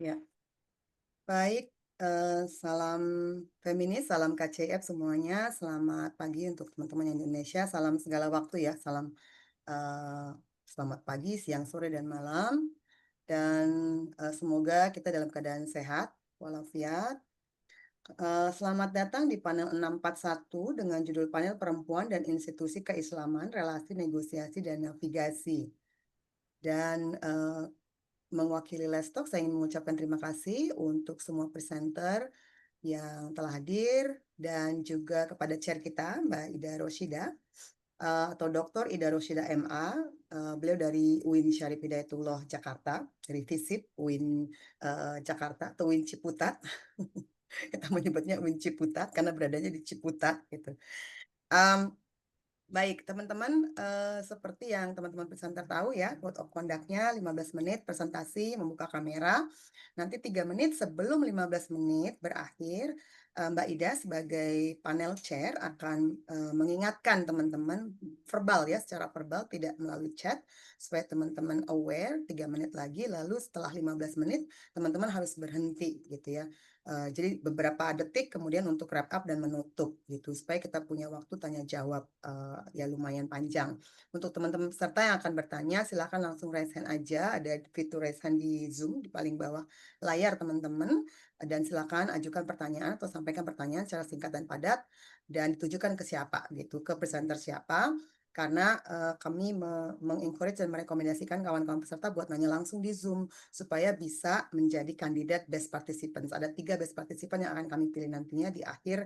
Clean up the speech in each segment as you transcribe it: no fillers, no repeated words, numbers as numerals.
Ya, baik. Salam feminis, salam KCF semuanya. Selamat pagi untuk teman-teman yang di Indonesia. Salam segala waktu ya. Salam eh, selamat pagi, siang, sore, dan malam. Dan semoga kita dalam keadaan sehat walafiat. Selamat datang di panel 641 dengan judul panel Perempuan dan Institusi Keislaman, Relasi Negosiasi dan Navigasi. Dan mewakili Lestalk, saya ingin mengucapkan terima kasih untuk semua presenter yang telah hadir dan juga kepada chair kita, Mbak Ida Roshida, atau Dr. Ida Roshida MA. Beliau dari UIN Syarif Hidayatullah Jakarta, dari FISIP UIN Jakarta atau UIN Ciputat. Kita menyebutnya UIN Ciputat karena beradanya di Ciputat gitu. Um, Baik, teman-teman, seperti yang teman-teman presenter tahu ya, code of conduct-nya 15 menit presentasi, membuka kamera. Nanti 3 menit sebelum 15 menit berakhir, Mbak Ida sebagai panel chair akan mengingatkan teman-teman verbal ya, secara verbal, tidak melalui chat, supaya teman-teman aware 3 menit lagi, lalu setelah 15 menit, teman-teman harus berhenti gitu ya. Jadi beberapa detik kemudian untuk wrap up dan menutup gitu supaya kita punya waktu tanya jawab ya lumayan panjang. Untuk teman-teman peserta yang akan bertanya silakan langsung raise hand aja, ada fitur raise hand di Zoom di paling bawah layar teman-teman, dan silakan ajukan pertanyaan atau sampaikan pertanyaan secara singkat dan padat dan ditujukan ke siapa gitu, ke presenter siapa. Karena kami mengencourage dan merekomendasikan kawan-kawan peserta buat nanya langsung di Zoom supaya bisa menjadi kandidat best participants. Ada 3 best participant yang akan kami pilih nantinya di akhir,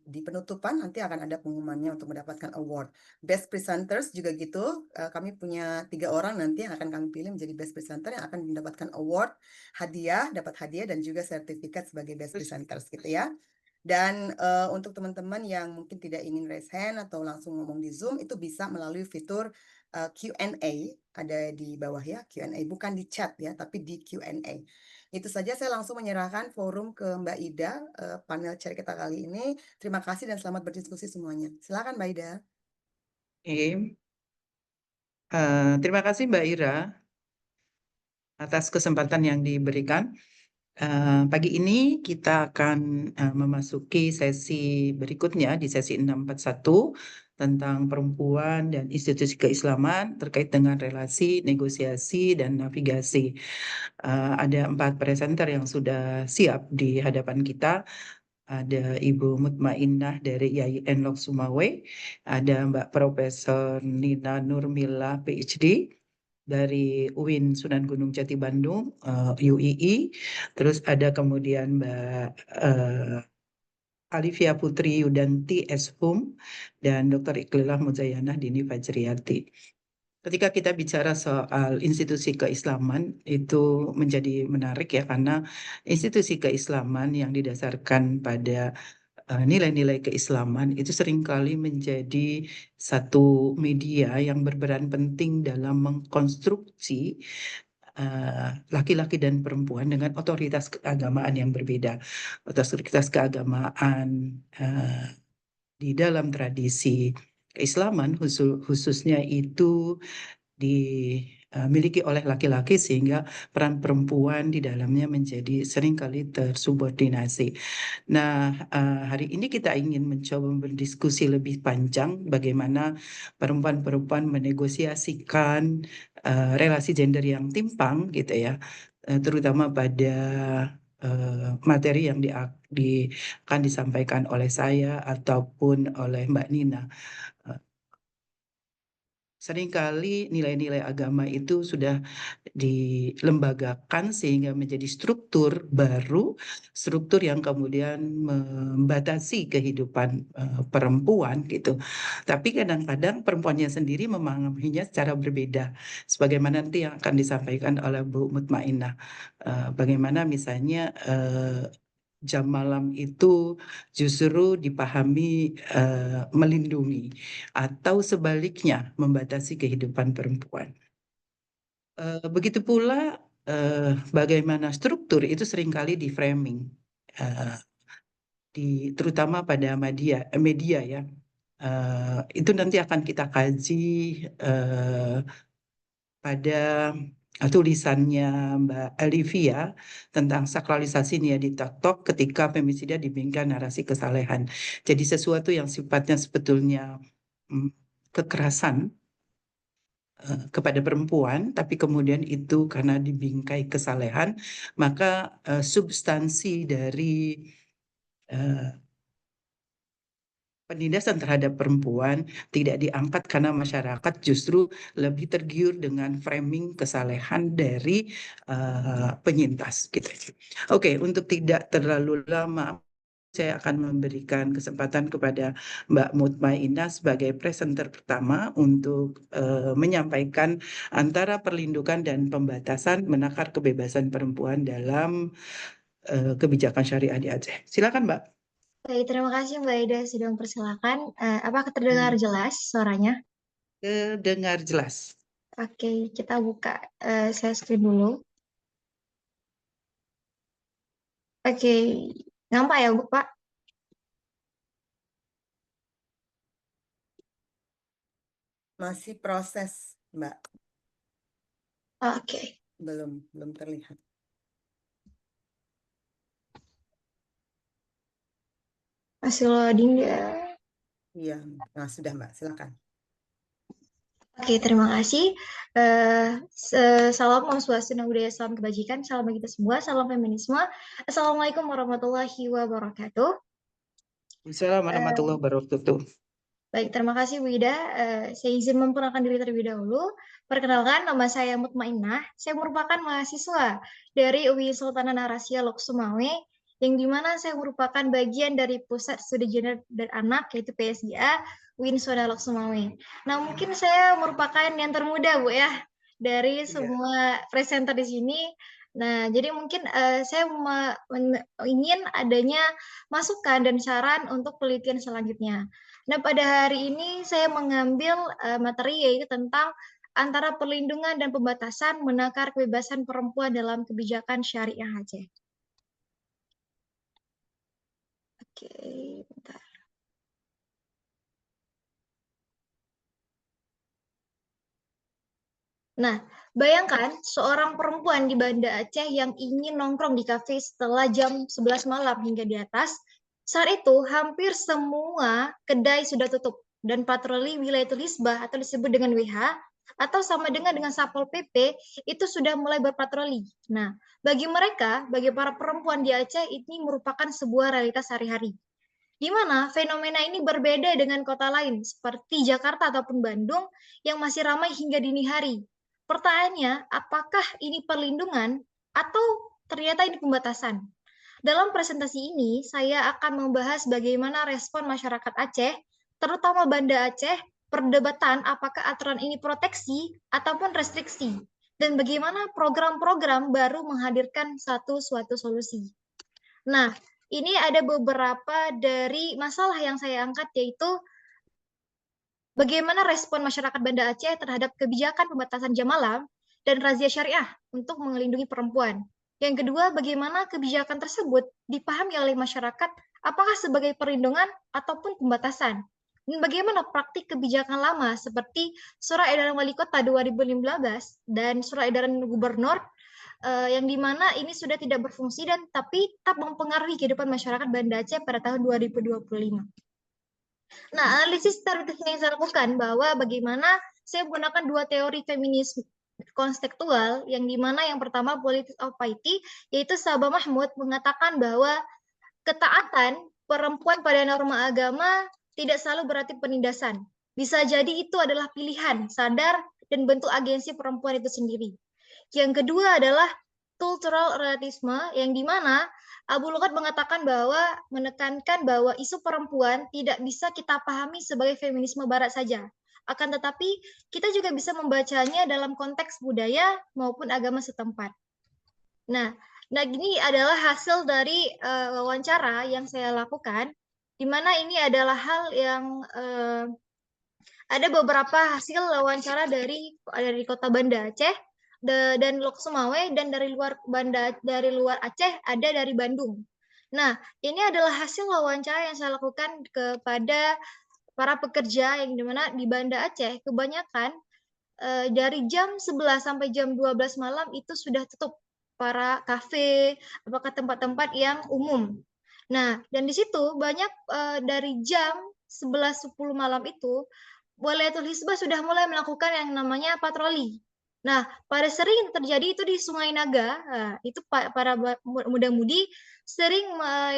di penutupan nanti akan ada pengumumannya untuk mendapatkan award. Best presenters juga gitu, kami punya 3 orang nanti yang akan kami pilih menjadi best presenter yang akan mendapatkan award, hadiah, dapat hadiah dan juga sertifikat sebagai best presenters gitu ya. Dan untuk teman-teman yang mungkin tidak ingin raise hand atau langsung ngomong di Zoom, itu bisa melalui fitur Q&A, ada di bawah ya, Q&A, bukan di chat ya, tapi di Q&A. Itu saja, saya langsung menyerahkan forum ke Mbak Ida, panel chair kita kali ini. Terima kasih dan selamat berdiskusi semuanya. Silakan Mbak Ida. Oke. Terima kasih Mbak Ira atas kesempatan yang diberikan. Pagi ini kita akan memasuki sesi berikutnya di sesi 641 tentang perempuan dan institusi keislaman terkait dengan relasi, negosiasi, dan navigasi. Ada 4 presenter yang sudah siap di hadapan kita. Ada Ibu Mutmainnah dari IAIN Lok Sumawe, ada Mbak Profesor Nina Nurmila PhD dari UIN Sunan Gunung Jati Bandung, UII. Terus ada kemudian Mbak Alivia Putri Yudanti S.Hum dan Dr. Iklilah Muzayanah Dini Fajriyati. Ketika kita bicara soal institusi keislaman, itu menjadi menarik ya, karena institusi keislaman yang didasarkan pada nilai-nilai keislaman itu seringkali menjadi satu media yang berperan penting dalam mengkonstruksi laki-laki dan perempuan dengan otoritas keagamaan yang berbeda. Otoritas keagamaan di dalam tradisi keislaman khususnya itu dimiliki oleh laki-laki, sehingga peran perempuan di dalamnya menjadi seringkali tersubordinasi. Nah, hari ini kita ingin mencoba berdiskusi lebih panjang bagaimana perempuan-perempuan menegosiasikan relasi gender yang timpang gitu ya, terutama pada materi yang akan disampaikan oleh saya ataupun oleh Mbak Nina. Seringkali nilai-nilai agama itu sudah dilembagakan sehingga menjadi struktur baru, struktur yang kemudian membatasi kehidupan perempuan gitu. Tapi kadang-kadang perempuannya sendiri memahaminya secara berbeda, sebagaimana nanti yang akan disampaikan oleh Bu Mutmainnah. Bagaimana misalnya jam malam itu justru dipahami melindungi, atau sebaliknya membatasi kehidupan perempuan. Begitu pula bagaimana struktur itu seringkali di framing, eh, terutama pada media ya. Itu nanti akan kita kaji pada tulisannya Mbak Olivia tentang sakralisasi nia di TikTok ketika femisida dibingkai narasi kesalehan. Jadi sesuatu yang sifatnya sebetulnya kekerasan kepada perempuan, tapi kemudian itu karena dibingkai kesalehan, maka substansi dari penindasan terhadap perempuan tidak diangkat karena masyarakat justru lebih tergiur dengan framing kesalehan dari penyintas gitu. Oke, untuk tidak terlalu lama saya akan memberikan kesempatan kepada Mbak Mutmainah sebagai presenter pertama untuk menyampaikan antara perlindungan dan pembatasan menakar kebebasan perempuan dalam kebijakan syariah di Aceh. Silakan, Mbak. Baik, terima kasih Mbak Ida sudah mempersilahkan. Apakah terdengar jelas suaranya? Dengar jelas. Oke, kita buka share screen dulu. Oke, nampak ya Bu, Pak? Masih proses, Mbak. Oke. Belum terlihat. Masih loading ya. Iya, nah sudah Mbak, silakan. Oke, terima kasih. Salam Om Swastiastu, Namo Buddhaya, salam kebajikan, salam bagi kita semua, salam feminisme. Assalamualaikum warahmatullahi wabarakatuh. Assalamualaikum warahmatullahi wabarakatuh. Baik, terima kasih Bu Ida. Saya izin memperkenalkan diri terlebih dahulu. Perkenalkan, nama saya Mutmainah. Saya merupakan mahasiswa dari UI Sultanah Narasia Lok Sumawe, yang dimana saya merupakan bagian dari Pusat Studi Gender dan Anak, yaitu PSGA, UI Sultanah Lok Sumawe. Nah, mungkin saya merupakan yang termuda, Bu ya, dari semua presenter di sini. Nah, jadi mungkin saya ingin adanya masukan dan saran untuk penelitian selanjutnya. Nah, pada hari ini saya mengambil materi yaitu tentang antara perlindungan dan pembatasan menakar kebebasan perempuan dalam kebijakan syariah Aceh. Oke, bentar. Nah, bayangkan seorang perempuan di Banda Aceh yang ingin nongkrong di kafe setelah jam 11 malam hingga di atas. Saat itu, hampir semua kedai sudah tutup dan patroli wilayah Tulisbah atau disebut dengan WH atau sama dengan Satpol PP itu sudah mulai berpatroli. Nah, bagi mereka, bagi para perempuan di Aceh ini merupakan sebuah realitas sehari-hari. Di mana fenomena ini berbeda dengan kota lain seperti Jakarta ataupun Bandung yang masih ramai hingga dini hari. Pertanyaannya, apakah ini perlindungan atau ternyata ini pembatasan? Dalam presentasi ini, saya akan membahas bagaimana respon masyarakat Aceh, terutama Banda Aceh, perdebatan apakah aturan ini proteksi ataupun restriksi, dan bagaimana program-program baru menghadirkan suatu solusi. Nah, ini ada beberapa dari masalah yang saya angkat, yaitu bagaimana respon masyarakat Banda Aceh terhadap kebijakan pembatasan jam malam dan razia syariah untuk melindungi perempuan. Yang kedua, bagaimana kebijakan tersebut dipahami oleh masyarakat apakah sebagai perlindungan ataupun pembatasan. Dan bagaimana praktik kebijakan lama seperti Surat Edaran Wali Kota 2015 dan Surat Edaran Gubernur yang dimana ini sudah tidak berfungsi dan tapi tetap mempengaruhi kehidupan masyarakat Banda Aceh pada tahun 2025. Nah, analisis teoritis yang saya lakukan bahwa bagaimana saya menggunakan dua teori feminisme konstekstual, yang dimana yang pertama Politics of Piety, yaitu Sabah Mahmud mengatakan bahwa ketaatan perempuan pada norma agama tidak selalu berarti penindasan. Bisa jadi itu adalah pilihan, sadar, dan bentuk agensi perempuan itu sendiri. Yang kedua adalah cultural relativisme, yang dimana Abu Lukat mengatakan bahwa menekankan bahwa isu perempuan tidak bisa kita pahami sebagai feminisme barat saja. Akan tetapi, kita juga bisa membacanya dalam konteks budaya maupun agama setempat. Nah, ini adalah hasil dari wawancara yang saya lakukan, di mana ini adalah hal yang ada beberapa hasil wawancara dari Kota Banda Aceh dan Lok Sumawe, dan dari luar Aceh ada dari Bandung. Nah, ini adalah hasil wawancara yang saya lakukan kepada para pekerja yang dimana di Banda Aceh kebanyakan dari jam 11 sampai jam 12 malam itu sudah tutup para kafe, apakah tempat-tempat yang umum. Nah, dan di situ banyak dari jam 11.10 malam itu, Walayatul Hisbah sudah mulai melakukan yang namanya patroli. Nah, pada sering terjadi itu di Sungai Naga, itu para muda-mudi sering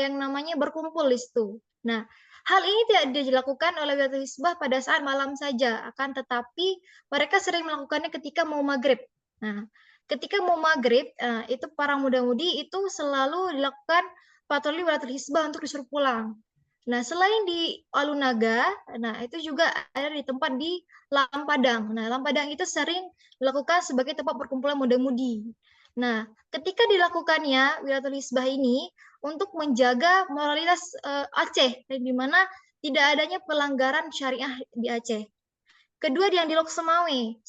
yang namanya berkumpul di situ. Nah, hal ini tidak dilakukan oleh Walayatul Hisbah pada saat malam saja, akan tetapi mereka sering melakukannya ketika mau maghrib. Nah, ketika mau maghrib, itu para muda-mudi itu selalu dilakukan patroli Walayatul Hisbah untuk disuruh pulang. Nah, selain di Alunaga, nah itu juga ada di tempat di Lampadang. Nah, Lampadang itu sering dilakukan sebagai tempat perkumpulan muda-mudi. Nah, ketika dilakukannya Walayatul Hisbah ini untuk menjaga moralitas Aceh, di mana tidak adanya pelanggaran syariah di Aceh. Kedua yang di Lok Semawe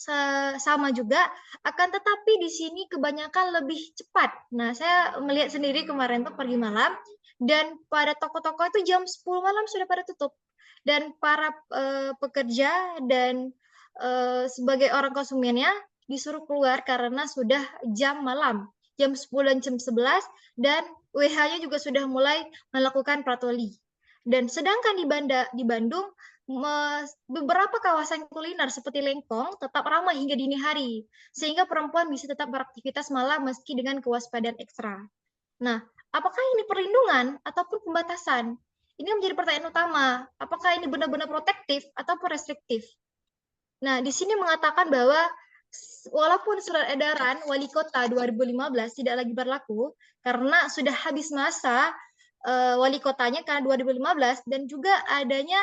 sama juga, akan tetapi di sini kebanyakan lebih cepat. Nah, saya melihat sendiri kemarin tuh pergi malam, dan pada toko-toko itu jam 10 malam sudah pada tutup. Dan para pekerja dan sebagai orang konsumennya disuruh keluar karena sudah jam malam, jam 10 dan jam 11, dan WH-nya juga sudah mulai melakukan patroli. Dan sedangkan di Bandung, beberapa kawasan kuliner seperti Lengkong tetap ramai hingga dini hari, sehingga perempuan bisa tetap beraktivitas malam meski dengan kewaspadaan ekstra. Nah, apakah ini perlindungan ataupun pembatasan? Ini menjadi pertanyaan utama. Apakah ini benar-benar protektif ataupun restriktif? Nah, di sini mengatakan bahwa walaupun surat edaran wali kota 2015 tidak lagi berlaku karena sudah habis masa wali kotanya karena 2015, dan juga adanya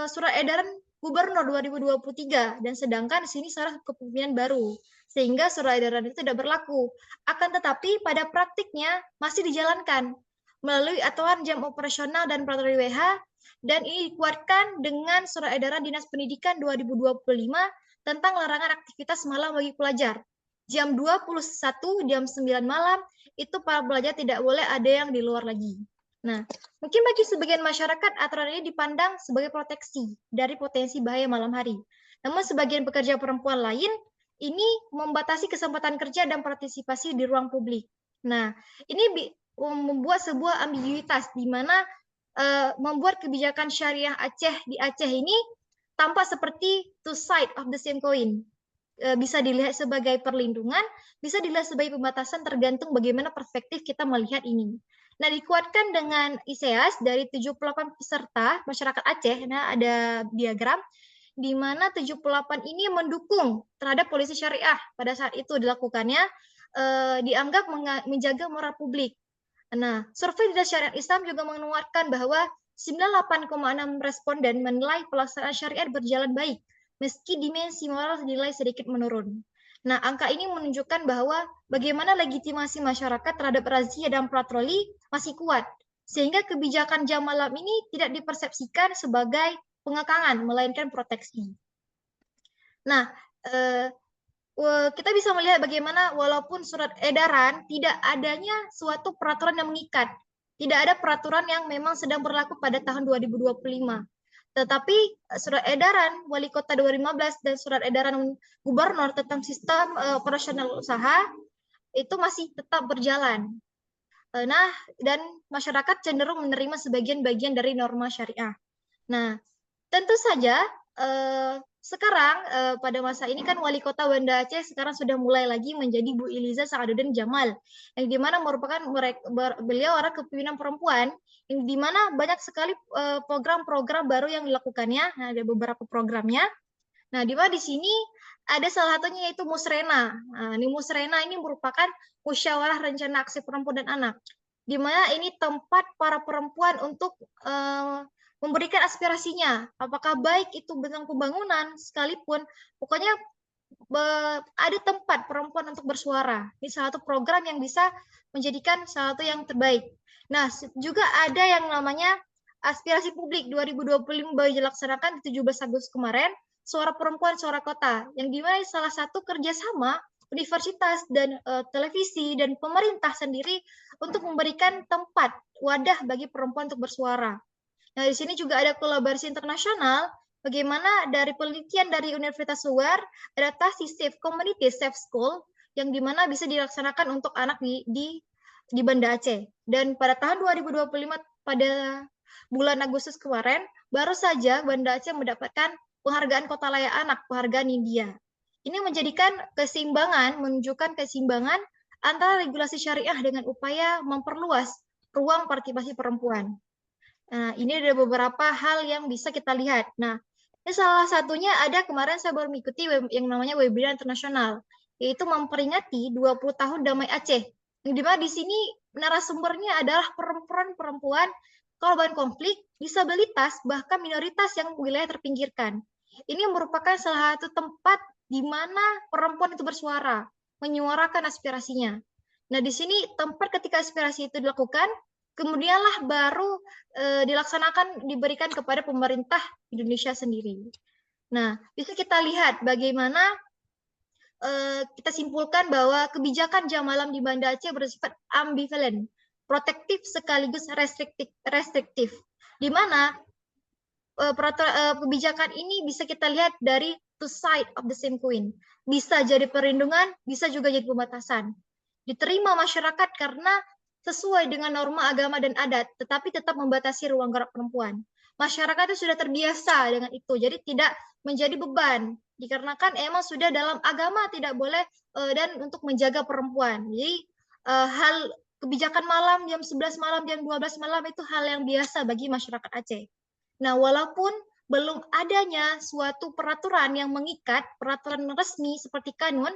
surat edaran gubernur 2023, dan sedangkan di sini sekarang kepemimpinan baru, sehingga surat edaran itu tidak berlaku. Akan tetapi pada praktiknya masih dijalankan melalui aturan jam operasional dan peraturan WH, dan ini dikuatkan dengan surat edaran Dinas Pendidikan 2025 tentang larangan aktivitas malam bagi pelajar. Jam 21, jam 9 malam, itu para pelajar tidak boleh ada yang di luar lagi. Nah, mungkin bagi sebagian masyarakat, aturan ini dipandang sebagai proteksi dari potensi bahaya malam hari. Namun sebagian pekerja perempuan lain, ini membatasi kesempatan kerja dan partisipasi di ruang publik. Nah, ini membuat sebuah ambiguitas di mana membuat kebijakan syariah Aceh di Aceh ini tampak seperti two side of the same coin. Bisa dilihat sebagai perlindungan, bisa dilihat sebagai pembatasan, tergantung bagaimana perspektif kita melihat ini. Nah, dikuatkan dengan ISEAS dari 78 peserta masyarakat Aceh, nah ada diagram di mana 78 ini mendukung terhadap polisi syariah pada saat itu dilakukannya, dianggap menjaga moral publik. Nah, survei Dinas Syariat Islam juga menguatkan bahwa 98,6 responden menilai pelaksanaan syariat berjalan baik, meski dimensi moral dinilai sedikit menurun. Nah, angka ini menunjukkan bahwa bagaimana legitimasi masyarakat terhadap razia dan patroli masih kuat, sehingga kebijakan jam malam ini tidak dipersepsikan sebagai pengekangan, melainkan proteksi. Nah, kita bisa melihat bagaimana walaupun surat edaran tidak adanya suatu peraturan yang mengikat, tidak ada peraturan yang memang sedang berlaku pada tahun 2025. Tetapi surat edaran wali kota 2015 dan surat edaran gubernur tentang sistem operasional usaha itu masih tetap berjalan. Nah, dan masyarakat cenderung menerima sebagian bagian dari norma syariah. Nah, tentu saja sekarang pada masa ini kan wali kota Banda Aceh sekarang sudah mulai lagi menjadi Bu Iliza Sa'aduddin Jamal, yang dimana merupakan beliau orang kepemimpinan perempuan, yang dimana banyak sekali program-program baru yang dilakukannya. Nah, ada beberapa programnya. Nah, dimana di sini ada salah satunya yaitu Musrena. Nah, ini Musrena ini merupakan musyawarah rencana aksi perempuan dan anak, di mana ini tempat para perempuan untuk memberikan aspirasinya, apakah baik itu tentang pembangunan sekalipun, pokoknya ada tempat perempuan untuk bersuara. Ini salah satu program yang bisa menjadikan salah satu yang terbaik. Nah, juga ada yang namanya aspirasi publik 2025 baru dilaksanakan di 17 Agustus kemarin, Suara Perempuan, Suara Kota, yang dimana salah satu kerjasama universitas dan televisi dan pemerintah sendiri untuk memberikan tempat wadah bagi perempuan untuk bersuara. Nah, di sini juga ada kolaborasi internasional bagaimana dari penelitian dari Universitas Luar, adaptasi Safe Community, Safe School, yang dimana bisa dilaksanakan untuk anak di Banda Aceh. Dan pada tahun 2025, pada bulan Agustus kemarin, baru saja Banda Aceh mendapatkan penghargaan Kota Layak Anak, penghargaan India. Ini menunjukkan keseimbangan antara regulasi syariah dengan upaya memperluas ruang partisipasi perempuan. Nah, ini ada beberapa hal yang bisa kita lihat. Nah, ini salah satunya ada kemarin saya baru mengikuti yang namanya webinar internasional, yaitu memperingati 20 tahun Damai Aceh. Yang dimana di sini narasumbernya adalah perempuan-perempuan korban konflik, disabilitas, bahkan minoritas yang wilayah terpinggirkan. Ini merupakan salah satu tempat di mana perempuan itu bersuara, menyuarakan aspirasinya. Nah, di sini tempat ketika aspirasi itu dilakukan, kemudianlah baru diberikan kepada pemerintah Indonesia sendiri. Nah, bisa kita lihat bagaimana kita simpulkan bahwa kebijakan jam malam di Banda Aceh bersifat ambivalen, protektif sekaligus restriktif, di mana kebijakan ini bisa kita lihat dari two side of the same coin. Bisa jadi perlindungan, bisa juga jadi pembatasan. Diterima masyarakat karena sesuai dengan norma agama dan adat, tetapi tetap membatasi ruang gerak perempuan. Masyarakat itu sudah terbiasa dengan itu, jadi tidak menjadi beban, dikarenakan emang sudah dalam agama tidak boleh dan untuk menjaga perempuan. Jadi hal kebijakan malam jam 11 malam, jam 12 malam itu hal yang biasa bagi masyarakat Aceh. Nah, walaupun belum adanya suatu peraturan yang mengikat, peraturan resmi seperti kanun,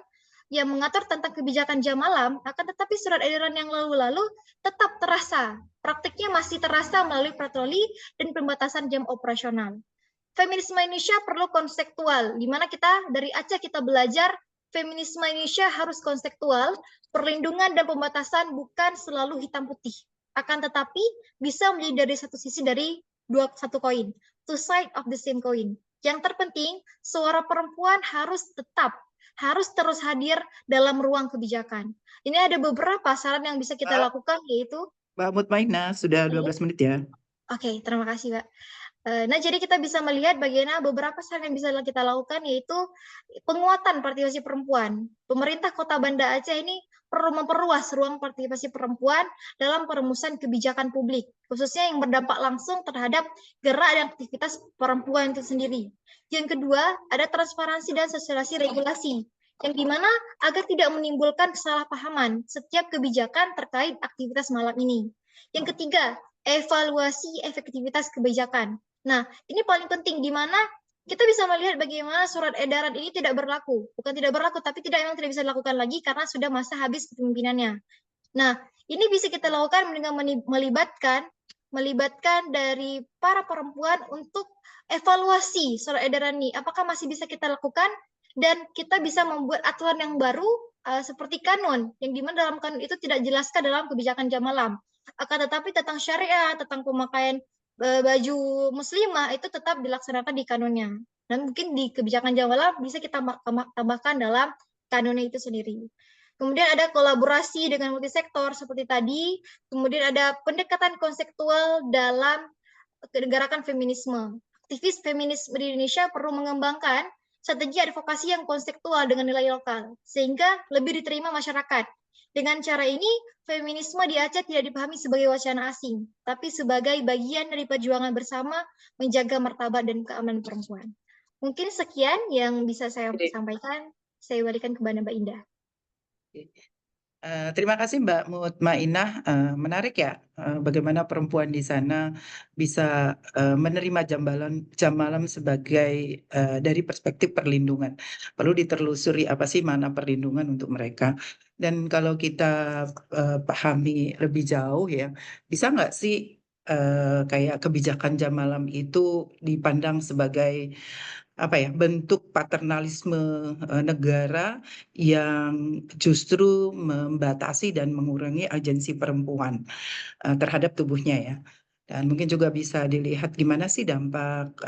yang mengatur tentang kebijakan jam malam, akan tetapi surat edaran yang lalu-lalu tetap terasa. Praktiknya masih terasa melalui patroli dan pembatasan jam operasional. Feminisme Indonesia perlu konseptual, di mana kita dari Aceh kita belajar feminisme Indonesia harus konseptual, perlindungan dan pembatasan bukan selalu hitam putih. Akan tetapi bisa menjadi dari satu sisi dari satu koin, two side of the same coin. Yang terpenting, suara perempuan harus terus hadir dalam ruang kebijakan. Ini ada beberapa saran yang bisa kita lakukan, yaitu Mbak Mutmainah, sudah 12 menit ya. Oke, terima kasih, Mbak. Nah, jadi kita bisa melihat bagaimana beberapa saran yang bisa kita lakukan, yaitu penguatan partisipasi perempuan. Pemerintah Kota Banda Aceh ini perlu memperluas ruang partisipasi perempuan dalam perumusan kebijakan publik, khususnya yang berdampak langsung terhadap gerak dan aktivitas perempuan itu sendiri. Yang kedua, ada transparansi dan sosialisasi regulasi, yang dimana agar tidak menimbulkan kesalahpahaman setiap kebijakan terkait aktivitas malam ini. Yang ketiga, evaluasi efektivitas kebijakan. Nah, ini paling penting, di mana kita bisa melihat bagaimana surat edaran ini tidak berlaku. Bukan tidak berlaku, tapi memang tidak bisa dilakukan lagi karena sudah masa habis kepemimpinannya. Nah, ini bisa kita lakukan dengan melibatkan dari para perempuan untuk evaluasi surat edaran ini. Apakah masih bisa kita lakukan? Dan kita bisa membuat aturan yang baru seperti kanun, yang dimana dalam kanun itu tidak jelaskan dalam kebijakan jam malam. Akan tetapi tentang syariah, tentang pemakaian baju muslimah itu tetap dilaksanakan di kanunnya. Dan mungkin di kebijakan jam malam bisa kita tambahkan dalam kanunnya itu sendiri. Kemudian ada kolaborasi dengan multisektor seperti tadi. Kemudian ada pendekatan konseptual dalam gerakan feminisme. Aktivis feminisme di Indonesia perlu mengembangkan strategi advokasi yang konseptual dengan nilai lokal, sehingga lebih diterima masyarakat. Dengan cara ini, feminisme di Aceh tidak dipahami sebagai wacana asing, tapi sebagai bagian dari perjuangan bersama menjaga martabat dan keamanan perempuan. Mungkin sekian yang bisa saya sampaikan. Saya berikan kepada Mbak Indah. Terima kasih Mbak Mutmainah. Menarik ya bagaimana perempuan di sana bisa menerima jam malam sebagai dari perspektif perlindungan. Perlu ditelusuri apa sih mana perlindungan untuk mereka. Dan kalau kita pahami lebih jauh ya, bisa nggak sih kayak kebijakan jam malam itu dipandang sebagai apa ya, bentuk paternalisme negara yang justru membatasi dan mengurangi agensi perempuan terhadap tubuhnya ya. Dan mungkin juga bisa dilihat gimana sih dampak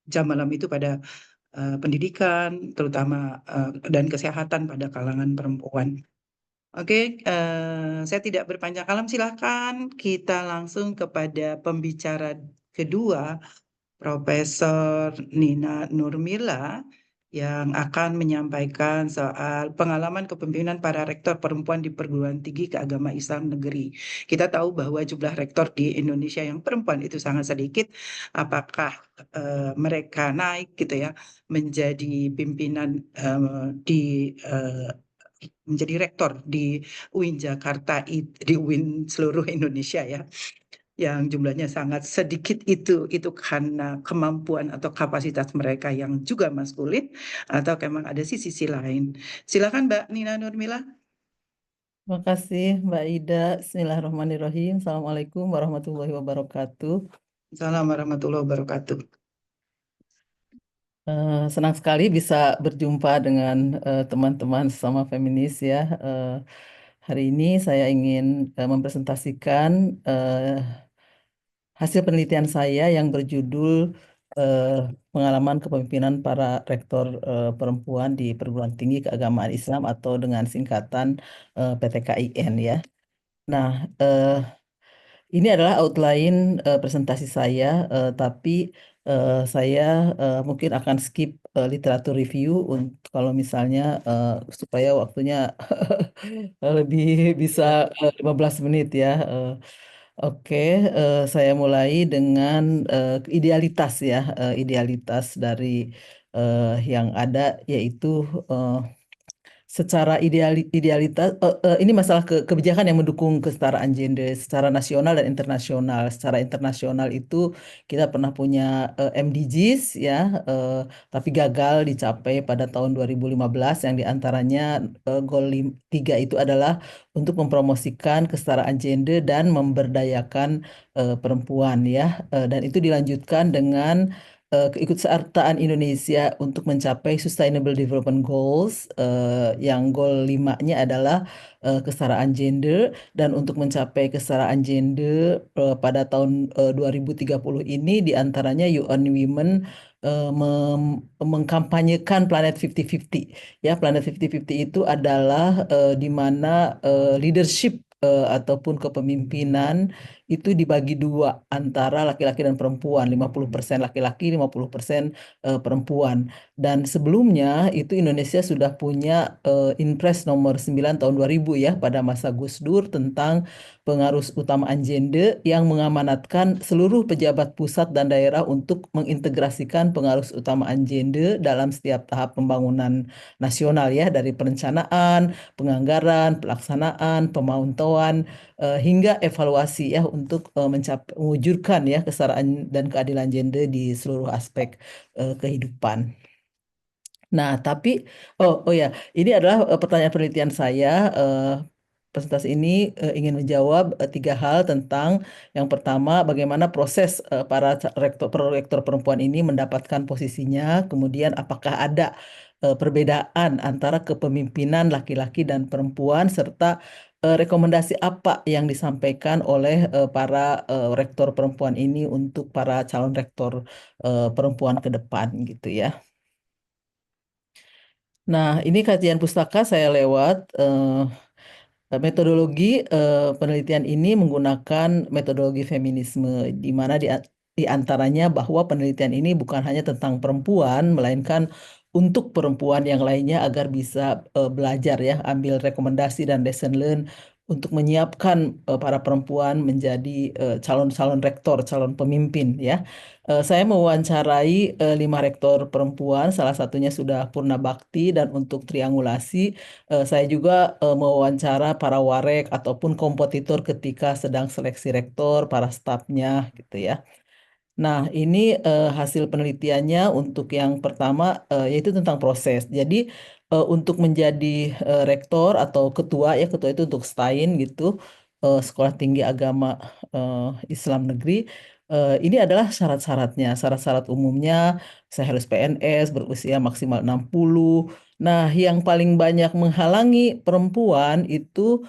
jam malam itu pada pendidikan, terutama dan kesehatan pada kalangan perempuan. Oke, saya tidak berpanjang kalam, silakan kita langsung kepada pembicara kedua, Profesor Nina Nurmila yang akan menyampaikan soal pengalaman kepemimpinan para rektor perempuan di perguruan tinggi keagamaan Islam negeri. Kita tahu bahwa jumlah rektor di Indonesia yang perempuan itu sangat sedikit. Apakah mereka naik gitu ya menjadi pimpinan menjadi rektor di UIN Jakarta, di UIN seluruh Indonesia ya, yang jumlahnya sangat sedikit itu karena kemampuan atau kapasitas mereka yang juga maskulin, atau memang ada sisi lain. Silakan Mbak Nina Nurmila. Terima kasih Mbak Ida. Bismillahirrahmanirrahim. Assalamualaikum warahmatullahi wabarakatuh. Assalamualaikum warahmatullahi wabarakatuh. Senang sekali bisa berjumpa dengan teman-teman sesama feminis ya. Hari ini saya ingin mempresentasikan hasil penelitian saya yang berjudul pengalaman kepemimpinan para rektor perempuan di perguruan tinggi keagamaan Islam atau dengan singkatan PTKIN ya. Nah, ini adalah outline presentasi saya, tapi saya mungkin akan skip literatur review kalau misalnya supaya waktunya lebih bisa 15 menit ya. Oke, saya mulai dengan idealitas ya, idealitas dari yang ada yaitu secara idealitas ini masalah kebijakan yang mendukung kesetaraan gender secara nasional dan internasional. Secara internasional itu kita pernah punya MDGs ya, tapi gagal dicapai pada tahun 2015 yang diantaranya goal 3 itu adalah untuk mempromosikan kesetaraan gender dan memberdayakan perempuan ya. Dan itu dilanjutkan dengan keikutsertaan Indonesia untuk mencapai Sustainable Development Goals, yang goal 5-nya adalah kesetaraan gender, dan untuk mencapai kesetaraan gender pada tahun 2030 ini diantaranya UN Women mengkampanyekan Planet 50-50 ya. Planet 50-50 itu adalah di mana leadership ataupun kepemimpinan itu dibagi dua antara laki-laki dan perempuan, 50% laki-laki, 50% perempuan. Dan sebelumnya itu Indonesia sudah punya Inpres nomor 9 tahun 2000 ya, pada masa Gus Dur, tentang pengaruh utamaan gender yang mengamanatkan seluruh pejabat pusat dan daerah untuk mengintegrasikan pengaruh utamaan gender dalam setiap tahap pembangunan nasional ya, dari perencanaan, penganggaran, pelaksanaan, pemantauan, hingga evaluasi ya, untuk mewujudkan ya kesetaraan dan keadilan gender di seluruh aspek kehidupan. Nah, tapi oh ya, ini adalah pertanyaan penelitian saya. Presentasi ini ingin menjawab 3 hal tentang yang pertama, bagaimana proses para rektor perempuan ini mendapatkan posisinya, kemudian apakah ada perbedaan antara kepemimpinan laki-laki dan perempuan, serta rekomendasi apa yang disampaikan oleh para rektor perempuan ini untuk para calon rektor perempuan ke depan gitu ya. Nah, ini kajian pustaka saya lewat. Metodologi penelitian ini menggunakan metodologi feminisme, di mana di antaranya bahwa penelitian ini bukan hanya tentang perempuan, melainkan untuk perempuan yang lainnya agar bisa belajar ya, ambil rekomendasi dan lesson learn untuk menyiapkan para perempuan menjadi calon-calon rektor, calon pemimpin ya. Saya mewawancarai 5 rektor perempuan, salah satunya sudah purna bakti, dan untuk triangulasi saya juga mewawancara para warek ataupun kompetitor ketika sedang seleksi rektor, para stafnya gitu ya. Nah, ini hasil penelitiannya untuk yang pertama yaitu tentang proses. Jadi untuk menjadi rektor atau ketua ya, ketua itu untuk STAIN gitu, Sekolah Tinggi Agama Islam Negeri. Ini adalah syarat-syaratnya. Syarat-syarat umumnya, saya harus PNS, berusia maksimal 60. Nah, yang paling banyak menghalangi perempuan itu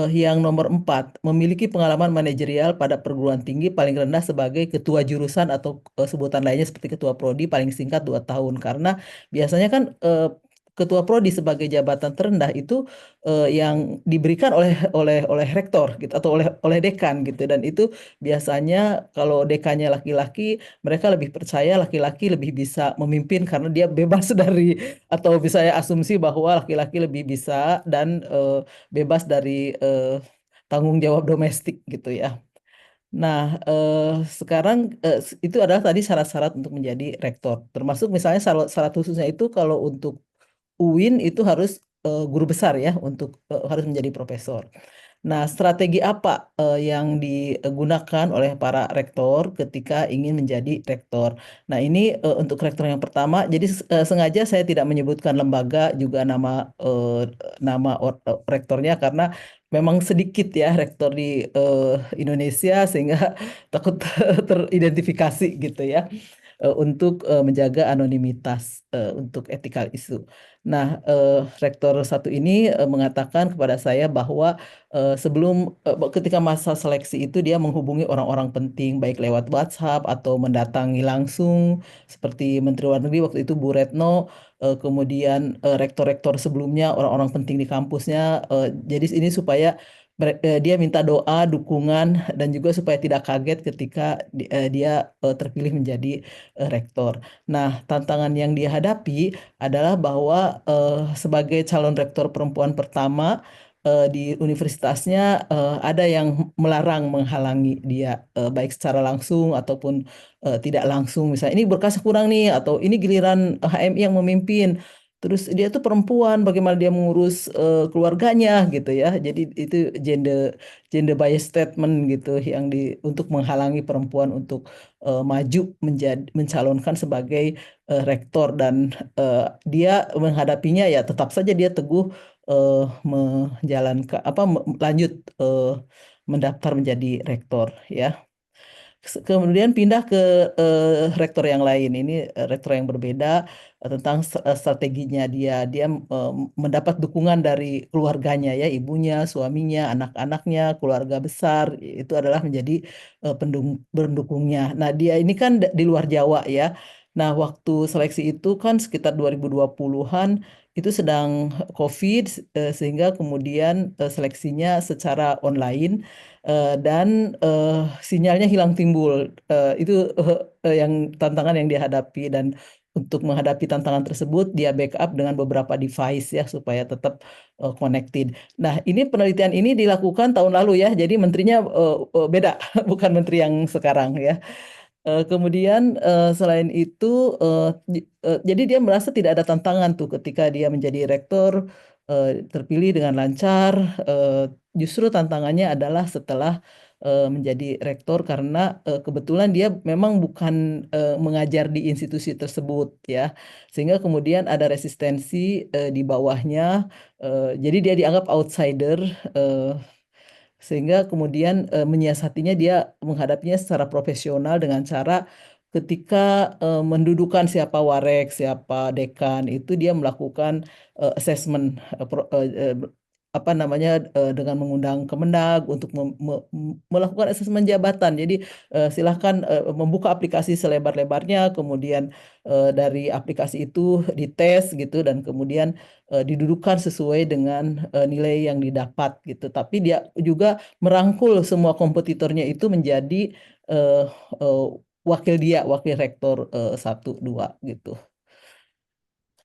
yang nomor 4, memiliki pengalaman manajerial pada perguruan tinggi paling rendah sebagai ketua jurusan atau sebutan lainnya seperti ketua prodi, paling singkat 2 tahun. Karena biasanya kan ketua prodi sebagai jabatan terendah itu yang diberikan oleh rektor gitu atau oleh dekan gitu, dan itu biasanya kalau dekannya laki-laki, mereka lebih percaya laki-laki lebih bisa memimpin karena dia bebas dari, atau bisa saya asumsi bahwa laki-laki lebih bisa dan bebas dari tanggung jawab domestik gitu ya. Nah, sekarang itu adalah tadi syarat-syarat untuk menjadi rektor. Termasuk misalnya syarat khususnya itu kalau untuk UIN itu harus guru besar ya, untuk harus menjadi profesor. Nah, strategi apa yang digunakan oleh para rektor ketika ingin menjadi rektor? Nah, ini untuk rektor yang pertama. Jadi sengaja saya tidak menyebutkan lembaga juga nama rektornya karena memang sedikit ya rektor di Indonesia, sehingga takut teridentifikasi gitu ya, untuk menjaga anonimitas untuk ethical issue. Nah, rektor satu ini mengatakan kepada saya bahwa ketika masa seleksi itu dia menghubungi orang-orang penting baik lewat WhatsApp atau mendatangi langsung seperti Menteri Luar Negeri waktu itu Bu Retno, kemudian rektor-rektor sebelumnya, orang-orang penting di kampusnya. Jadi ini supaya dia minta doa, dukungan, dan juga supaya tidak kaget ketika dia terpilih menjadi rektor. Nah, tantangan yang dia hadapi adalah bahwa sebagai calon rektor perempuan pertama di universitasnya, ada yang melarang, menghalangi dia baik secara langsung ataupun tidak langsung. Misalnya ini berkas kurang nih, atau ini giliran HMI yang memimpin. Terus dia tuh perempuan, bagaimana dia mengurus keluarganya gitu ya. Jadi itu gender bias statement gitu yang untuk menghalangi perempuan untuk maju mencalonkan sebagai rektor, dan dia menghadapinya ya tetap saja dia teguh menjalankan lanjut mendaftar menjadi rektor ya. Kemudian pindah ke rektor yang lain. Ini rektor yang berbeda, tentang strateginya dia mendapat dukungan dari keluarganya ya, ibunya, suaminya, anak-anaknya, keluarga besar itu adalah menjadi pendukungnya. Nah, dia ini kan di luar Jawa ya. Nah, waktu seleksi itu kan sekitar 2020-an itu sedang COVID, sehingga kemudian seleksinya secara online, dan sinyalnya hilang timbul. Itu yang tantangan yang dihadapi, dan untuk menghadapi tantangan tersebut dia backup dengan beberapa device ya supaya tetap connected. Nah, ini penelitian ini dilakukan tahun lalu ya, jadi menterinya beda, bukan menteri yang sekarang ya. Kemudian selain itu, jadi dia merasa tidak ada tantangan tuh ketika dia menjadi rektor, terpilih dengan lancar. Justru tantangannya adalah setelah menjadi rektor, karena kebetulan dia memang bukan mengajar di institusi tersebut ya, sehingga kemudian ada resistensi di bawahnya. Jadi dia dianggap outsider. Sehingga kemudian menyiasatinya, dia menghadapinya secara profesional dengan cara ketika mendudukan siapa warek, siapa dekan, itu dia melakukan assessment, apa namanya, dengan mengundang Kemenag untuk melakukan asesmen jabatan. Jadi silahkan membuka aplikasi selebar-lebarnya, kemudian dari aplikasi itu dites gitu, dan kemudian didudukan sesuai dengan nilai yang didapat gitu. Tapi dia juga merangkul semua kompetitornya itu menjadi uh, uh, wakil rektor 1, 2 gitu.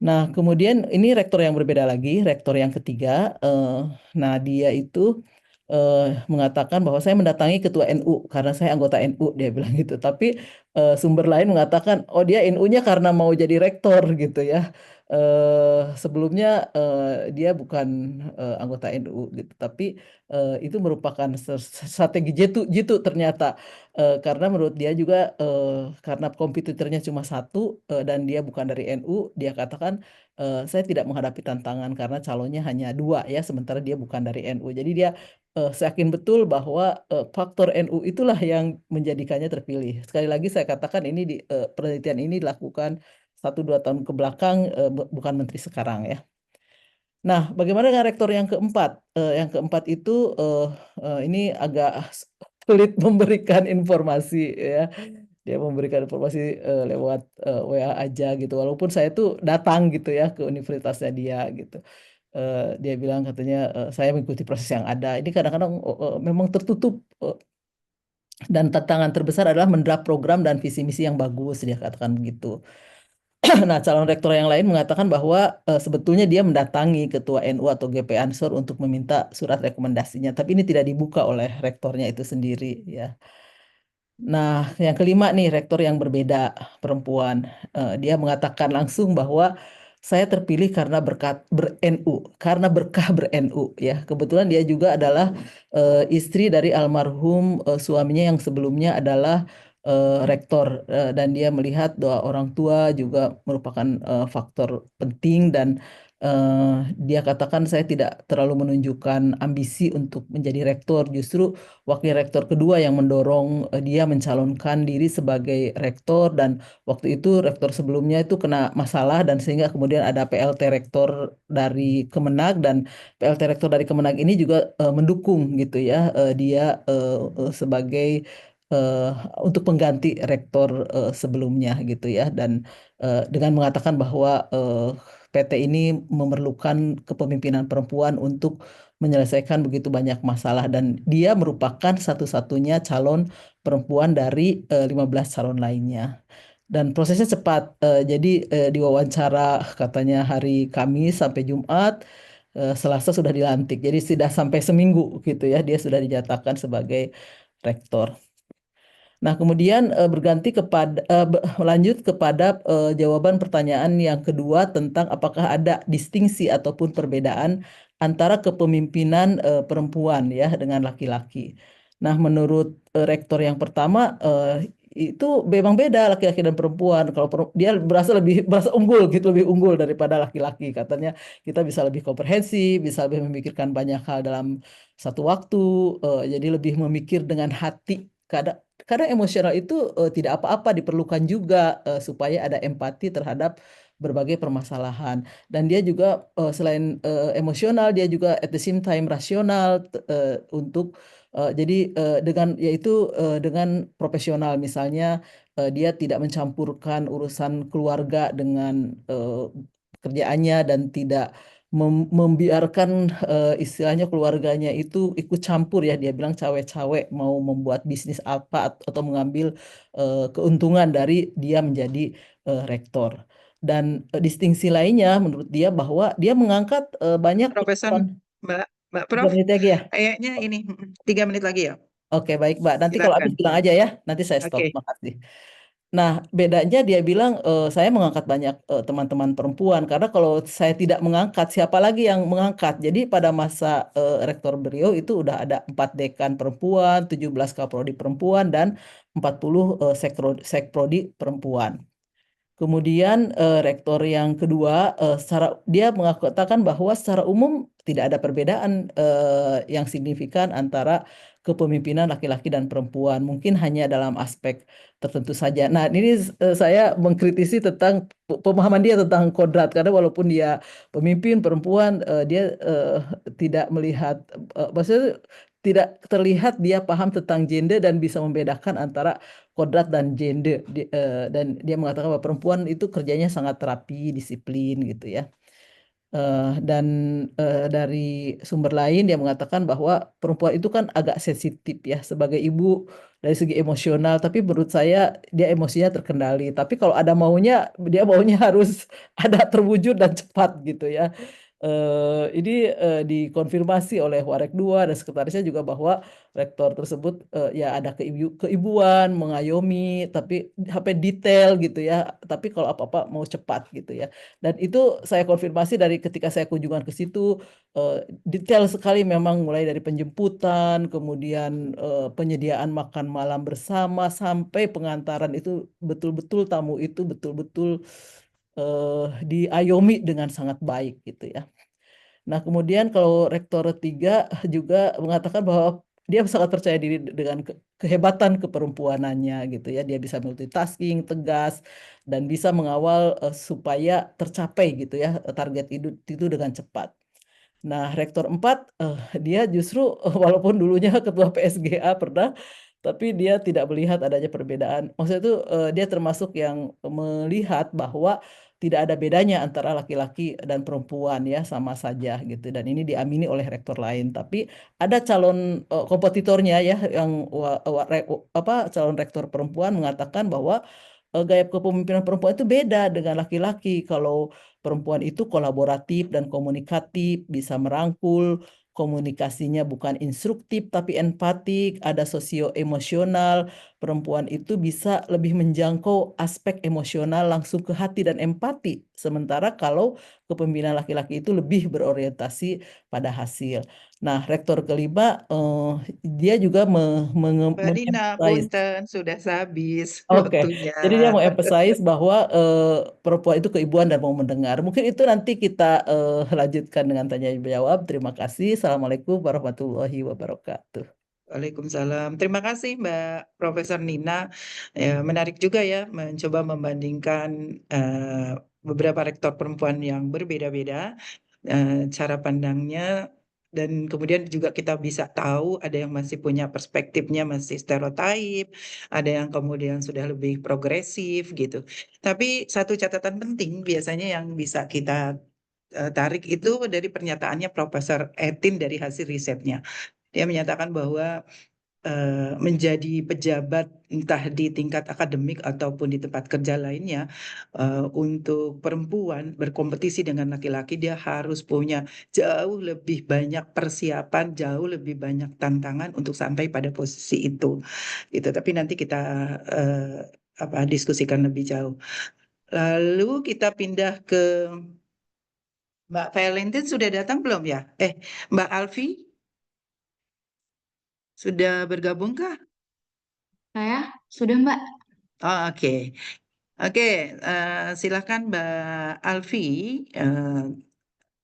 Nah, kemudian ini rektor yang berbeda lagi, rektor yang ketiga. Nah, dia itu mengatakan bahwa saya mendatangi ketua NU karena saya anggota NU, dia bilang gitu. Tapi sumber lain mengatakan, oh dia NU-nya karena mau jadi rektor gitu ya. Sebelumnya dia bukan anggota NU gitu. Tapi itu merupakan strategi jitu ternyata. Karena menurut dia juga karena kompetitornya cuma satu dan dia bukan dari NU, dia katakan saya tidak menghadapi tantangan karena calonnya hanya 2 ya, sementara dia bukan dari NU. Jadi dia saya yakin betul bahwa faktor NU itulah yang menjadikannya terpilih. Sekali lagi saya katakan ini penelitian ini dilakukan 1-2 tahun ke belakang, bukan menteri sekarang ya. Nah, bagaimana dengan rektor yang keempat? Yang keempat itu ini agak sulit memberikan informasi ya. Dia memberikan informasi lewat WA aja gitu. Walaupun saya tuh datang gitu ya ke universitasnya dia gitu. Dia bilang katanya saya mengikuti proses yang ada. Ini kadang-kadang memang tertutup dan tantangan terbesar adalah mendraft program dan visi misi yang bagus, dia katakan begitu. Nah, calon rektor yang lain mengatakan bahwa sebetulnya dia mendatangi ketua NU atau GP Ansor untuk meminta surat rekomendasinya, tapi ini tidak dibuka oleh rektornya itu sendiri ya. Nah, yang kelima nih, rektor yang berbeda, perempuan. Dia mengatakan langsung bahwa saya terpilih karena berkat ber-NU, karena berkah ber-NU ya. Kebetulan dia juga adalah istri dari almarhum suaminya yang sebelumnya adalah rektor, dan dia melihat doa orang tua juga merupakan faktor penting, dan dia katakan saya tidak terlalu menunjukkan ambisi untuk menjadi rektor, justru wakil rektor kedua yang mendorong dia mencalonkan diri sebagai rektor, dan waktu itu rektor sebelumnya itu kena masalah, dan sehingga kemudian ada PLT rektor dari Kemenag, dan PLT rektor dari Kemenag ini juga mendukung gitu ya dia sebagai eh, untuk pengganti rektor sebelumnya gitu ya, dan dengan mengatakan bahwa PT ini memerlukan kepemimpinan perempuan untuk menyelesaikan begitu banyak masalah, dan dia merupakan satu-satunya calon perempuan dari 15 calon lainnya. Dan prosesnya cepat, jadi diwawancara katanya hari Kamis sampai Jumat, Selasa sudah dilantik. Jadi sudah sampai seminggu gitu ya, dia sudah dinyatakan sebagai rektor. Nah, kemudian berganti kepada lanjut kepada jawaban pertanyaan yang kedua tentang apakah ada distingsi ataupun perbedaan antara kepemimpinan perempuan ya dengan laki-laki. Nah, menurut rektor yang pertama itu memang beda laki-laki dan perempuan. Kalau dia berasa unggul gitu, lebih unggul daripada laki-laki. Katanya kita bisa lebih komprehensif, bisa lebih memikirkan banyak hal dalam satu waktu, jadi lebih memikir dengan hati. Kadang emosional itu tidak apa-apa, diperlukan juga supaya ada empati terhadap berbagai permasalahan. Dan dia juga selain emosional, dia juga at the same time rasional untuk jadi dengan profesional, misalnya dia tidak mencampurkan urusan keluarga dengan pekerjaannya, dan tidak membiarkan istilahnya keluarganya itu ikut campur ya. Dia bilang cawe-cawe mau membuat bisnis apa atau mengambil keuntungan dari dia menjadi rektor. Dan distingsi lainnya menurut dia bahwa dia mengangkat banyak Profesor, perempuan. Mbak 3 Prof, menit lagi ya. kayaknya ini 3 menit lagi ya. Oke, baik, Mbak. Nanti kalau habis Silakan. bilang aja ya. Nanti saya stop. Oke. Makasih. Nah, bedanya dia bilang saya mengangkat banyak teman-teman perempuan, karena kalau saya tidak mengangkat, siapa lagi yang mengangkat? Jadi pada masa rektor beliau itu udah ada 4 dekan perempuan, 17 kaprodi perempuan, dan 40 sekprodi perempuan. Kemudian rektor yang kedua, dia mengatakan bahwa secara umum tidak ada perbedaan yang signifikan antara kepemimpinan laki-laki dan perempuan. Mungkin hanya dalam aspek tertentu saja. Nah, ini saya mengkritisi tentang pemahaman dia tentang kodrat, karena walaupun dia pemimpin perempuan, dia tidak melihat, maksudnya tidak terlihat dia paham tentang gender dan bisa membedakan antara kodrat dan gender. Dan dia mengatakan bahwa perempuan itu kerjanya sangat terapi, disiplin gitu ya. Dan dari sumber lain dia mengatakan bahwa perempuan itu kan agak sensitif ya sebagai ibu dari segi emosional, tapi menurut saya dia emosinya terkendali. Tapi kalau ada maunya, dia maunya harus ada terwujud dan cepat gitu ya. Ini dikonfirmasi oleh Warek 2 dan sekretarisnya juga bahwa rektor tersebut ya ada keibuan, mengayomi, tapi sampai detail gitu ya. Tapi kalau apa-apa mau cepat gitu ya. Dan itu saya konfirmasi dari ketika saya kunjungan ke situ, detail sekali memang, mulai dari penjemputan, kemudian penyediaan makan malam bersama, sampai pengantaran itu betul-betul, tamu itu betul-betul diayomi dengan sangat baik gitu ya. Nah, kemudian kalau rektor 3 juga mengatakan bahwa dia sangat percaya diri dengan kehebatan keperempuanannya gitu ya. Dia bisa multitasking, tegas, dan bisa mengawal supaya tercapai gitu ya target itu dengan cepat. Nah, rektor 4 dia justru walaupun dulunya ketua PSGA pernah, tapi dia tidak melihat adanya perbedaan. Maksudnya itu dia termasuk yang melihat bahwa tidak ada bedanya antara laki-laki dan perempuan ya sama saja gitu. Dan ini diamini oleh rektor lain. Tapi ada calon kompetitornya ya yang calon rektor perempuan mengatakan bahwa gaya kepemimpinan perempuan itu beda dengan laki-laki. Kalau perempuan itu kolaboratif dan komunikatif, bisa merangkul, komunikasinya bukan instruktif tapi empatik, ada sosio-emosional. Perempuan itu bisa lebih menjangkau aspek emosional langsung ke hati dan empati. Sementara kalau kepemimpinan laki-laki itu lebih berorientasi pada hasil. Nah, rektor kelima dia juga Mbak Dina, mengemphasize. punten, sudah habis Oke, waktunya. jadi dia mau emphasize bahwa perempuan itu keibuan dan mau mendengar. Mungkin itu nanti kita lanjutkan dengan tanya jawab. Terima kasih. Assalamualaikum warahmatullahi wabarakatuh. Waalaikumsalam. Terima kasih Mbak Profesor Nina. Ya, menarik juga ya mencoba membandingkan beberapa rektor perempuan yang berbeda-beda cara pandangnya, dan kemudian juga kita bisa tahu ada yang masih punya perspektifnya masih stereotip, ada yang kemudian sudah lebih progresif gitu. Tapi satu catatan penting biasanya yang bisa kita tarik itu dari pernyataannya Profesor Etin dari hasil risetnya. Dia menyatakan bahwa menjadi pejabat entah di tingkat akademik ataupun di tempat kerja lainnya, untuk perempuan berkompetisi dengan laki-laki dia harus punya jauh lebih banyak persiapan, jauh lebih banyak tantangan untuk sampai pada posisi itu. Gitu. Tapi nanti kita diskusikan lebih jauh. Lalu kita pindah ke Mbak Valentine, sudah datang belum ya? Mbak Alfi sudah bergabungkah? Saya sudah, Mbak. Oh, oke. Oke, silakan Mbak Alfi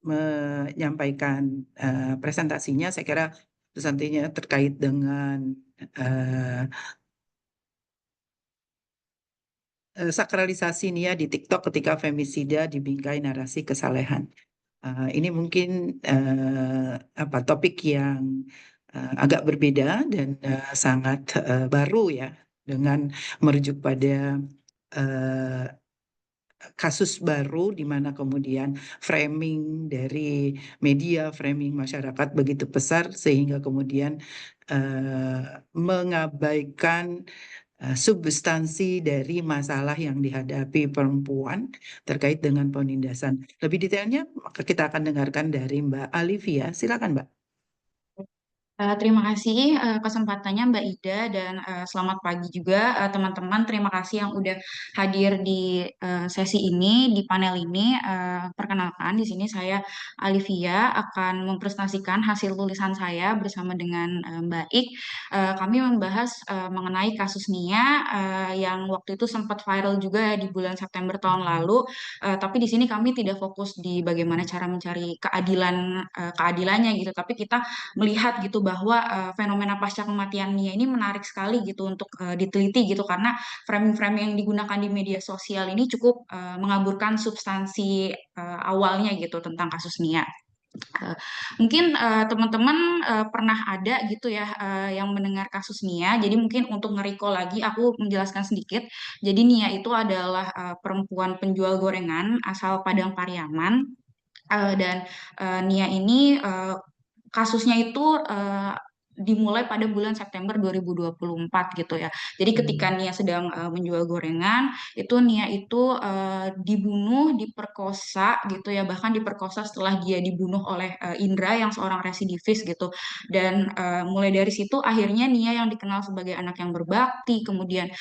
menyampaikan presentasinya. Saya kira presentasinya terkait dengan sakralisasi Nia di TikTok ketika femisida dibingkai narasi kesalehan. Ini mungkin topik yang agak berbeda dan sangat baru ya, dengan merujuk pada kasus baru di mana kemudian framing dari media, framing masyarakat begitu besar sehingga kemudian mengabaikan substansi dari masalah yang dihadapi perempuan terkait dengan penindasan. Lebih detailnya maka kita akan dengarkan dari Mbak Alivia. Silakan, Mbak. Terima kasih kesempatannya Mbak Ida dan selamat pagi juga teman-teman. Terima kasih yang udah hadir di sesi ini, di panel ini. Perkenalkan, di sini saya Alivia akan mempresentasikan hasil tulisan saya bersama dengan Mbak Ik. Kami membahas mengenai kasus Nia yang waktu itu sempat viral juga ya di bulan September tahun lalu. Tapi di sini kami tidak fokus di bagaimana cara mencari keadilannya gitu, tapi kita melihat gitu bahwa fenomena pasca kematian Nia ini menarik sekali gitu untuk diteliti gitu, karena framing-framing yang digunakan di media sosial ini cukup mengaburkan substansi awalnya gitu tentang kasus Nia. Mungkin teman-teman pernah ada gitu ya yang mendengar kasus Nia. Jadi mungkin untuk nge-recall lagi aku menjelaskan sedikit. Jadi Nia itu adalah perempuan penjual gorengan asal Padang Pariaman. Dan Nia ini kasusnya itu dimulai pada bulan September 2024 gitu ya. Jadi ketika Nia sedang menjual gorengan, itu Nia itu dibunuh, diperkosa gitu ya, bahkan diperkosa setelah dia dibunuh oleh Indra yang seorang residivis gitu. Dan mulai dari situ akhirnya Nia yang dikenal sebagai anak yang berbakti, kemudian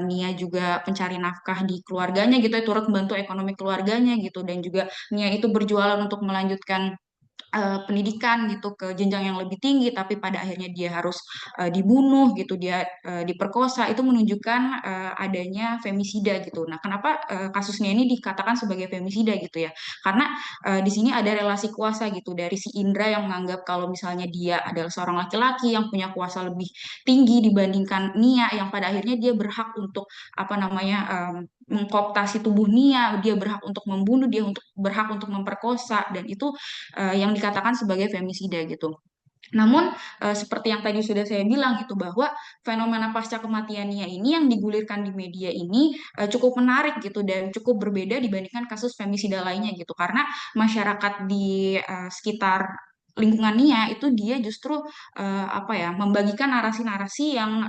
Nia juga pencari nafkah di keluarganya gitu ya, turut membantu ekonomi keluarganya gitu, dan juga Nia itu berjualan untuk melanjutkan pendidikan gitu ke jenjang yang lebih tinggi, tapi pada akhirnya dia harus dibunuh gitu, dia diperkosa. Itu menunjukkan adanya femisida gitu. Nah, kenapa kasusnya ini dikatakan sebagai femisida gitu ya? Karena di sini ada relasi kuasa gitu dari si Indra yang menganggap kalau misalnya dia adalah seorang laki-laki yang punya kuasa lebih tinggi dibandingkan Nia, yang pada akhirnya dia berhak untuk mengkooptasi tubuh Nia, dia berhak untuk membunuh, dia berhak untuk memperkosa, dan itu yang dikatakan sebagai femisida gitu. Namun seperti yang tadi sudah saya bilang gitu, bahwa fenomena pasca kematian Nia ini yang digulirkan di media ini cukup menarik gitu dan cukup berbeda dibandingkan kasus femisida lainnya gitu, karena masyarakat di sekitar lingkungan Nia itu dia justru apa ya, membagikan narasi-narasi yang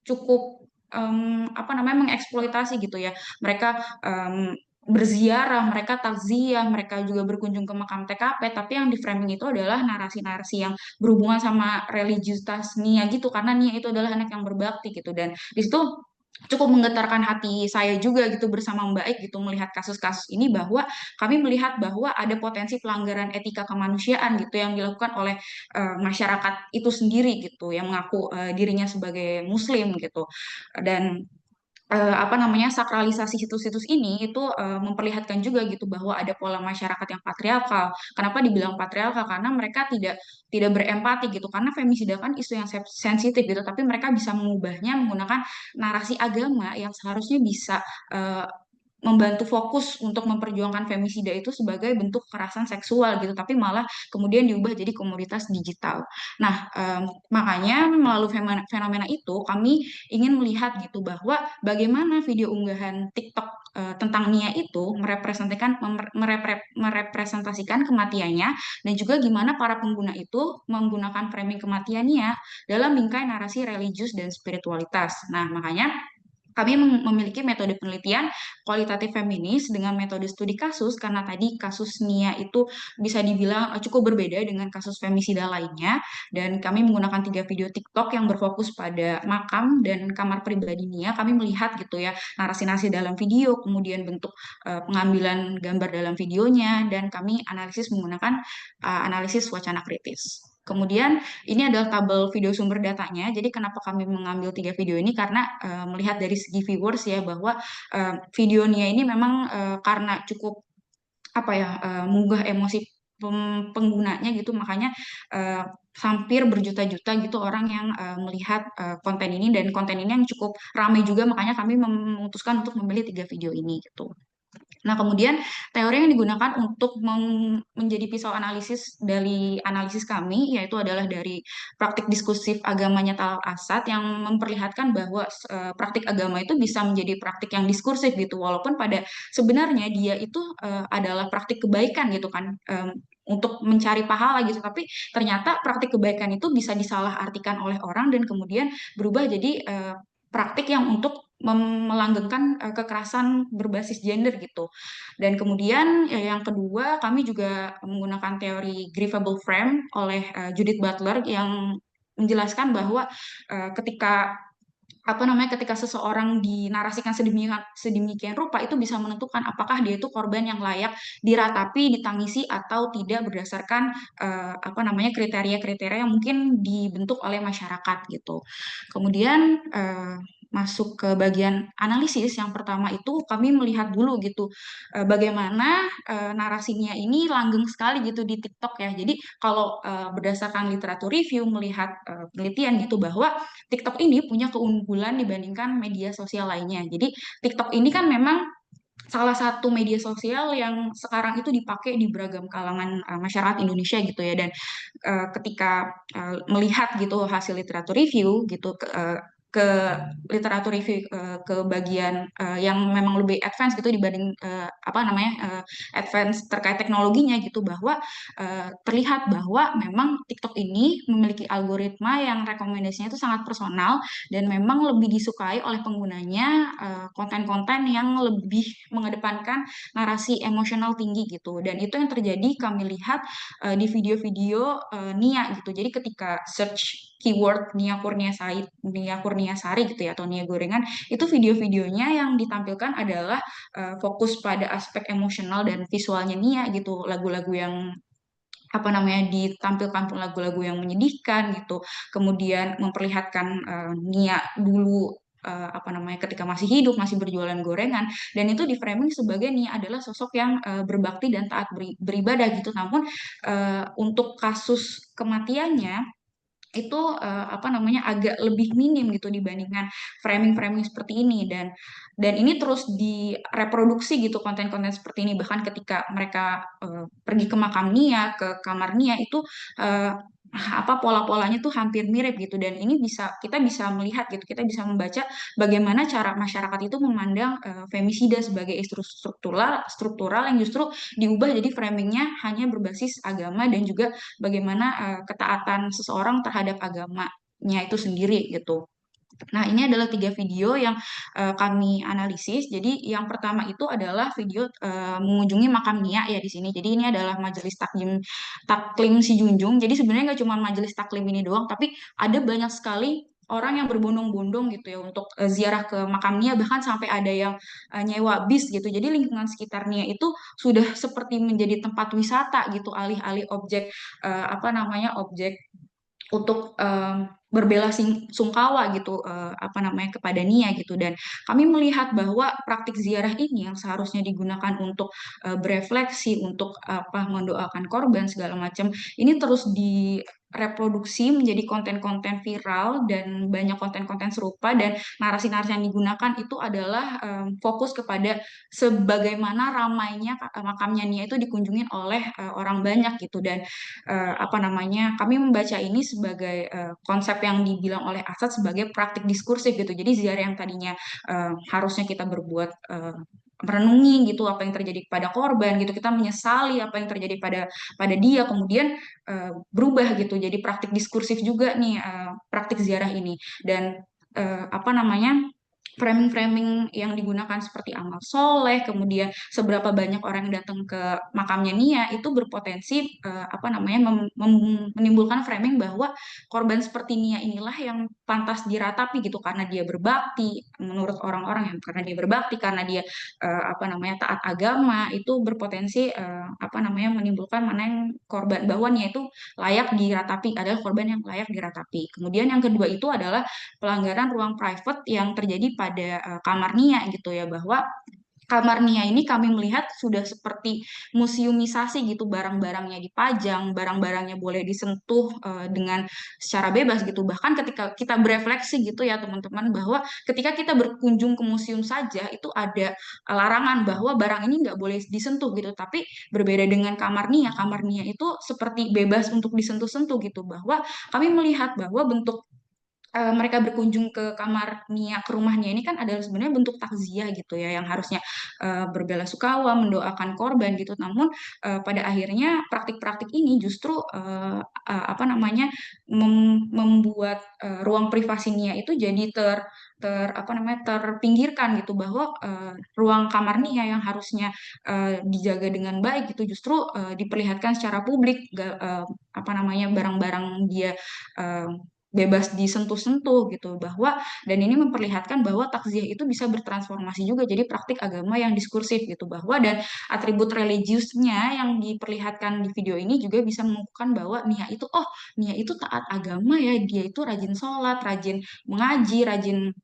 cukup apa namanya, mengeksploitasi gitu ya. Mereka berziarah, mereka takziah, mereka juga berkunjung ke makam TKP, tapi yang di framing itu adalah narasi-narasi yang berhubungan sama religiusitas Nia gitu, karena Nia itu adalah anak yang berbakti gitu. Dan di situ cukup menggetarkan hati saya juga gitu bersama Mbak Ek gitu melihat kasus-kasus ini, bahwa kami melihat bahwa ada potensi pelanggaran etika kemanusiaan gitu yang dilakukan oleh masyarakat itu sendiri gitu, yang mengaku dirinya sebagai Muslim gitu. Dan apa namanya, sakralisasi situs-situs ini itu memperlihatkan juga gitu bahwa ada pola masyarakat yang patriarkal. Kenapa dibilang patriarkal? Karena mereka tidak berempati gitu. Karena femisida kan isu yang sensitif gitu, tapi mereka bisa mengubahnya menggunakan narasi agama yang seharusnya bisa eh, membantu fokus untuk memperjuangkan femisida itu sebagai bentuk kekerasan seksual gitu, tapi malah kemudian diubah jadi komoditas digital. Nah, makanya melalui fenomena itu kami ingin melihat gitu bahwa bagaimana video unggahan TikTok tentang Nia itu merepresentasikan kematiannya, dan juga gimana para pengguna itu menggunakan framing kematian Nia dalam bingkai narasi religius dan spiritualitas. Nah, makanya kami memiliki metode penelitian kualitatif feminis dengan metode studi kasus, karena tadi kasus Nia itu bisa dibilang cukup berbeda dengan kasus femisida lainnya, dan kami menggunakan 3 video TikTok yang berfokus pada makam dan kamar pribadi Nia. Kami melihat gitu ya narasi-narasi dalam video, kemudian bentuk pengambilan gambar dalam videonya, dan kami analisis menggunakan analisis wacana kritis. Kemudian ini adalah tabel video sumber datanya. Jadi kenapa kami mengambil 3 video ini? Karena melihat dari segi viewers ya, bahwa videonya ini memang karena cukup apa ya, menggugah emosi penggunanya gitu, makanya hampir berjuta-juta gitu orang yang melihat konten ini, dan konten ini yang cukup ramai juga, makanya kami memutuskan untuk memilih 3 video ini gitu. Nah, kemudian teori yang digunakan untuk menjadi pisau analisis dari analisis kami, yaitu adalah dari praktik diskursif agamanya Tal Asad, yang memperlihatkan bahwa praktik agama itu bisa menjadi praktik yang diskursif gitu, walaupun pada sebenarnya dia itu adalah praktik kebaikan gitu kan, untuk mencari pahala gitu, tapi ternyata praktik kebaikan itu bisa disalahartikan oleh orang dan kemudian berubah jadi praktik yang untuk melanggengkan kekerasan berbasis gender gitu. Dan kemudian yang kedua, kami juga menggunakan teori grievable frame oleh Judith Butler, yang menjelaskan bahwa ketika apa namanya, ketika seseorang dinarasikan sedemikian rupa, itu bisa menentukan apakah dia itu korban yang layak diratapi, ditangisi atau tidak, berdasarkan apa namanya, kriteria-kriteria yang mungkin dibentuk oleh masyarakat gitu. Kemudian masuk ke bagian analisis, yang pertama itu kami melihat dulu gitu bagaimana narasinya ini langgeng sekali gitu di TikTok ya. Jadi kalau berdasarkan literatur review, melihat penelitian gitu, bahwa TikTok ini punya keunggulan dibandingkan media sosial lainnya. Jadi TikTok ini kan memang salah satu media sosial yang sekarang itu dipakai di beragam kalangan masyarakat Indonesia gitu ya. Dan ketika melihat gitu hasil literatur review gitu ke literatur review ke bagian yang memang lebih advance gitu dibanding apa namanya, advance terkait teknologinya gitu, bahwa terlihat bahwa memang TikTok ini memiliki algoritma yang rekomendasinya itu sangat personal, dan memang lebih disukai oleh penggunanya konten-konten yang lebih mengedepankan narasi emosional tinggi gitu. Dan itu yang terjadi kami lihat di video-video Nia gitu. Jadi ketika search keyword Nia Kurniasari gitu ya, atau Nia Gorengan, itu video-videonya yang ditampilkan adalah fokus pada aspek emosional dan visualnya Nia gitu. Lagu-lagu yang apa namanya ditampilkan pun lagu-lagu yang menyedihkan gitu, kemudian memperlihatkan Nia dulu apa namanya, ketika masih hidup, masih berjualan gorengan, dan itu di framing sebagai Nia adalah sosok yang berbakti dan taat beribadah gitu. Namun untuk kasus kematiannya itu apa namanya, agak lebih minim gitu dibandingkan framing-framing seperti ini. Dan ini terus direproduksi gitu konten-konten seperti ini, bahkan ketika mereka pergi ke makam Nia, ke kamar Nia, itu pola-polanya tuh hampir mirip gitu, dan ini kita bisa melihat gitu, kita bisa membaca bagaimana cara masyarakat itu memandang femisida sebagai isu struktural yang justru diubah jadi framingnya hanya berbasis agama, dan juga bagaimana ketaatan seseorang terhadap agamanya itu sendiri gitu. Nah, ini adalah 3 video yang kami analisis. Jadi, yang pertama itu adalah video mengunjungi makam Nia ya di sini. Jadi, ini adalah Majelis Taklim Si Junjung. Jadi, sebenarnya nggak cuma Majelis Taklim ini doang, tapi ada banyak sekali orang yang berbondong-bondong gitu ya untuk ziarah ke makam Nia, bahkan sampai ada yang nyewa bis gitu. Jadi, lingkungan sekitar Nia itu sudah seperti menjadi tempat wisata gitu, alih-alih objek objek untuk sungkawa gitu kepada Nia gitu. Dan kami melihat bahwa praktik ziarah ini yang seharusnya digunakan untuk berefleksi, untuk mendoakan korban segala macam, ini terus direproduksi menjadi konten-konten viral dan banyak konten-konten serupa, dan narasi-narasi yang digunakan itu adalah fokus kepada sebagaimana ramainya makamnya Nia itu dikunjungin oleh orang banyak gitu. Dan kami membaca ini sebagai konsep yang dibilang oleh Asad sebagai praktik diskursif gitu. Jadi ziarah yang tadinya harusnya kita berbuat merenungi gitu apa yang terjadi pada korban gitu, kita menyesali apa yang terjadi pada dia, kemudian berubah gitu jadi praktik diskursif juga nih praktik ziarah ini. Dan framing-framing yang digunakan seperti amal soleh, kemudian seberapa banyak orang yang datang ke makamnya Nia itu berpotensi menimbulkan framing bahwa korban seperti Nia inilah yang pantas diratapi gitu, karena dia berbakti menurut orang-orang, yang karena dia berbakti, karena dia taat agama, itu berpotensi menimbulkan mana yang korban, bahwa Nia itu layak diratapi, adalah korban yang layak diratapi. Kemudian yang kedua itu adalah pelanggaran ruang private yang terjadi pada kamar Nia gitu ya, bahwa kamar Nia ini kami melihat sudah seperti museumisasi gitu, barang-barangnya dipajang, barang-barangnya boleh disentuh dengan secara bebas gitu. Bahkan ketika kita berefleksi gitu ya teman-teman, bahwa ketika kita berkunjung ke museum saja itu ada larangan bahwa barang ini nggak boleh disentuh gitu. Tapi berbeda dengan kamar Nia itu seperti bebas untuk disentuh-sentuh gitu, bahwa kami melihat bahwa bentuk mereka berkunjung ke kamar Nia, ke rumahnya ini kan adalah sebenarnya bentuk takziah gitu ya, yang harusnya berbelasungkawa, mendoakan korban gitu. Namun pada akhirnya praktik-praktik ini justru membuat ruang privasi Nia itu jadi terpinggirkan gitu, bahwa ruang kamar Nia yang harusnya dijaga dengan baik gitu justru diperlihatkan secara publik, barang-barang dia bebas disentuh-sentuh gitu, dan ini memperlihatkan bahwa takziah itu bisa bertransformasi juga jadi praktik agama yang diskursif gitu, bahwa dan atribut religiusnya yang diperlihatkan di video ini juga bisa menunjukkan bahwa Nia itu taat agama ya, dia itu rajin sholat, rajin mengaji, rajin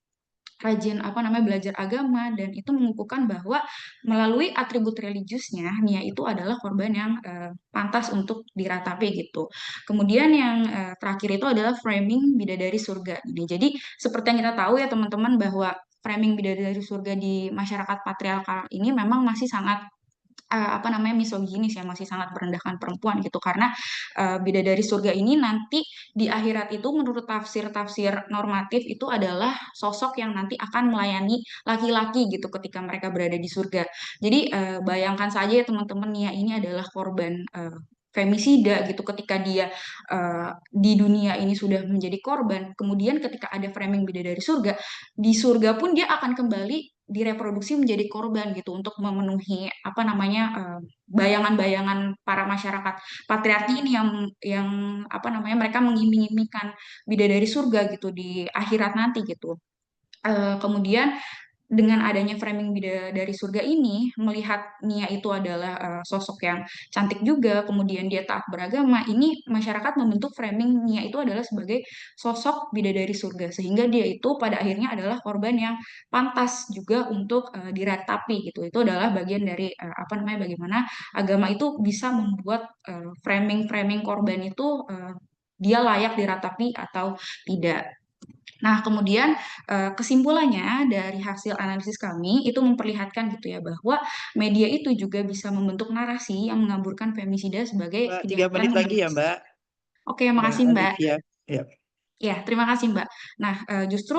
belajar agama, dan itu mengukuhkan bahwa melalui atribut religiusnya Nia itu adalah korban yang pantas untuk diratapi gitu. Kemudian yang terakhir itu adalah framing bidadari surga ini. Jadi seperti yang kita tahu ya teman-teman, bahwa framing bidadari surga di masyarakat patriarkal ini memang masih sangat misoginis ya, masih sangat merendahkan perempuan gitu, karena bidadari surga ini nanti di akhirat itu menurut tafsir-tafsir normatif itu adalah sosok yang nanti akan melayani laki-laki gitu ketika mereka berada di surga. Jadi bayangkan saja ya teman-teman, Nia ini adalah korban femisida gitu, ketika dia di dunia ini sudah menjadi korban, kemudian ketika ada framing bidadari surga, di surga pun dia akan kembali direproduksi menjadi korban gitu, untuk memenuhi bayangan-bayangan para masyarakat patriarki ini yang mereka mengiming-imingkan bidadari surga gitu di akhirat nanti gitu. Kemudian dengan adanya framing bidadari surga ini, melihat Nia itu adalah sosok yang cantik juga, kemudian dia taat beragama, ini masyarakat membentuk framing Nia itu adalah sebagai sosok bidadari surga, sehingga dia itu pada akhirnya adalah korban yang pantas juga untuk diratapi gitu. Itu adalah bagian dari bagaimana agama itu bisa membuat framing-framing korban itu dia layak diratapi atau tidak. Nah, kemudian kesimpulannya dari hasil analisis kami itu memperlihatkan gitu ya, bahwa media itu juga bisa membentuk narasi yang mengaburkan femisida sebagai Mbak, 3 kejahatan menit yang lagi ya, Mbak. Oke, Mbak makasih Mbak. Alivia. Ya. Ya, terima kasih Mbak. Nah, justru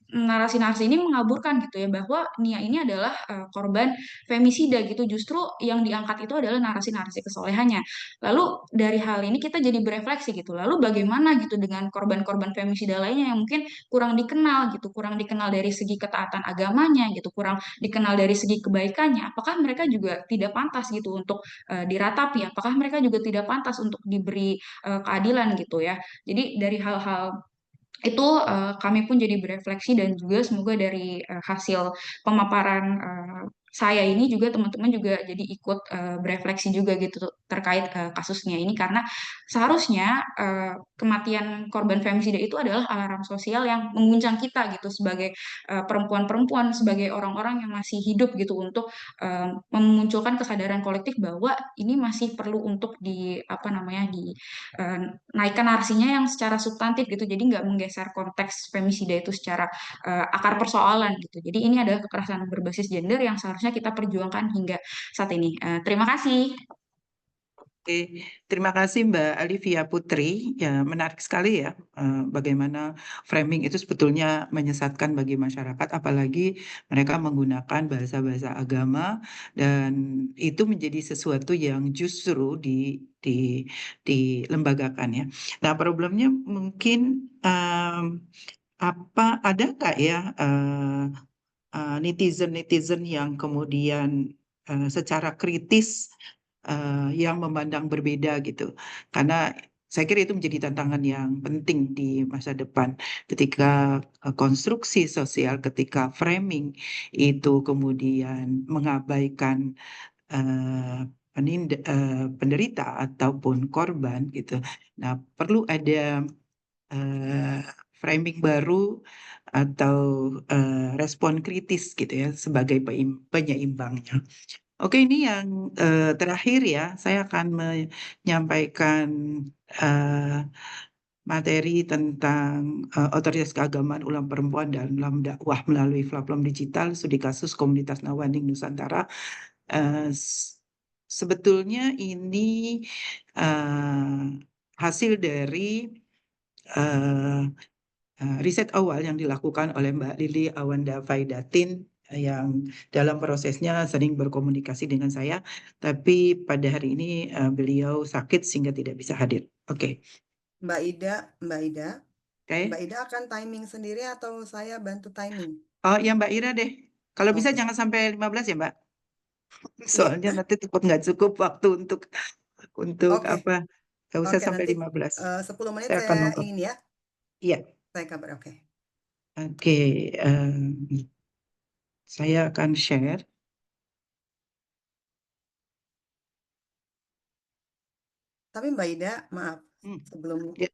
narasi-narasi ini mengaburkan gitu ya bahwa Nia ini adalah korban femisida gitu. Justru yang diangkat itu adalah narasi-narasi kesolehannya. Lalu dari hal ini kita jadi berefleksi gitu. Lalu bagaimana gitu dengan korban-korban femisida lainnya yang mungkin kurang dikenal gitu, kurang dikenal dari segi ketaatan agamanya gitu, kurang dikenal dari segi kebaikannya. Apakah mereka juga tidak pantas gitu untuk diratapi? Apakah mereka juga tidak pantas untuk diberi keadilan gitu ya? Jadi dari hal-hal itu kami pun jadi berefleksi dan juga semoga dari hasil pemaparan saya ini juga teman-teman juga jadi ikut berefleksi juga gitu terkait kasusnya ini karena seharusnya kematian korban femisida itu adalah alarm sosial yang mengguncang kita gitu sebagai perempuan-perempuan sebagai orang-orang yang masih hidup gitu untuk memunculkan kesadaran kolektif bahwa ini masih perlu untuk di apa namanya di eh, naikkan narasinya yang secara substantif gitu. Jadi nggak menggeser konteks femisida itu secara akar persoalan gitu. Jadi ini adalah kekerasan berbasis gender yang seharusnya kita perjuangkan hingga saat ini. Terima kasih. Oke, terima kasih Mbak Alivia Putri. Ya, menarik sekali ya bagaimana framing itu sebetulnya menyesatkan bagi masyarakat, apalagi mereka menggunakan bahasa-bahasa agama dan itu menjadi sesuatu yang justru dilembagakan ya. Nah, problemnya mungkin ada nggak ya netizen-netizen yang kemudian secara kritis yang memandang berbeda gitu. Karena saya kira itu menjadi tantangan yang penting di masa depan ketika konstruksi sosial, ketika framing itu kemudian mengabaikan penderita ataupun korban gitu. Nah, perlu ada eh, framing baru atau respon kritis gitu ya sebagai penyeimbangnya. Oke, ini yang terakhir ya. Saya akan menyampaikan eh, materi tentang otoritas keagamaan ulam perempuan dalam dakwah melalui platform digital studi kasus komunitas Nawaning Nusantara. Sebetulnya ini eh, hasil dari eh, riset awal yang dilakukan oleh Mbak Lili Awanda Faidatin yang dalam prosesnya sering berkomunikasi dengan saya, tapi pada hari ini beliau sakit sehingga tidak bisa hadir. Oke. Mbak Ida, Mbak Ida, Oke. Mbak Ida akan timing sendiri atau saya bantu timing? Oh, ya Mbak Ira deh. Kalau bisa Oke. jangan sampai 15 ya, Mbak. Iya. Soalnya nanti takut nggak cukup waktu untuk Oke. apa? Nggak usah Oke, sampai nanti 15. 10 menit Saya akan saya nonton. ingin ya. Iya. Saya kabar, oke. Oke. Saya akan share. Tapi Mbak Ida, maaf, sebelum Ya.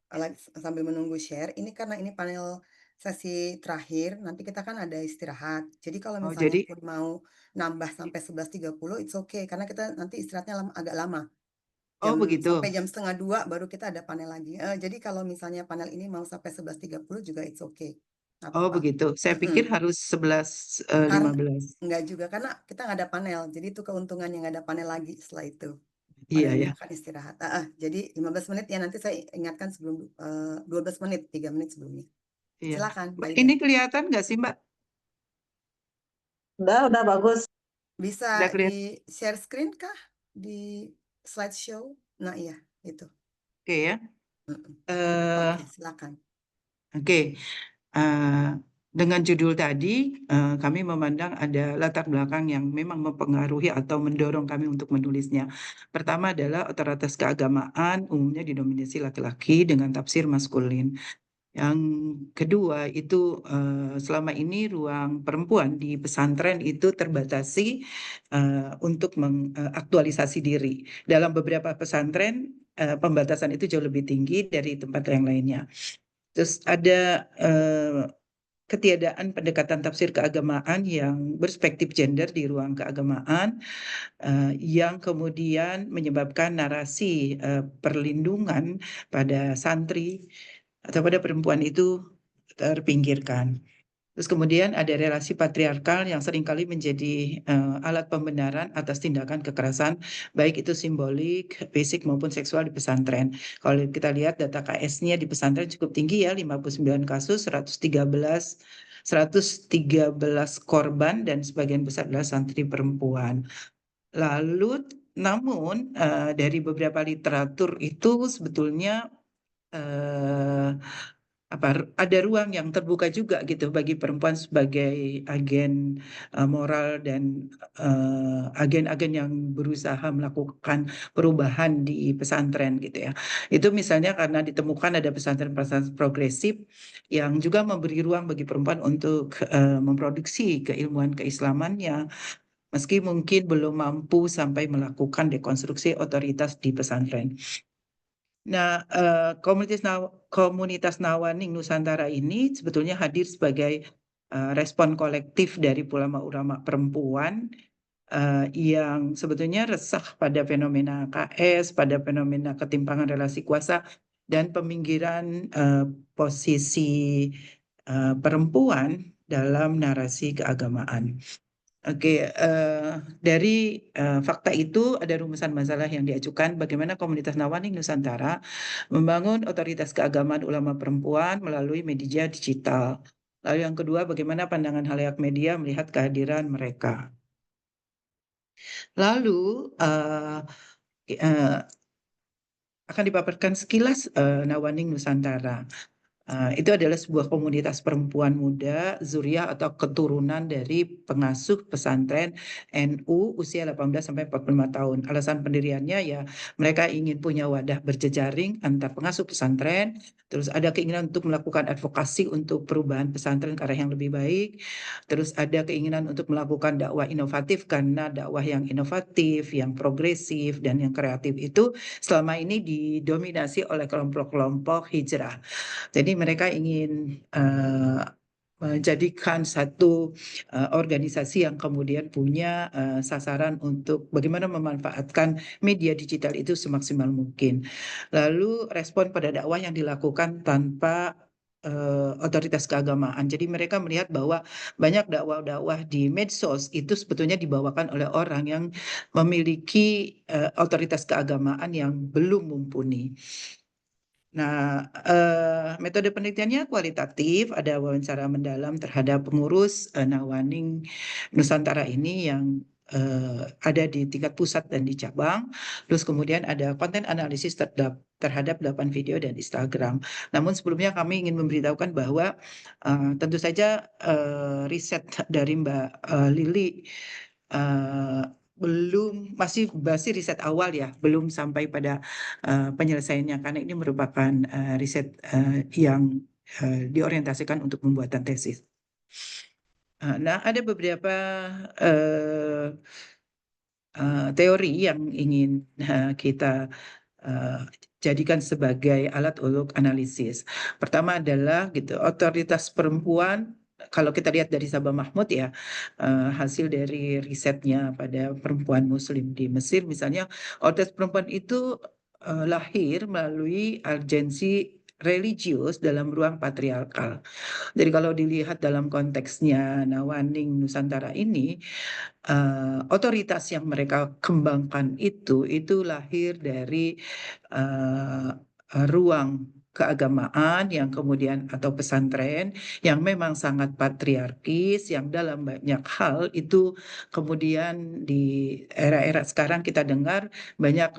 sambil menunggu share, ini karena ini panel sesi terakhir, nanti kita kan ada istirahat. Jadi kalau Oh, misalnya jadi pun mau nambah sampai 11.30, it's okay, karena kita nanti istirahatnya agak lama. oh begitu. Sampai jam 1:30 baru kita ada panel lagi. Jadi kalau misalnya panel ini mau sampai 11.30 juga it's okay. Nggak Oh apa-apa. begitu. Saya pikir harus 11.15. Enggak juga, karena kita nggak ada panel. Jadi itu keuntungan yang nggak ada panel lagi setelah itu. Iya Panel ini ya. akan istirahat. Jadi 15 menit ya, nanti saya ingatkan sebelum 12 menit, 3 menit sebelumnya. Iya. Silakan, Mbak Mbak, Ida. ini kelihatan nggak sih Mbak? Udah bagus. Bisa Udah di kelihatan. share screen kah? Di slideshow? Nah iya, itu. Oke ya. Oke, silakan. Oke. Dengan judul tadi, kami memandang ada latar belakang yang memang mempengaruhi atau mendorong kami untuk menulisnya. Pertama adalah otoritas keagamaan umumnya didominasi laki-laki dengan tafsir maskulin. Yang kedua itu selama ini ruang perempuan di pesantren itu terbatasi untuk mengaktualisasi diri. Dalam beberapa pesantren pembatasan itu jauh lebih tinggi dari tempat yang lainnya. Terus ada ketiadaan pendekatan tafsir keagamaan yang berspektif gender di ruang keagamaan yang kemudian menyebabkan narasi perlindungan pada santri atau pada perempuan itu terpinggirkan. Terus kemudian ada relasi patriarkal yang seringkali menjadi alat pembenaran atas tindakan kekerasan, baik itu simbolik, fisik maupun seksual di pesantren. Kalau kita lihat data KS-nya di pesantren cukup tinggi ya, 59 kasus, 113 korban dan sebagian besar adalah santri perempuan. Lalu namun dari beberapa literatur itu sebetulnya ada ruang yang terbuka juga gitu bagi perempuan sebagai agen moral dan agen-agen yang berusaha melakukan perubahan di pesantren gitu ya. Itu misalnya karena ditemukan ada pesantren-pesantren progresif yang juga memberi ruang bagi perempuan untuk memproduksi keilmuan keislamannya, meski mungkin belum mampu sampai melakukan dekonstruksi otoritas di pesantren. Nah, komunitas Nawaning Nusantara ini sebetulnya hadir sebagai respon kolektif dari ulama-ulama perempuan yang sebetulnya resah pada fenomena KS, pada fenomena ketimpangan relasi kuasa dan peminggiran posisi perempuan dalam narasi keagamaan. Oke, dari fakta itu ada rumusan masalah yang diajukan bagaimana komunitas Nawaning Nusantara membangun otoritas keagamaan ulama perempuan melalui media digital. Lalu yang kedua, bagaimana pandangan halayak media melihat kehadiran mereka. Lalu akan dipaparkan sekilas Nawaning Nusantara. Itu adalah sebuah komunitas perempuan muda, zuriyah atau keturunan dari pengasuh pesantren NU usia 18 sampai 45 tahun. Alasan pendiriannya ya mereka ingin punya wadah berjejaring antar pengasuh pesantren, terus ada keinginan untuk melakukan advokasi untuk perubahan pesantren ke arah yang lebih baik, terus ada keinginan untuk melakukan dakwah inovatif karena dakwah yang inovatif, yang progresif, dan yang kreatif itu selama ini didominasi oleh kelompok-kelompok hijrah. Jadi mereka ingin menjadikan satu organisasi yang kemudian punya sasaran untuk bagaimana memanfaatkan media digital itu semaksimal mungkin. Lalu respon pada dakwah yang dilakukan tanpa otoritas keagamaan. Jadi mereka melihat bahwa banyak dakwah-dakwah di medsos itu sebetulnya dibawakan oleh orang yang memiliki otoritas keagamaan yang belum mumpuni. Nah, metode penelitiannya kualitatif, ada wawancara mendalam terhadap pengurus Nawaning Nusantara ini yang ada di tingkat pusat dan di cabang. Terus kemudian ada konten analisis terhadap 8 video dan Instagram. Namun sebelumnya kami ingin memberitahukan bahwa tentu saja riset dari Mbak Lili masih riset awal ya, belum sampai pada penyelesaiannya karena ini merupakan riset yang diorientasikan untuk pembuatan tesis. Nah, ada beberapa teori yang ingin kita jadikan sebagai alat untuk analisis. Pertama adalah gitu, otoritas perempuan. Kalau kita lihat dari Sabah Mahmud ya, hasil dari risetnya pada perempuan Muslim di Mesir misalnya, otoritas perempuan itu lahir melalui urgensi religius dalam ruang patriarkal. Jadi kalau dilihat dalam konteksnya Nawaning Nusantara ini, otoritas yang mereka kembangkan itu lahir dari ruang keagamaan yang kemudian atau pesantren yang memang sangat patriarkis, yang dalam banyak hal itu kemudian di era-era sekarang kita dengar banyak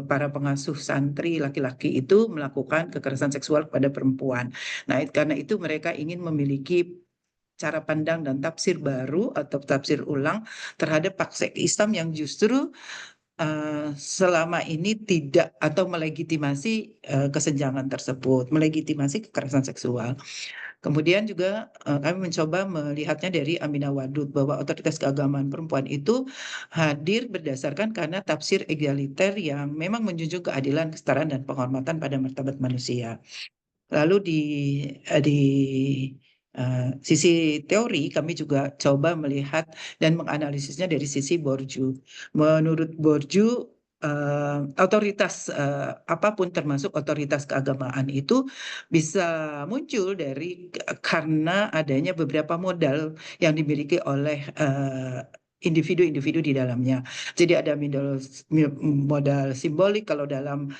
para pengasuh santri laki-laki itu melakukan kekerasan seksual kepada perempuan. Nah, karena itu mereka ingin memiliki cara pandang dan tafsir baru atau tafsir ulang terhadap praktek Islam yang justru selama ini tidak atau melegitimasi kesenjangan tersebut, melegitimasi kekerasan seksual. Kemudian juga kami mencoba melihatnya dari Aminah Wadud bahwa otoritas keagamaan perempuan itu hadir berdasarkan karena tafsir egaliter yang memang menjunjung keadilan, kesetaraan, dan penghormatan pada martabat manusia. Lalu di sisi teori kami juga coba melihat dan menganalisisnya dari sisi Bourdieu. Menurut Bourdieu, otoritas apapun termasuk otoritas keagamaan itu bisa muncul karena adanya beberapa modal yang dimiliki oleh individu-individu di dalamnya. Jadi ada modal simbolik, kalau dalam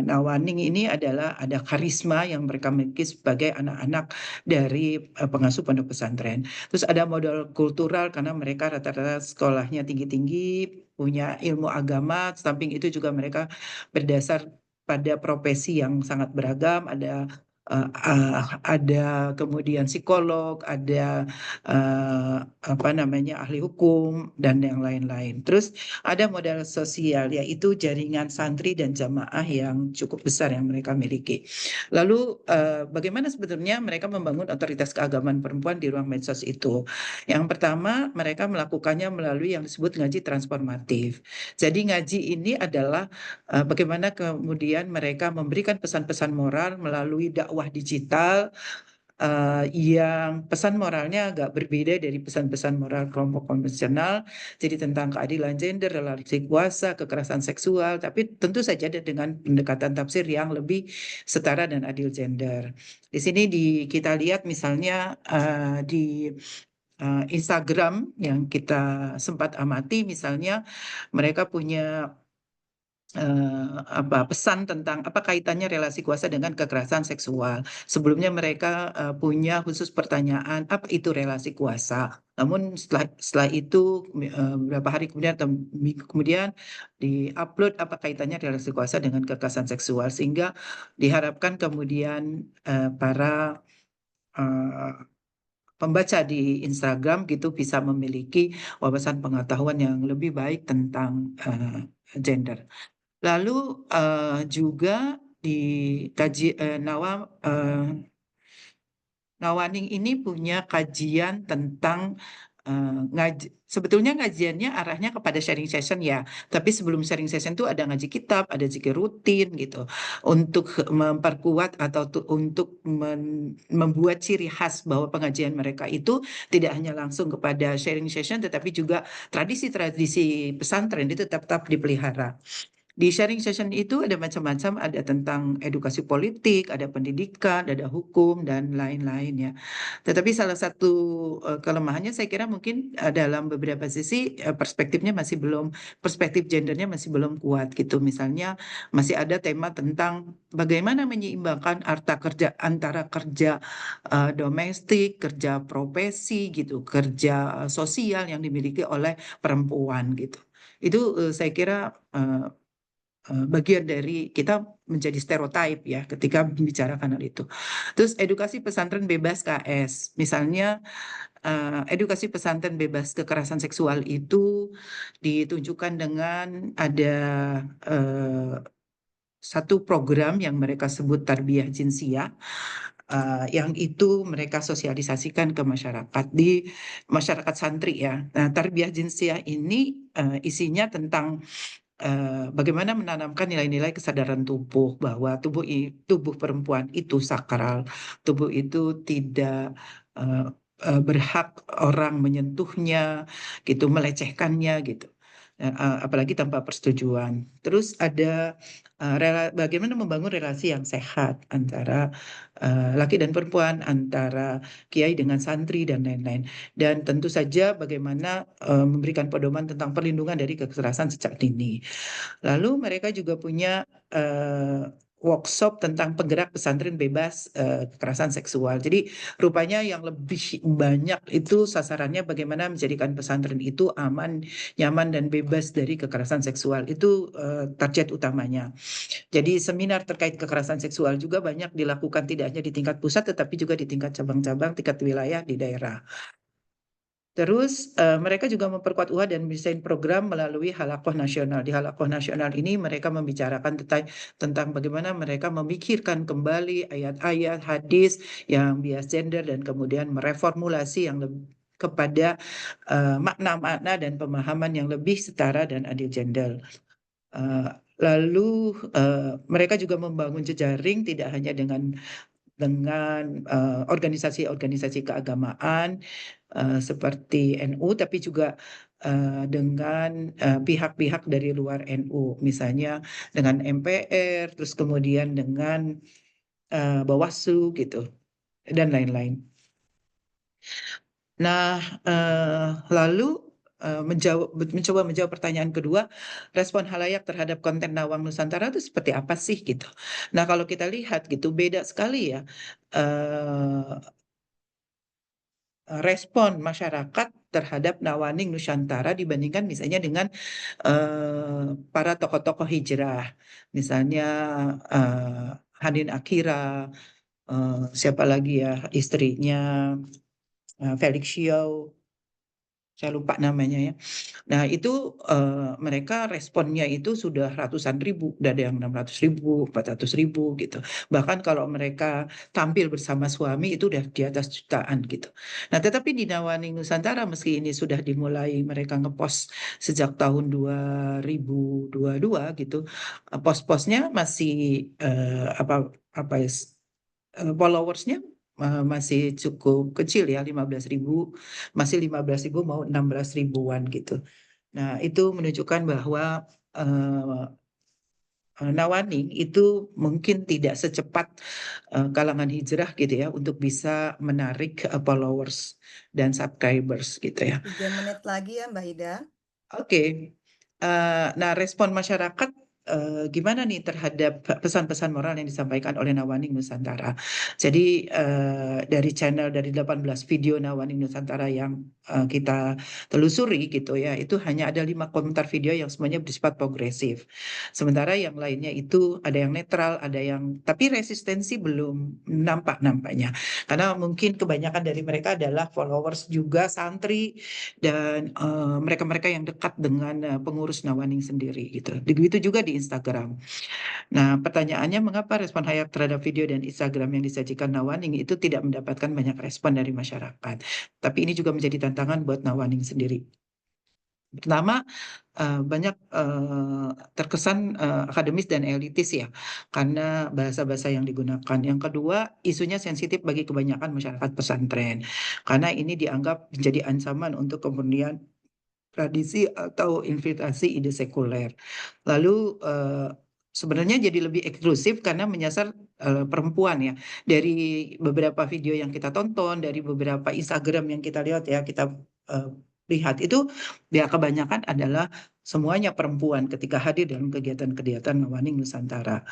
Nawaning ini adalah ada karisma yang mereka miliki sebagai anak-anak dari pengasuh pondok pesantren. Terus ada modal kultural karena mereka rata-rata sekolahnya tinggi-tinggi, punya ilmu agama. Samping itu juga mereka berdasar pada profesi yang sangat beragam. Ada kemudian psikolog, ada ahli hukum dan yang lain-lain. Terus ada modal sosial, yaitu jaringan santri dan jamaah yang cukup besar yang mereka miliki. Lalu bagaimana sebetulnya mereka membangun otoritas keagamaan perempuan di ruang medsos itu? Yang pertama, mereka melakukannya melalui yang disebut ngaji transformatif. Jadi ngaji ini adalah bagaimana kemudian mereka memberikan pesan-pesan moral melalui dakwah digital yang pesan moralnya agak berbeda dari pesan-pesan moral kelompok konvensional. Jadi tentang keadilan gender, relasi kuasa, kekerasan seksual, tapi tentu saja dengan pendekatan tafsir yang lebih setara dan adil gender. Di sini kita lihat misalnya di Instagram yang kita sempat amati, misalnya mereka punya pesan tentang apa kaitannya relasi kuasa dengan kekerasan seksual. Sebelumnya mereka punya khusus pertanyaan apa itu relasi kuasa. Namun setelah itu beberapa hari kemudian atau minggu kemudian diupload apa kaitannya relasi kuasa dengan kekerasan seksual, sehingga diharapkan kemudian para pembaca di Instagram gitu bisa memiliki wawasan pengetahuan yang lebih baik tentang gender. Lalu juga di Nawaning ini punya kajian tentang sebetulnya ngajiannya arahnya kepada sharing session ya, tapi sebelum sharing session itu ada ngaji kitab, ada zikir rutin gitu, untuk memperkuat atau untuk membuat ciri khas bahwa pengajian mereka itu tidak hanya langsung kepada sharing session, tetapi juga tradisi-tradisi pesantren itu tetap dipelihara. Di sharing session itu ada macam-macam, ada tentang edukasi politik, ada pendidikan, ada hukum, dan lain-lain ya. Tetapi salah satu kelemahannya saya kira mungkin dalam beberapa sisi perspektif gendernya masih belum kuat gitu. Misalnya masih ada tema tentang bagaimana menyeimbangkan antara kerja domestik, kerja profesi gitu, kerja sosial yang dimiliki oleh perempuan gitu. Itu saya kira bagian dari kita menjadi stereotip ya ketika membicarakan hal itu. Terus edukasi pesantren bebas KS, misalnya edukasi pesantren bebas kekerasan seksual itu ditunjukkan dengan ada satu program yang mereka sebut Tarbiyah Jinsiyah, yang itu mereka sosialisasikan ke masyarakat, di masyarakat santri ya. Nah, Tarbiyah Jinsiyah ini isinya tentang bagaimana menanamkan nilai-nilai kesadaran tubuh, bahwa tubuh perempuan itu sakral, tubuh itu tidak berhak orang menyentuhnya, gitu, melecehkannya, gitu. Apalagi tanpa persetujuan. Terus ada bagaimana membangun relasi yang sehat antara laki dan perempuan, antara kiai dengan santri dan lain-lain. Dan tentu saja bagaimana memberikan pedoman tentang perlindungan dari kekerasan sejak dini. Lalu mereka juga punya workshop tentang penggerak pesantren bebas kekerasan seksual. Jadi rupanya yang lebih banyak itu sasarannya bagaimana menjadikan pesantren itu aman, nyaman, dan bebas dari kekerasan seksual. Itu target utamanya. Jadi seminar terkait kekerasan seksual juga banyak dilakukan, tidak hanya di tingkat pusat tetapi juga di tingkat cabang-cabang, tingkat wilayah di daerah. Terus mereka juga memperkuat UHA dan mendesain program melalui Halaqoh Nasional. Di Halaqoh Nasional ini mereka membicarakan tentang bagaimana mereka memikirkan kembali ayat-ayat hadis yang bias gender dan kemudian mereformulasi yang kepada makna-makna dan pemahaman yang lebih setara dan adil gender. Lalu mereka juga membangun jejaring tidak hanya dengan dengan organisasi-organisasi keagamaan seperti NU, tapi juga dengan pihak-pihak dari luar NU, misalnya dengan MPR, terus kemudian dengan Bawaslu gitu, dan lain-lain. Nah, lalu mencoba menjawab pertanyaan kedua, respon halayak terhadap konten Nawang Nusantara itu seperti apa sih gitu. Nah, kalau kita lihat gitu beda sekali ya respon masyarakat terhadap Nawaning Nusantara dibandingkan misalnya dengan para tokoh-tokoh hijrah, misalnya Hanin Akira, siapa lagi ya istrinya Felix Xiao, saya lupa namanya ya. Nah itu mereka responnya itu sudah ratusan ribu, udah ada yang 600.000, 400.000 gitu. Bahkan kalau mereka tampil bersama suami itu udah di atas jutaan gitu. Nah tetapi di Nawaning Nusantara meski ini sudah dimulai mereka ngepost sejak tahun 2022 gitu, post-postnya masih followersnya masih cukup kecil ya, 15.000, masih 15.000 mau 16.000-an gitu. Nah, itu menunjukkan bahwa Nawaning itu mungkin tidak secepat kalangan hijrah gitu ya untuk bisa menarik followers dan subscribers gitu ya. 3 menit lagi ya Mbak Ida. Oke. Nah, respon masyarakat gimana nih terhadap pesan-pesan moral yang disampaikan oleh Nawaning Nusantara. Jadi dari channel dari 18 video Nawaning Nusantara yang kita telusuri gitu ya, itu hanya ada 5 komentar video yang semuanya bersifat progresif. Sementara yang lainnya itu ada yang netral, ada yang tapi resistensi belum nampak nampaknya. Karena mungkin kebanyakan dari mereka adalah followers juga santri dan mereka-mereka yang dekat dengan pengurus Nawaning sendiri gitu. Begitu juga di Instagram. Nah, pertanyaannya mengapa respon hayat terhadap video dan Instagram yang disajikan Nawaning itu tidak mendapatkan banyak respon dari masyarakat. Tapi ini juga menjadi tantangan buat Nawaning sendiri. Pertama, banyak terkesan akademis dan elitis ya, karena bahasa-bahasa yang digunakan. Yang kedua, isunya sensitif bagi kebanyakan masyarakat pesantren, karena ini dianggap menjadi ancaman untuk kemudian tradisi atau infiltrasi ide sekuler. Lalu sebenarnya jadi lebih eksklusif karena menyasar perempuan ya. Dari beberapa video yang kita tonton, dari beberapa Instagram yang kita lihat ya, kita lihat itu ya kebanyakan adalah semuanya perempuan ketika hadir dalam kegiatan-kegiatan Nawaning Nusantara.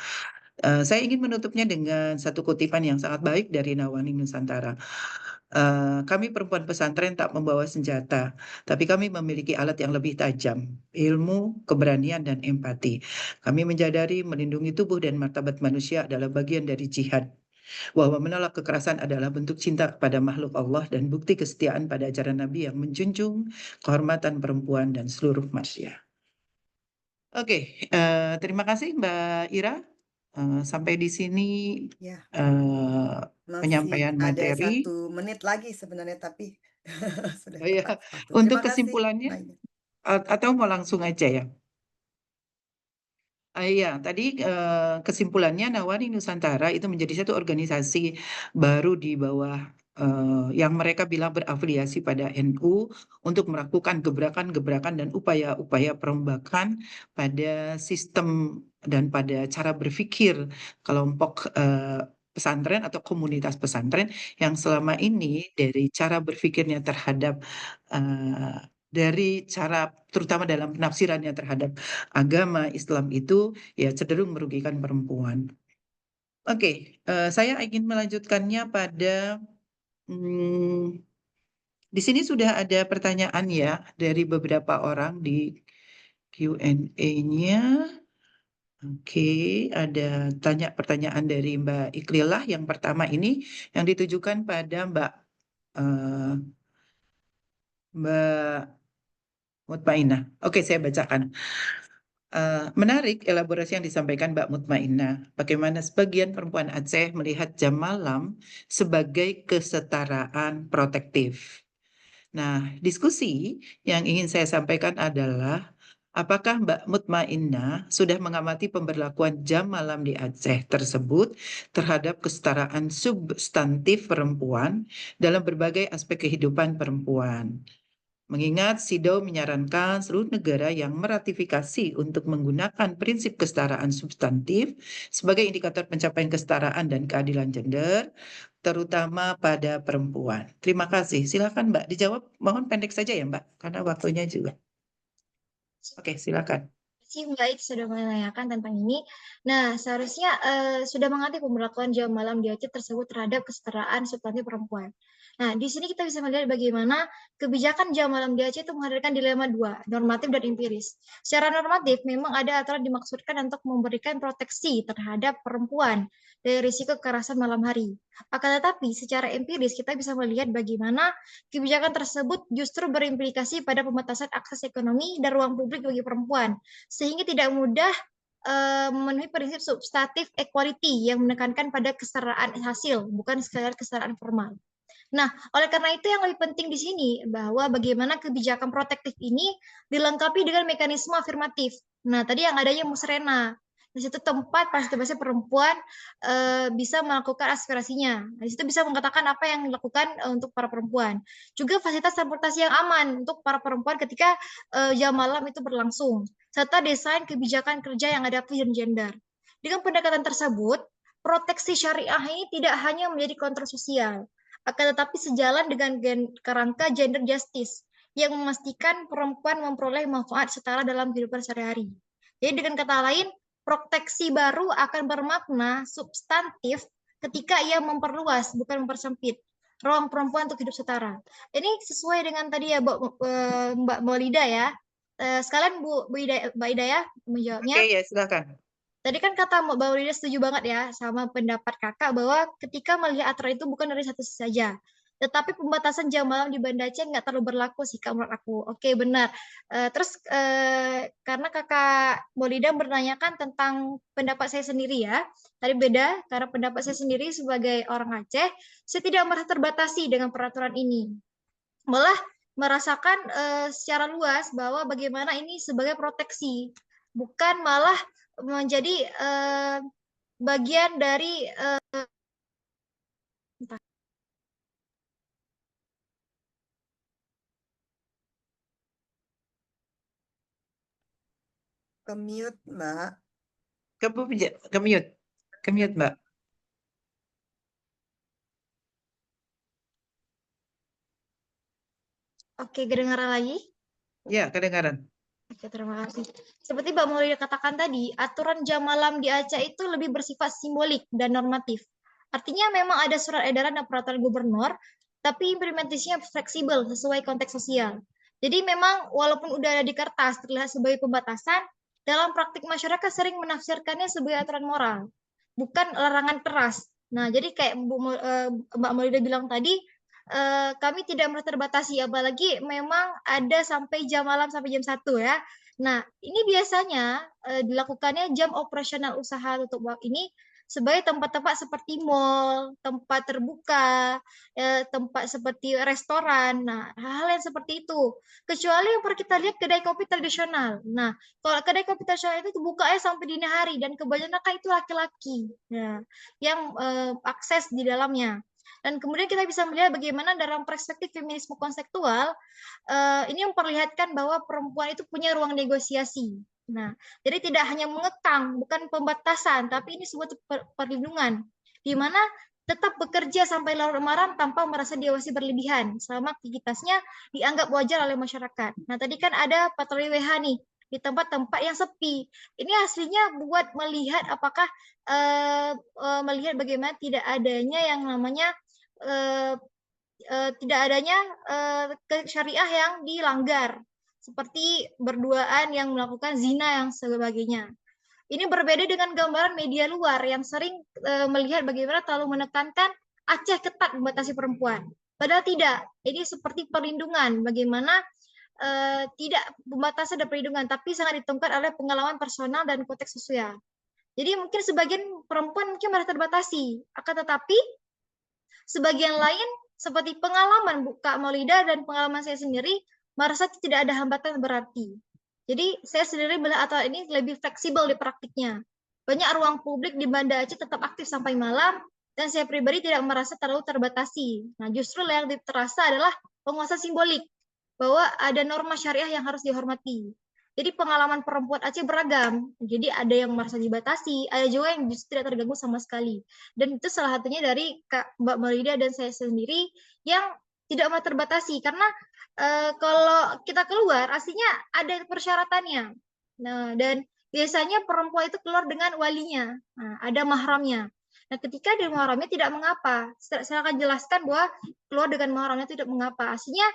Saya ingin menutupnya dengan satu kutipan yang sangat baik dari Nawaning Nusantara. Kami perempuan pesantren tak membawa senjata, tapi kami memiliki alat yang lebih tajam, ilmu, keberanian, dan empati. Kami menyadari melindungi tubuh dan martabat manusia adalah bagian dari jihad, bahwa menolak kekerasan adalah bentuk cinta kepada makhluk Allah dan bukti kesetiaan pada ajaran Nabi yang menjunjung kehormatan perempuan dan seluruh manusia. Oke, terima kasih Mbak Ira. Sampai di sini Ya, masih penyampaian ada materi. 1 menit lagi sebenarnya tapi sudah Oh, ya. tepat waktu. Untuk Terima kasih kesimpulannya Mbak Ida. atau mau langsung aja ya? Iya, tadi kesimpulannya Nawaning Nusantara itu menjadi satu organisasi baru di bawah yang mereka bilang berafiliasi pada NU untuk melakukan gebrakan-gebrakan dan upaya-upaya perombakan pada sistem dan pada cara berpikir kelompok pesantren atau komunitas pesantren yang selama ini dari cara berpikirnya terhadap dari cara terutama dalam penafsirannya terhadap agama Islam itu ya cenderung merugikan perempuan. Oke, saya ingin melanjutkannya pada di sini sudah ada pertanyaan ya dari beberapa orang di Q&A-nya. Oke, ada pertanyaan dari Mbak Iklilah yang pertama ini yang ditujukan pada Mbak Mutmainah. Oke, saya bacakan. Menarik elaborasi yang disampaikan Mbak Mutmainah. Bagaimana sebagian perempuan Aceh melihat jam malam sebagai kesetaraan protektif. Nah, diskusi yang ingin saya sampaikan adalah Apakah Mbak Mutmainnah sudah mengamati pemberlakuan jam malam di Aceh tersebut terhadap kesetaraan substantif perempuan dalam berbagai aspek kehidupan perempuan? Mengingat SIDO menyarankan seluruh negara yang meratifikasi untuk menggunakan prinsip kesetaraan substantif sebagai indikator pencapaian kesetaraan dan keadilan gender, terutama pada perempuan. Terima kasih. Silakan Mbak dijawab. Mohon pendek saja ya Mbak, karena waktunya juga. Oke, silakan. Terima kasih Mbak It sudah menanyakan tentang ini. Nah, seharusnya sudah mengerti pemberlakuan jam malam di Aceh tersebut terhadap kesetaraan substantif perempuan. Nah, di sini kita bisa melihat bagaimana kebijakan jam malam di Aceh itu menghadirkan dilema dua, normatif dan empiris. Secara normatif, memang ada aturan dimaksudkan untuk memberikan proteksi terhadap perempuan dari risiko kekerasan malam hari. Akan tetapi, secara empiris kita bisa melihat bagaimana kebijakan tersebut justru berimplikasi pada pembatasan akses ekonomi dan ruang publik bagi perempuan, sehingga tidak mudah memenuhi prinsip substantif equality yang menekankan pada kesetaraan hasil, bukan sekadar kesetaraan formal. Nah, oleh karena itu yang lebih penting di sini bahwa bagaimana kebijakan protektif ini dilengkapi dengan mekanisme afirmatif. Nah, tadi yang adanya musrena. Di situ tempat partisipasi perempuan bisa melakukan aspirasinya. Di situ bisa mengatakan apa yang dilakukan untuk para perempuan. Juga fasilitas transportasi yang aman untuk para perempuan ketika jam malam itu berlangsung. Serta desain kebijakan kerja yang adaptif dan gender. Dengan pendekatan tersebut, proteksi syariah ini tidak hanya menjadi kontrol sosial, akan tetapi sejalan dengan kerangka gender justice yang memastikan perempuan memperoleh manfaat setara dalam kehidupan sehari-hari. Jadi dengan kata lain, proteksi baru akan bermakna substantif ketika ia memperluas, bukan mempersempit ruang perempuan untuk hidup setara. Ini sesuai dengan tadi ya Mbak Maulida ya. Sekalian Mbak Ida ya menjawabnya. Oke, ya silakan. Tadi kan kata Mbak Maulida setuju banget ya sama pendapat kakak bahwa ketika melihat aturan itu bukan dari satu sisi saja. Tetapi pembatasan jam malam di Banda Aceh nggak terlalu berlaku sih kak menurut aku. Oke benar. Terus karena kakak Maulida menanyakan tentang pendapat saya sendiri ya. Tadi beda karena pendapat saya sendiri sebagai orang Aceh, saya tidak merasa terbatasi dengan peraturan ini. Malah merasakan secara luas bahwa bagaimana ini sebagai proteksi, bukan malah menjadi bagian dari Ke-mute, Mbak. Ke-mute, Mbak. Oke, kedengaran lagi? Ya, kedengaran. Oke, terima kasih. Seperti Mbak Maulida katakan tadi, aturan jam malam di Aceh itu lebih bersifat simbolik dan normatif. Artinya memang ada surat edaran dan peraturan gubernur, tapi implementasinya fleksibel sesuai konteks sosial. Jadi memang walaupun udah ada di kertas terlihat sebagai pembatasan, dalam praktik masyarakat sering menafsirkannya sebagai aturan moral, bukan larangan keras. Nah, jadi kayak Mbak Maulida bilang tadi, kami tidak merasa terbatasi, apalagi memang ada sampai jam malam sampai jam 1 ya. Nah, ini biasanya dilakukannya jam operasional usaha tutup ini sebagai tempat-tempat seperti mall, tempat terbuka, tempat seperti restoran. Nah, hal-hal yang seperti itu. Kecuali yang pernah kita lihat kedai kopi tradisional. Nah, kalau kedai kopi tradisional itu bukanya sampai dini hari dan kebanyakan itu laki-laki ya, yang akses di dalamnya. Dan kemudian kita bisa melihat bagaimana dalam perspektif feminisme konseptual, ini memperlihatkan bahwa perempuan itu punya ruang negosiasi. Nah, jadi tidak hanya mengekang, bukan pembatasan, tapi ini sebuah perlindungan, di mana tetap bekerja sampai larut malam tanpa merasa diawasi berlebihan, selama aktivitasnya dianggap wajar oleh masyarakat. Nah, tadi kan ada patroli WH nih, di tempat-tempat yang sepi. Ini aslinya buat melihat apakah melihat bagaimana tidak adanya yang namanya tidak adanya syariah yang dilanggar, seperti berduaan yang melakukan zina yang sebagainya. Ini berbeda dengan gambaran media luar yang sering melihat bagaimana terlalu menekankan Aceh ketat membatasi perempuan. Padahal tidak, ini seperti perlindungan, bagaimana tidak pembatasan dan perlindungan, tapi sangat ditemukan oleh pengalaman personal dan konteks sosial. Jadi mungkin sebagian perempuan mungkin merasa terbatasi, akan tetapi sebagian lain seperti pengalaman Kak Maulida dan pengalaman saya sendiri merasa tidak ada hambatan berarti. Jadi saya sendiri melihat aturan ini lebih fleksibel di praktiknya. Banyak ruang publik di Banda Aceh tetap aktif sampai malam, dan saya pribadi tidak merasa terlalu terbatasi. Nah, justru yang terasa adalah penguasa simbolik, bahwa ada norma syariah yang harus dihormati. Jadi pengalaman perempuan Aceh beragam. Jadi ada yang merasa dibatasi, ada juga yang justru tidak terganggu sama sekali. Dan itu salah satunya dari Mbak Maulida dan saya sendiri yang tidak mau terbatasi, karena kalau kita keluar aslinya ada persyaratannya. Nah, dan biasanya perempuan itu keluar dengan walinya. Nah, ada mahramnya. Nah, ketika di mahramnya tidak mengapa. Saya akan jelaskan bahwa keluar dengan mahramnya tidak mengapa. Aslinya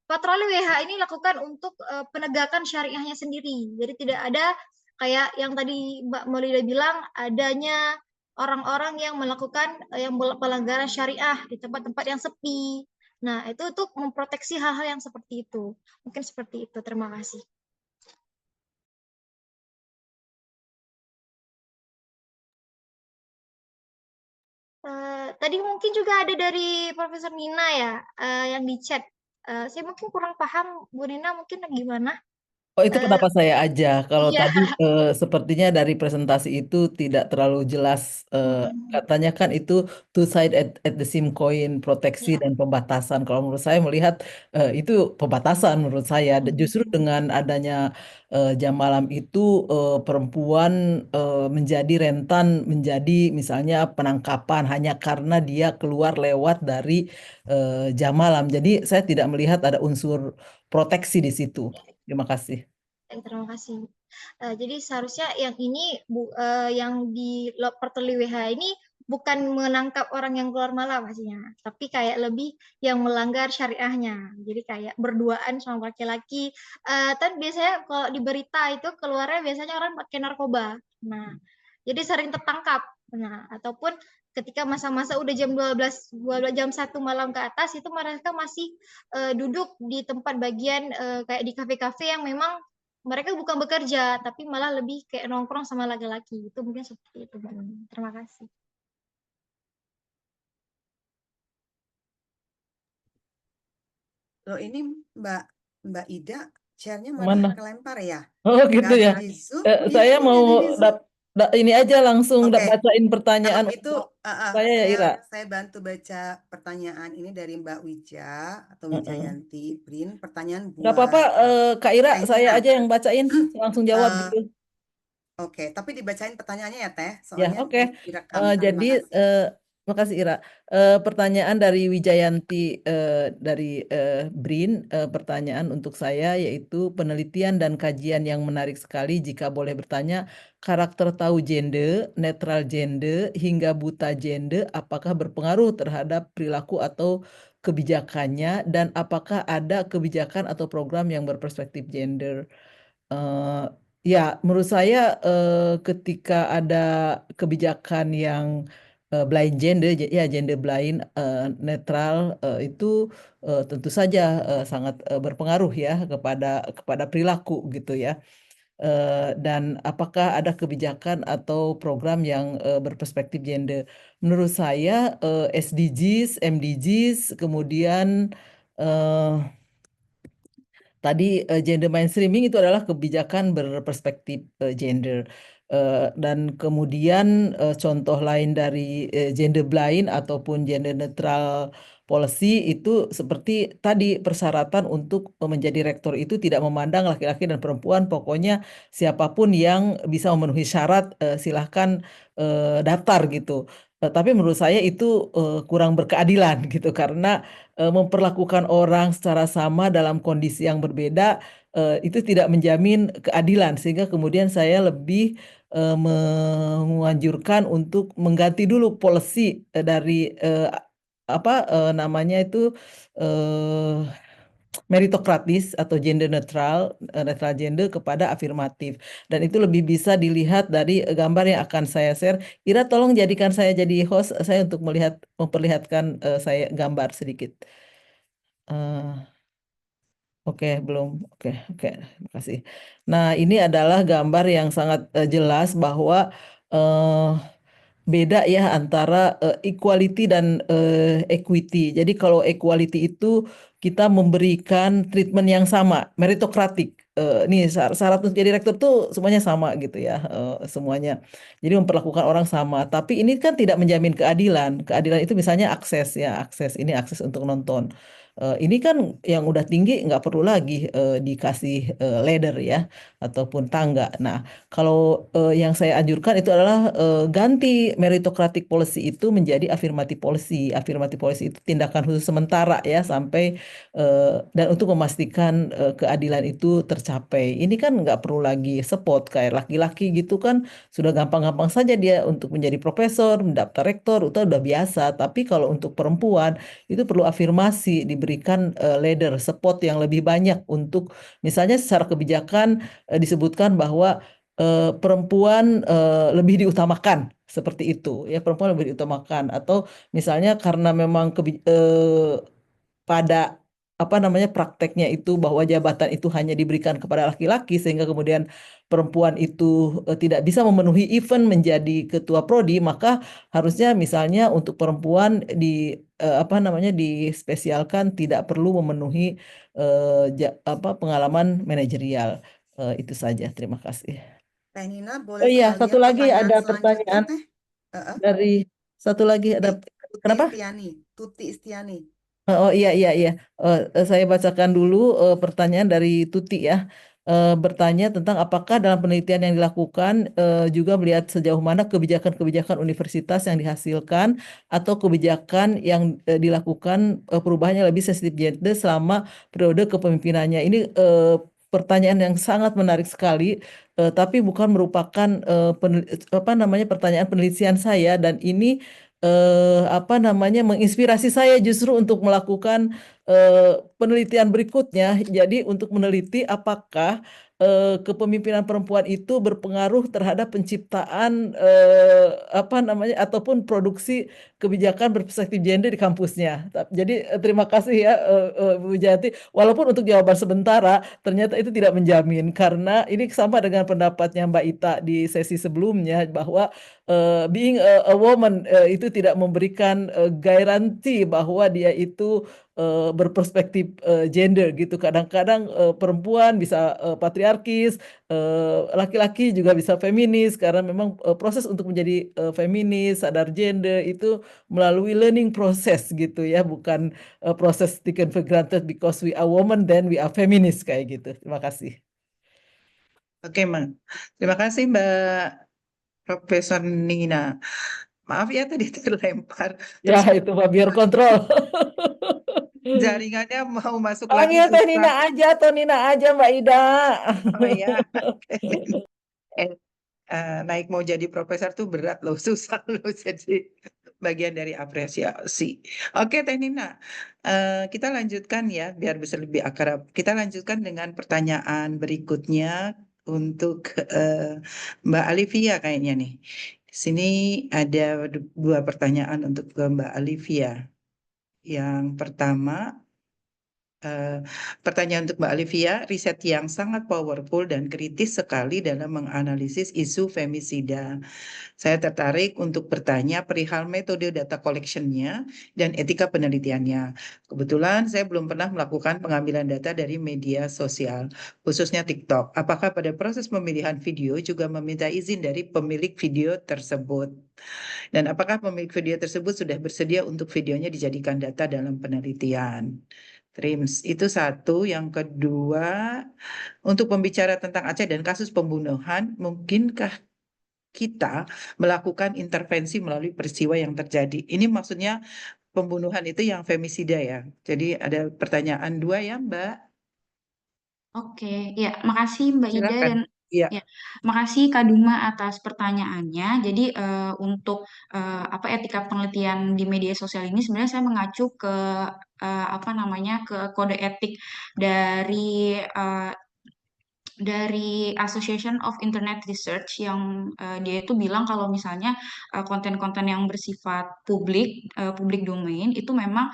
patroli WH ini lakukan untuk penegakan syariahnya sendiri. Jadi tidak ada kayak yang tadi Mbak Maulida bilang, adanya orang-orang yang melakukan yang pelanggaran syariah di tempat-tempat yang sepi. Nah, itu untuk memproteksi hal-hal yang seperti itu. Mungkin seperti itu. Terima kasih. Tadi mungkin juga ada dari Profesor Nina ya, yang di chat. Saya mungkin kurang paham, Bu Nina mungkin gimana? Oh, itu pendapat saya aja. Kalau Iya. tadi sepertinya dari presentasi itu tidak terlalu jelas. Katanya kan itu two side at the same coin, proteksi Ya. dan pembatasan. Kalau menurut saya melihat itu pembatasan menurut saya. Justru dengan adanya jam malam itu perempuan menjadi rentan, menjadi misalnya penangkapan hanya karena dia keluar lewat dari jam malam. Jadi saya tidak melihat ada unsur proteksi di situ. Terima kasih. Terima kasih. Jadi seharusnya yang ini yang di Perteli WH ini bukan menangkap orang yang keluar malam pastinya, tapi kayak lebih yang melanggar syariahnya. Jadi kayak berduaan sama laki-laki. Kan biasanya kalau di berita itu keluarnya biasanya orang pakai narkoba. Nah, jadi sering tertangkap. Nah, ataupun ketika masa-masa udah jam 12 jam 1 malam ke atas itu mereka masih duduk di tempat bagian kayak di kafe-kafe yang memang mereka bukan bekerja, tapi malah lebih kayak nongkrong sama laki-laki. Itu mungkin seperti itu, Mbak. Terima kasih. Loh ini Mbak Ida, share-nya Mana? malah kelempar ya? Oh gitu Nggak ada ya. di Zoom? Iya, Saya ini mau nggak ada di Zoom. ini aja langsung Oke, bacain kalau pertanyaan gitu untuk saya ya Ira. saya bantu baca pertanyaan ini dari Mbak Wija atau Wijayanti Brin. Pertanyaan Gak apa-apa, buat Kak Ira, saya Kaisina. aja yang bacain, langsung jawab Eh, gitu. Oke, tapi dibacain pertanyaannya ya Teh, Ya, soalnya oke. ini direkam. Jadi, Terima kasih. makasih Ira. Pertanyaan dari Wijayanti dari BRIN, pertanyaan untuk saya yaitu penelitian dan kajian yang menarik sekali jika boleh bertanya, karakter tahu gender, netral gender, hingga buta gender, apakah berpengaruh terhadap perilaku atau kebijakannya, dan apakah ada kebijakan atau program yang berperspektif gender? Ya, menurut saya ketika ada kebijakan yang blind gender, ya gender blind, netral, itu tentu saja sangat berpengaruh ya kepada perilaku gitu ya. Dan apakah ada kebijakan atau program yang berperspektif gender? Menurut saya SDGs, MDGs, kemudian eh, tadi gender mainstreaming itu adalah kebijakan berperspektif gender. Dan kemudian contoh lain dari gender blind ataupun gender neutral policy itu seperti tadi persyaratan untuk menjadi rektor itu tidak memandang laki-laki dan perempuan, pokoknya siapapun yang bisa memenuhi syarat silahkan daftar gitu. Tapi menurut saya itu kurang berkeadilan gitu karena memperlakukan orang secara sama dalam kondisi yang berbeda itu tidak menjamin keadilan sehingga kemudian saya lebih menganjurkan untuk mengganti dulu policy dari apa namanya itu eh, meritokratis atau gender netral, netral gender kepada afirmatif. Dan itu lebih bisa dilihat dari gambar yang akan saya share. Ira, tolong jadikan saya jadi host saya untuk memperlihatkan saya gambar sedikit. Oke, belum. Oke, oke, terima kasih. Nah, ini adalah gambar yang sangat jelas bahwa eh, beda ya antara equality dan equity. Jadi kalau equality itu kita memberikan treatment yang sama, meritokratik. Nih syarat untuk jadi rektor tuh semuanya sama gitu ya, semuanya. Jadi memperlakukan orang sama. Tapi ini kan tidak menjamin keadilan. Keadilan itu misalnya akses ya, akses ini akses untuk nonton. Ini kan yang udah tinggi nggak perlu lagi dikasih ladder ya ataupun tangga. Nah, kalau yang saya anjurkan itu adalah ganti meritocratic policy itu menjadi affirmative policy. Affirmative policy itu tindakan khusus sementara ya sampai dan untuk memastikan keadilan itu tercapai. Ini kan nggak perlu lagi support kayak laki-laki gitu kan sudah gampang-gampang saja dia untuk menjadi profesor, mendaftar rektor itu udah biasa. Tapi kalau untuk perempuan itu perlu afirmasi, diberikan ladder support yang lebih banyak untuk misalnya secara kebijakan disebutkan bahwa perempuan lebih diutamakan seperti itu ya perempuan lebih diutamakan atau misalnya karena memang pada apa namanya prakteknya itu bahwa jabatan itu hanya diberikan kepada laki-laki sehingga kemudian perempuan itu tidak bisa memenuhi event menjadi ketua prodi maka harusnya misalnya untuk perempuan di apa namanya dispesialkan tidak perlu memenuhi pengalaman manajerial. Itu saja terima kasih. Teh Nina, Oh boleh iya, satu sekalian lagi pertanyaan ada selanjutnya, pertanyaan Teh? dari satu lagi ada Tuti kenapa? Istiani. Tuti Istiani. Oh iya iya iya. Saya bacakan dulu pertanyaan dari Tuti ya. Bertanya tentang apakah dalam penelitian yang dilakukan juga melihat sejauh mana kebijakan-kebijakan universitas yang dihasilkan atau kebijakan yang dilakukan perubahan yang lebih sensitif gender selama periode kepemimpinannya. Ini pertanyaan yang sangat menarik sekali, tapi bukan merupakan apa namanya pertanyaan penelitian saya dan ini apa namanya menginspirasi saya justru untuk melakukan penelitian berikutnya. Jadi untuk meneliti apakah kepemimpinan perempuan itu berpengaruh terhadap penciptaan apa namanya ataupun produksi kebijakan berperspektif gender di kampusnya. Jadi terima kasih ya Bu Jati. Walaupun untuk jawaban sementara ternyata itu tidak menjamin karena ini sama dengan pendapatnya Mbak Ita di sesi sebelumnya bahwa being a woman itu tidak memberikan garansi bahwa dia itu berperspektif gender gitu. Kadang-kadang perempuan bisa patriarkis, laki-laki juga bisa feminis karena memang proses untuk menjadi feminis, sadar gender itu melalui learning proses gitu ya, bukan proses taken for granted because we are woman then we are feminist kayak gitu. Terima kasih. Oke, terima kasih Mbak Profesor Nina. Maaf ya tadi terlempar. Ya Terus itu Pak biar kontrol. jaringannya mau masuk lagi Panggil Teh susah. Nina aja, Teh Nina aja Mbak Ida. Oh ya, oke. Naik mau jadi profesor tuh berat loh, susah loh. Jadi bagian dari apresiasi. Oke, Teh Nina, kita lanjutkan ya, biar bisa lebih akrab. Kita lanjutkan dengan pertanyaan berikutnya untuk Mbak Alivia kayaknya nih. Di sini ada dua pertanyaan untuk Mbak Alivia. Yang pertama, pertanyaan untuk Mbak Alivia, riset yang sangat powerful dan kritis sekali dalam menganalisis isu femisida. Saya tertarik untuk bertanya perihal metode data collection-nya dan etika penelitiannya. Kebetulan saya belum pernah melakukan pengambilan data dari media sosial, khususnya TikTok. Apakah pada proses pemilihan video juga meminta izin dari pemilik video tersebut? Dan apakah pemilik video tersebut sudah bersedia untuk videonya dijadikan data dalam penelitian? TRIMS itu satu. Yang kedua, untuk pembicara tentang Aceh dan kasus pembunuhan, mungkinkah kita melakukan intervensi melalui peristiwa yang terjadi? Ini maksudnya pembunuhan itu yang femisida ya. Jadi ada pertanyaan dua ya, Mbak. Oke, ya, makasih Mbak Ida Silakan. dan Iya. ya, makasih Kak Duma atas pertanyaannya. Jadi untuk apa etika penelitian di media sosial ini sebenarnya saya mengacu ke apa namanya ke kode etik dari Association of Internet Research yang dia itu bilang kalau misalnya konten-konten yang bersifat public domain itu memang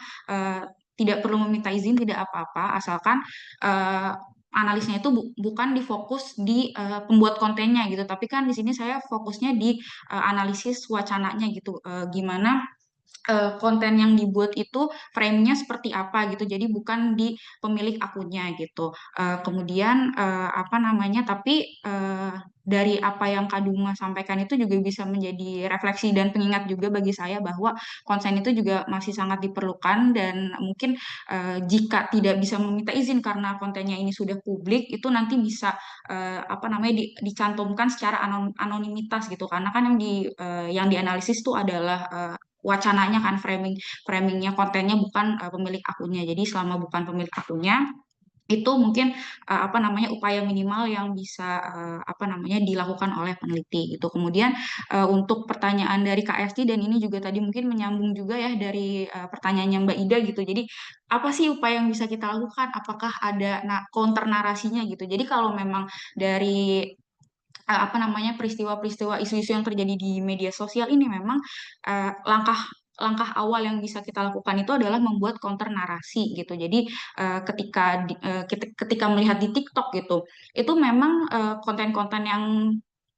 tidak perlu meminta izin, tidak apa-apa, asalkan uh, analisnya itu bukan difokus di pembuat kontennya gitu, tapi kan di sini saya fokusnya di analisis wacananya gitu, gimana konten yang dibuat itu frame-nya seperti apa gitu. Jadi bukan di pemilik akunnya gitu. Kemudian apa namanya? Tapi dari apa yang Kak Duma sampaikan itu juga bisa menjadi refleksi dan pengingat juga bagi saya bahwa konsen itu juga masih sangat diperlukan dan mungkin jika tidak bisa meminta izin karena kontennya ini sudah publik itu nanti bisa apa namanya dicantumkan secara anonimitas gitu karena kan yang dianalisis itu adalah wacananya kan framingnya kontennya bukan pemilik akunnya. Jadi selama bukan pemilik akunnya itu mungkin apa namanya upaya minimal yang bisa apa namanya dilakukan oleh peneliti gitu. Kemudian untuk pertanyaan dari Kak Esti dan ini juga tadi mungkin menyambung juga ya dari pertanyaannya Mbak Ida gitu. Jadi apa sih upaya yang bisa kita lakukan? Apakah ada counter narasinya gitu? Jadi kalau memang dari apa namanya peristiwa-peristiwa isu-isu yang terjadi di media sosial ini memang langkah langkah awal yang bisa kita lakukan itu adalah membuat counter narasi gitu. Jadi ketika melihat di TikTok gitu, itu memang konten-konten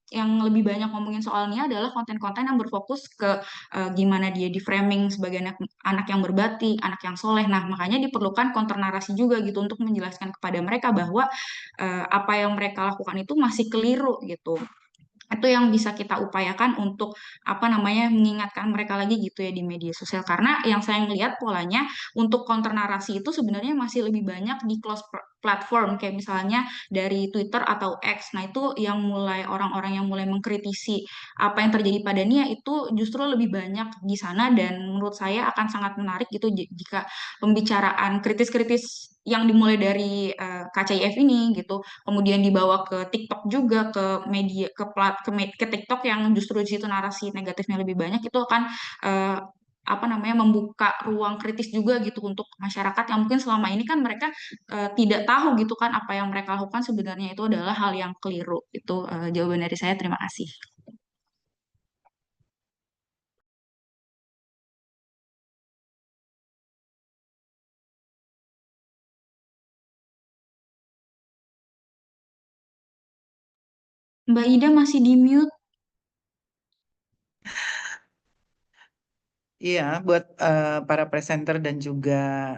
yang lebih banyak ngomongin soalnya adalah konten-konten yang berfokus ke gimana dia di framing sebagai anak yang berbakti, anak yang soleh. Nah, makanya diperlukan counter narasi juga gitu untuk menjelaskan kepada mereka bahwa apa yang mereka lakukan itu masih keliru gitu. Itu yang bisa kita upayakan untuk apa namanya mengingatkan mereka lagi gitu ya di media sosial karena yang saya lihat polanya untuk counter narasi itu sebenarnya masih lebih banyak di close platform kayak misalnya dari Twitter atau X. Nah, itu yang mulai orang-orang yang mulai mengkritisi apa yang terjadi pada Nia itu justru lebih banyak di sana dan menurut saya akan sangat menarik gitu jika pembicaraan kritis-kritis yang dimulai dari KCIF ini gitu kemudian dibawa ke TikTok juga ke media ke TikTok yang justru di situ narasi negatifnya lebih banyak itu akan eh, apa namanya membuka ruang kritis juga gitu untuk masyarakat yang mungkin selama ini kan mereka tidak tahu gitu kan apa yang mereka lakukan sebenarnya itu adalah hal yang keliru. Itu jawaban dari saya. Terima kasih. Mbak Ida masih di mute. Iya, buat para presenter dan juga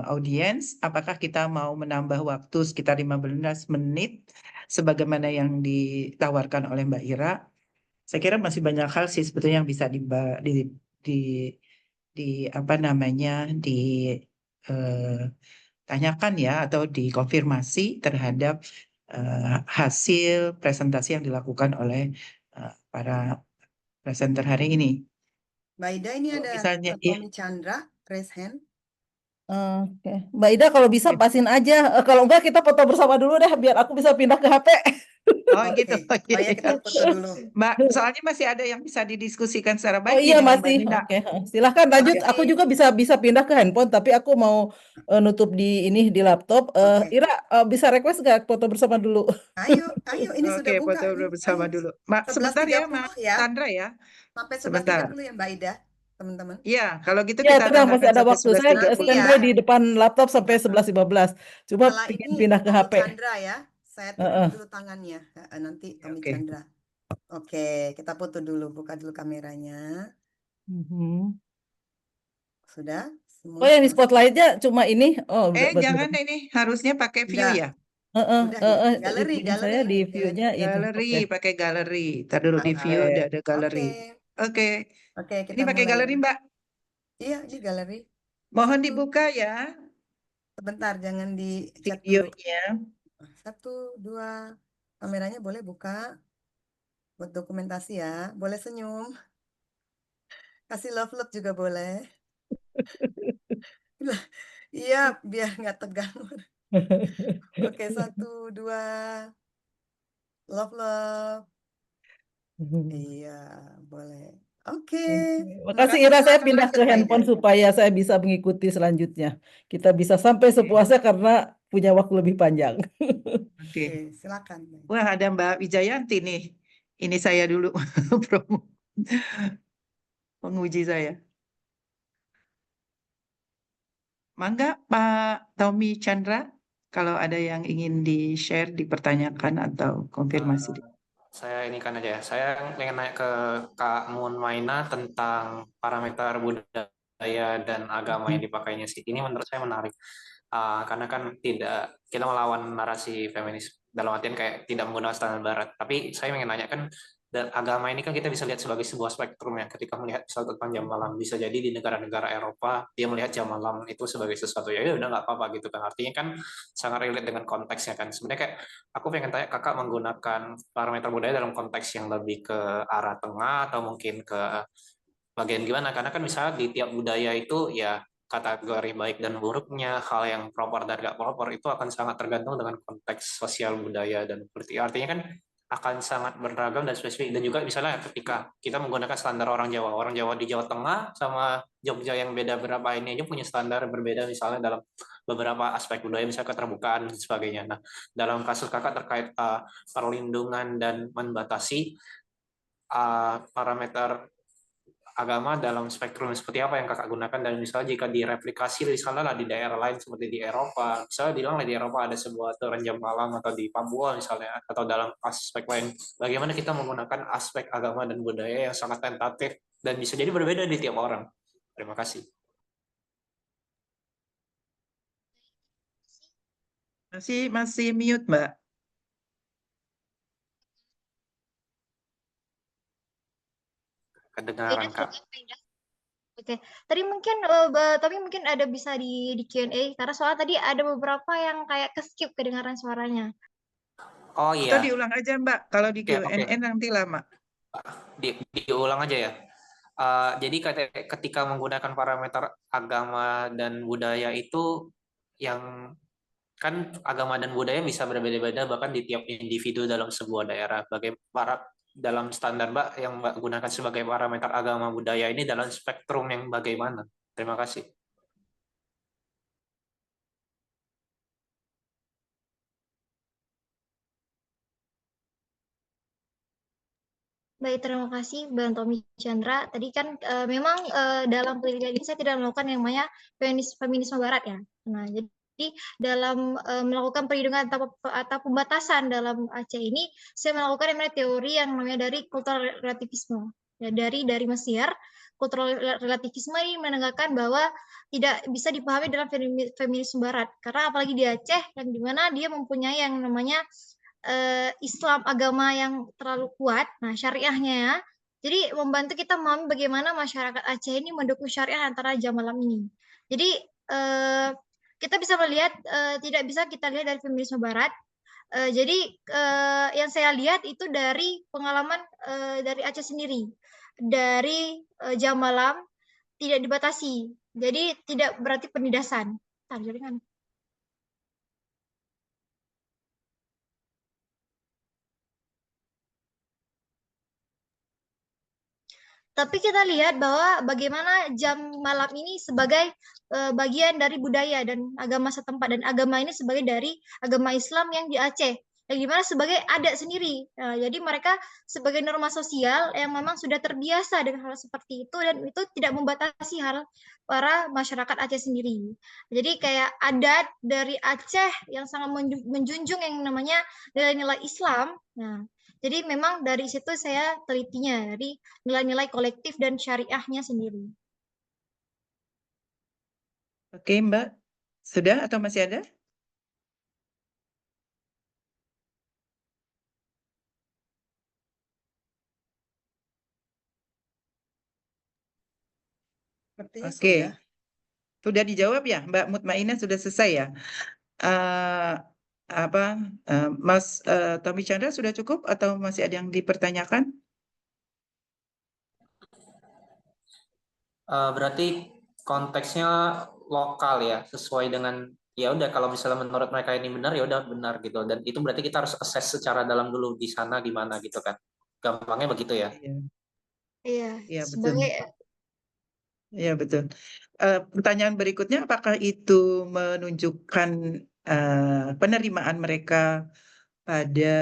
audiens, apakah kita mau menambah waktu sekitar 15 menit sebagaimana yang ditawarkan oleh Mbak Ira? Saya kira masih banyak hal sih sebetulnya yang bisa di, di apa namanya ditanyakan ya atau dikonfirmasi terhadap hasil presentasi yang dilakukan oleh para presenter hari ini. Mbak Ida ini Kalau ada misalnya, Tommy Chandra, raise hand. Oke, Mbak Ida kalau bisa pasin aja. Kalau enggak kita foto bersama dulu deh biar aku bisa pindah ke HP. Oh gitu. Oke. Oh ya kita foto dulu. Mbak, soalnya masih ada yang bisa didiskusikan secara baik Oh nih iya dengan Mbak masih. Nina. Oke, silahkan lanjut. Oke. Aku juga bisa pindah ke handphone, tapi aku mau nutup di laptop. Oke. Ira bisa request nggak foto bersama dulu? Ayo ini sudah Oke, buka foto ini. bersama Ayo. dulu. Mbak, sebentar ya, Mbak 11.30 ya. Sandra ya. Sampai Sebentar. 11.30 ya Mbak Ida, teman-teman. Iya, kalau gitu Ya, kita tenang masih tambahkan ada sampai waktu. Saya 11.30 standby ya. di depan laptop sampai 11.15. Coba Kalau pengen ini pindah ke Tommy HP. Chandra ya, saya tutup Heeh. dulu tangannya. Nanti Tommy Oke. Chandra. Oke, kita foto dulu, buka dulu kameranya. Mhm. Sudah? Oh Semua yang di masuk? spotlightnya cuma ini. Oh Jangan ini harusnya pakai view Udah, ya. udah ya. Di teman saya di view-nya itu. Galeri, Oke. pakai galeri. Ntar dulu di view Oke. ada galeri. Oke. Oke, Ini kita pakai mulai. galeri, Mbak. Iya, ini galeri. Mohon Satu, dibuka ya sebentar, jangan di-chat dulu. videonya. 1, 2, kameranya boleh buka. Buat dokumentasi ya, boleh senyum. Kasih love juga boleh. Iya, biar nggak tegang. Oke, 1, 2, love. Iya, boleh. Oke. Makasih Silakan Ira, saya silakan pindah lanjut, ke Mbak Ida. handphone supaya saya bisa mengikuti selanjutnya. Kita bisa sampai sepuasnya karena punya waktu lebih panjang. Oke. Oke, silakan. Wah, ada Mbak Wijayanti nih. Ini saya dulu promo penguji saya. Mangga Pak Tommy Chandra. Kalau ada yang ingin di-share, dipertanyakan atau konfirmasi. Saya ini kan aja ya. Saya pengen nanya ke Kak Maina tentang parameter budaya dan agama yang dipakainya sih. Ini menurut saya menarik. Karena kan tidak kita melawan narasi feminis dalam artian kayak tidak menggunakan standar barat. Tapi saya ingin nanya kan agama ini kan kita bisa lihat sebagai sebuah spektrum ya. Ketika melihat misal tentang jam malam, bisa jadi di negara-negara Eropa dia melihat jam malam itu sebagai sesuatu ya udah nggak apa-apa gitu kan. Artinya kan sangat relate dengan konteksnya kan. Sebenarnya kayak aku pengen tanya kakak menggunakan parameter budaya dalam konteks yang lebih ke arah tengah atau mungkin ke bagian gimana? Karena kan misalnya di tiap budaya itu ya kategori baik dan buruknya, hal yang proper dan gak proper itu akan sangat tergantung dengan konteks sosial budaya dan politik. Artinya kan akan sangat beragam dan spesifik. Dan juga misalnya ketika kita menggunakan standar orang Jawa di Jawa Tengah sama Jogja yang beda berapa ini aja punya standar berbeda misalnya dalam beberapa aspek budaya, misalnya keterbukaan dan sebagainya. Nah, dalam kasus kakak terkait perlindungan dan membatasi parameter agama dalam spektrum seperti apa yang kakak gunakan, dan misalnya jika direplikasi misalnya lah di daerah lain seperti di Eropa, misalnya bilang di Eropa ada sebuah aturan jam malam atau di Papua misalnya, atau dalam aspek lain, bagaimana kita menggunakan aspek agama dan budaya yang sangat tentatif dan bisa jadi berbeda di tiap orang. Terima kasih. Masih mute, Mbak. Kedengaran Kak. Oke, tadi mungkin ada bisa di Q&A karena soalnya tadi ada beberapa yang kayak ke-skip kedengaran suaranya. Oh Atau iya, diulang aja, Mbak. Kalau di Oke, Q&A nanti lama. diulang aja ya. Jadi ketika menggunakan parameter agama dan budaya itu yang kan agama dan budaya bisa berbeda-beda bahkan di tiap individu dalam sebuah daerah. Dalam standar Mbak yang Mbak gunakan sebagai parameter agama budaya ini dalam spektrum yang bagaimana? Terima kasih. Baik, terima kasih Bang Tommy Chandra. Tadi kan memang dalam penelitian ini saya tidak melakukan yang namanya feminisme barat ya. Nah, jadi dalam melakukan perlindungan atau pembatasan dalam Aceh ini, saya melakukan yang namanya teori yang namanya dari kultural relativisme. Ya, dari Mesir, kultural relativisme ini menegakkan bahwa tidak bisa dipahami dalam feminisme barat. Karena apalagi di Aceh, yang dimana dia mempunyai yang namanya Islam agama yang terlalu kuat, nah syariahnya ya. Jadi membantu kita memahami bagaimana masyarakat Aceh ini mendukung syariah antara jam malam ini. Jadi kita bisa melihat tidak bisa kita lihat dari feminisme barat. Jadi yang saya lihat itu dari pengalaman dari Aceh sendiri. Dari jam malam tidak dibatasi. Jadi tidak berarti penindasan. Jaringan. Tapi kita lihat bahwa bagaimana jam malam ini sebagai bagian dari budaya dan agama setempat, dan agama ini sebagai dari agama Islam yang di Aceh, yang dimana sebagai adat sendiri. Jadi mereka sebagai norma sosial yang memang sudah terbiasa dengan hal seperti itu, dan itu tidak membatasi hal para masyarakat Aceh sendiri. Jadi kayak adat dari Aceh yang sangat menjunjung yang namanya nilai-nilai Islam. Nah, jadi memang dari situ saya telitinya, dari nilai-nilai kolektif dan syariahnya sendiri. Oke, Mbak. Sudah atau masih ada? Sepertinya Oke. sudah. Sudah dijawab ya, Mbak Mutmainah, sudah selesai ya? Mas Tommy Chandra sudah cukup atau masih ada yang dipertanyakan? Berarti konteksnya lokal ya, sesuai dengan ya udah kalau misalnya menurut mereka ini benar ya udah benar gitu, dan itu berarti kita harus assess secara dalam dulu di sana di mana gitu kan, gampangnya begitu ya. Iya, Iya, betul. sebagai Iya, betul. Pertanyaan berikutnya, apakah itu menunjukkan penerimaan mereka pada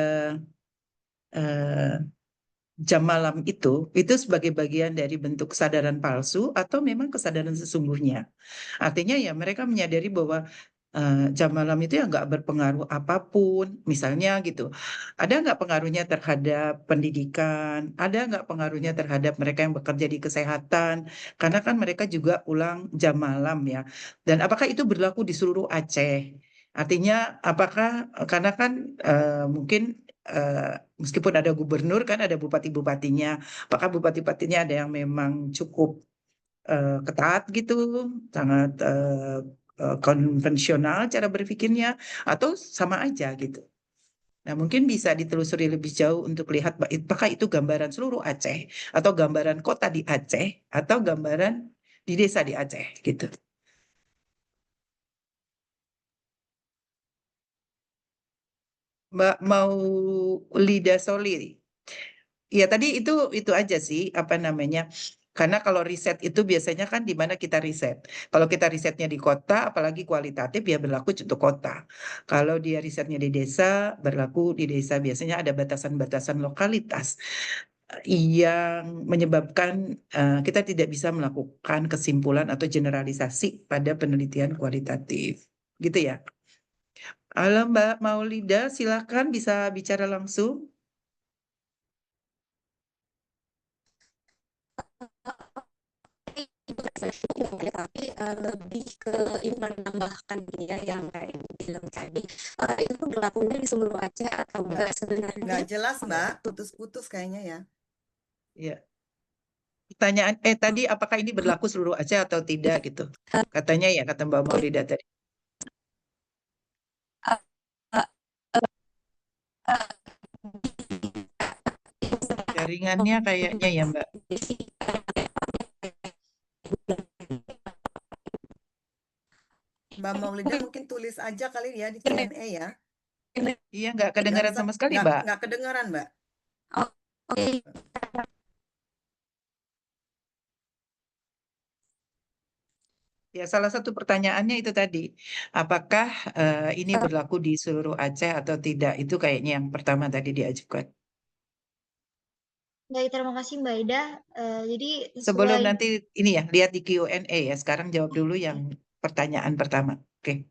jam malam itu sebagai bagian dari bentuk kesadaran palsu atau memang kesadaran sesungguhnya? Artinya ya mereka menyadari bahwa jam malam itu ya nggak berpengaruh apapun, misalnya gitu. Ada nggak pengaruhnya terhadap pendidikan? Ada nggak pengaruhnya terhadap mereka yang bekerja di kesehatan? Karena kan mereka juga pulang jam malam ya. Dan apakah itu berlaku di seluruh Aceh? Artinya apakah karena kan mungkin meskipun ada gubernur kan ada bupati-bupatinya. Apakah bupati-bupatinya ada yang memang cukup ketat gitu, sangat konvensional cara berpikirnya, atau sama aja gitu. Nah, mungkin bisa ditelusuri lebih jauh untuk lihat apakah itu gambaran seluruh Aceh, atau gambaran kota di Aceh, atau gambaran di desa di Aceh gitu. Mbak mau Lida Soli. Ya tadi itu aja sih apa namanya. Karena kalau riset itu biasanya kan di mana kita riset. Kalau kita risetnya di kota, apalagi kualitatif ya berlaku untuk kota. Kalau dia risetnya di desa, berlaku di desa. Biasanya ada batasan-batasan lokalitas yang menyebabkan kita tidak bisa melakukan kesimpulan atau generalisasi pada penelitian kualitatif. Gitu ya. Halo Mbak Maulida, silakan bisa bicara langsung. Tapi lebih ke ini menambahkan ya yang kayak bilang tadi itu berlakunya di seluruh Aceh atau enggak sebenarnya? Nggak jelas, Mbak. Putus-putus kayaknya ya. Ya. Pertanyaan tadi apakah ini berlaku seluruh Aceh atau tidak gitu? Katanya ya kata Mbak Maulida tadi. Jaringannya kayaknya ya Mbak. Mbak Maulida mungkin tulis aja kali ya di Q&A ya. Iya nggak kedengaran sama sekali Mbak. Nggak kedengaran Mbak. Oke. Ya salah satu pertanyaannya itu tadi, apakah ini berlaku di seluruh Aceh atau tidak? Itu kayaknya yang pertama tadi diajukan. Baik, terima kasih Mbak Ida. Jadi Sebelum sesuai nanti ini ya lihat di Q&A ya. Sekarang jawab dulu yang pertanyaan pertama. Oke.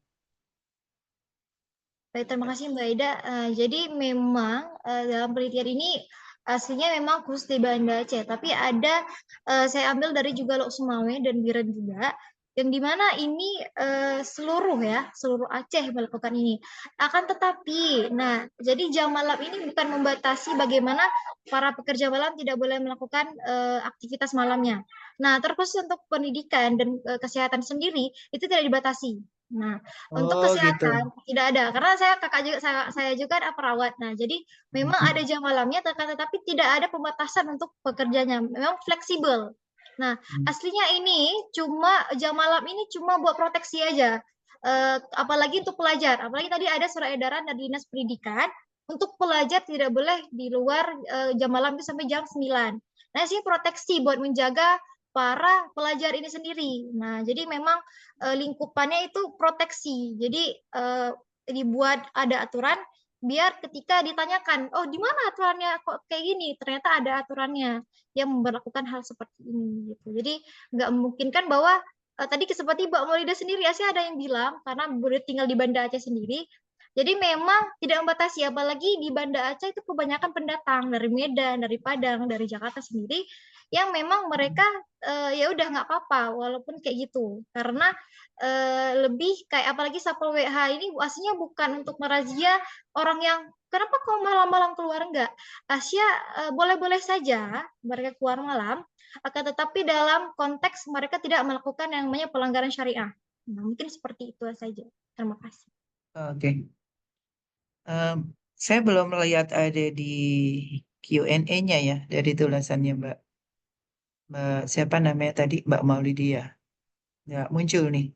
Baik, terima kasih Mbak Ida. Jadi memang dalam penelitian ini aslinya memang khusus di Banda Aceh, tapi ada saya ambil dari juga Lok Sumawe dan Biren juga, yang dimana ini seluruh Aceh melakukan ini. Akan tetapi, nah jadi jam malam ini bukan membatasi bagaimana para pekerja malam tidak boleh melakukan aktivitas malamnya. Nah, terkhusus untuk pendidikan dan kesehatan sendiri itu tidak dibatasi. Nah, untuk Oh gitu. kesehatan tidak ada karena saya juga perawat. Nah, jadi memang ada jam malamnya tetapi tidak ada pembatasan untuk pekerjanya. Memang fleksibel. Nah, aslinya ini cuma jam malam ini cuma buat proteksi aja. Apalagi untuk pelajar. Apalagi tadi ada surat edaran dari Dinas Pendidikan untuk pelajar tidak boleh di luar jam malam itu sampai jam 9. Nah, sih proteksi buat menjaga para pelajar ini sendiri. Nah, jadi memang lingkupannya itu proteksi. Jadi dibuat ada aturan biar ketika ditanyakan, oh di mana aturannya kok kayak gini? Ternyata ada aturannya yang memperlakukan hal seperti ini. Gitu. Jadi nggak memungkinkan bahwa tadi seperti Mbak Maulida sendiri, Asia ada yang bilang karena tinggal di Banda Aceh sendiri. Jadi memang tidak membatasi, apalagi di Banda Aceh itu kebanyakan pendatang dari Medan, dari Padang, dari Jakarta sendiri, yang memang mereka ya udah nggak apa-apa walaupun kayak gitu, karena lebih kayak apalagi Satpol WH ini aslinya bukan untuk merazia orang yang kenapa kau malam-malam keluar, enggak. Asia boleh-boleh saja mereka keluar malam, akan tetapi dalam konteks mereka tidak melakukan yang namanya pelanggaran syariah. Nah, mungkin seperti itu saja. Terima kasih. Oke. Saya belum melihat ada di Q&A-nya ya dari tulisannya Mbak. Siapa namanya tadi? Mbak Maulidia. Nggak muncul nih.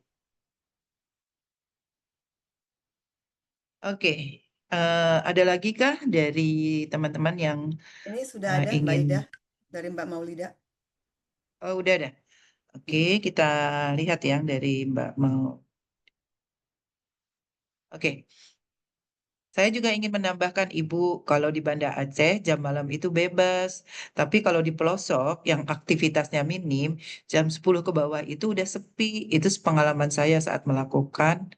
Oke. Ada lagi kah dari teman-teman yang Ini sudah ada Mbak ingin... Ida dari Mbak Maulida. Oh udah ada. Oke, kita lihat yang dari Mbak Mau. Oke. Saya juga ingin menambahkan Ibu, kalau di Banda Aceh jam malam itu bebas. Tapi kalau di pelosok yang aktivitasnya minim, jam 10 ke bawah itu udah sepi. Itu pengalaman saya saat melakukan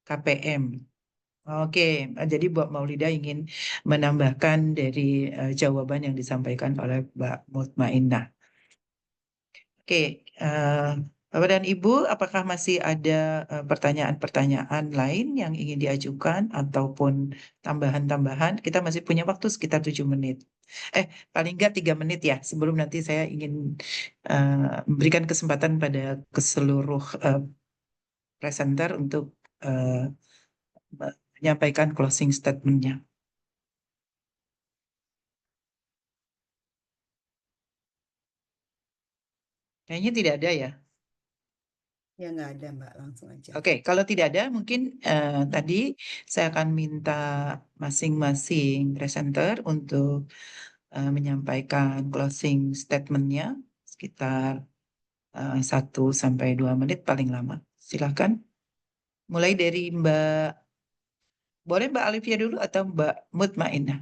KPM. Oke, jadi Mbak Maulida ingin menambahkan dari jawaban yang disampaikan oleh Mbak Mutmainnah. Oke, Bapak dan Ibu, apakah masih ada pertanyaan-pertanyaan lain yang ingin diajukan ataupun tambahan-tambahan? Kita masih punya waktu sekitar 7 menit. Paling enggak 3 menit ya, sebelum nanti saya ingin memberikan kesempatan pada seluruh presenter untuk menyampaikan closing statement-nya. Kayaknya tidak ada ya. Ya nggak ada Mbak, langsung aja. Oke, kalau tidak ada mungkin tadi saya akan minta masing-masing presenter untuk menyampaikan closing statement-nya sekitar 1-2 menit paling lama. Silakan. Mulai dari boleh Mbak Alivia dulu atau Mbak Mutmainnah?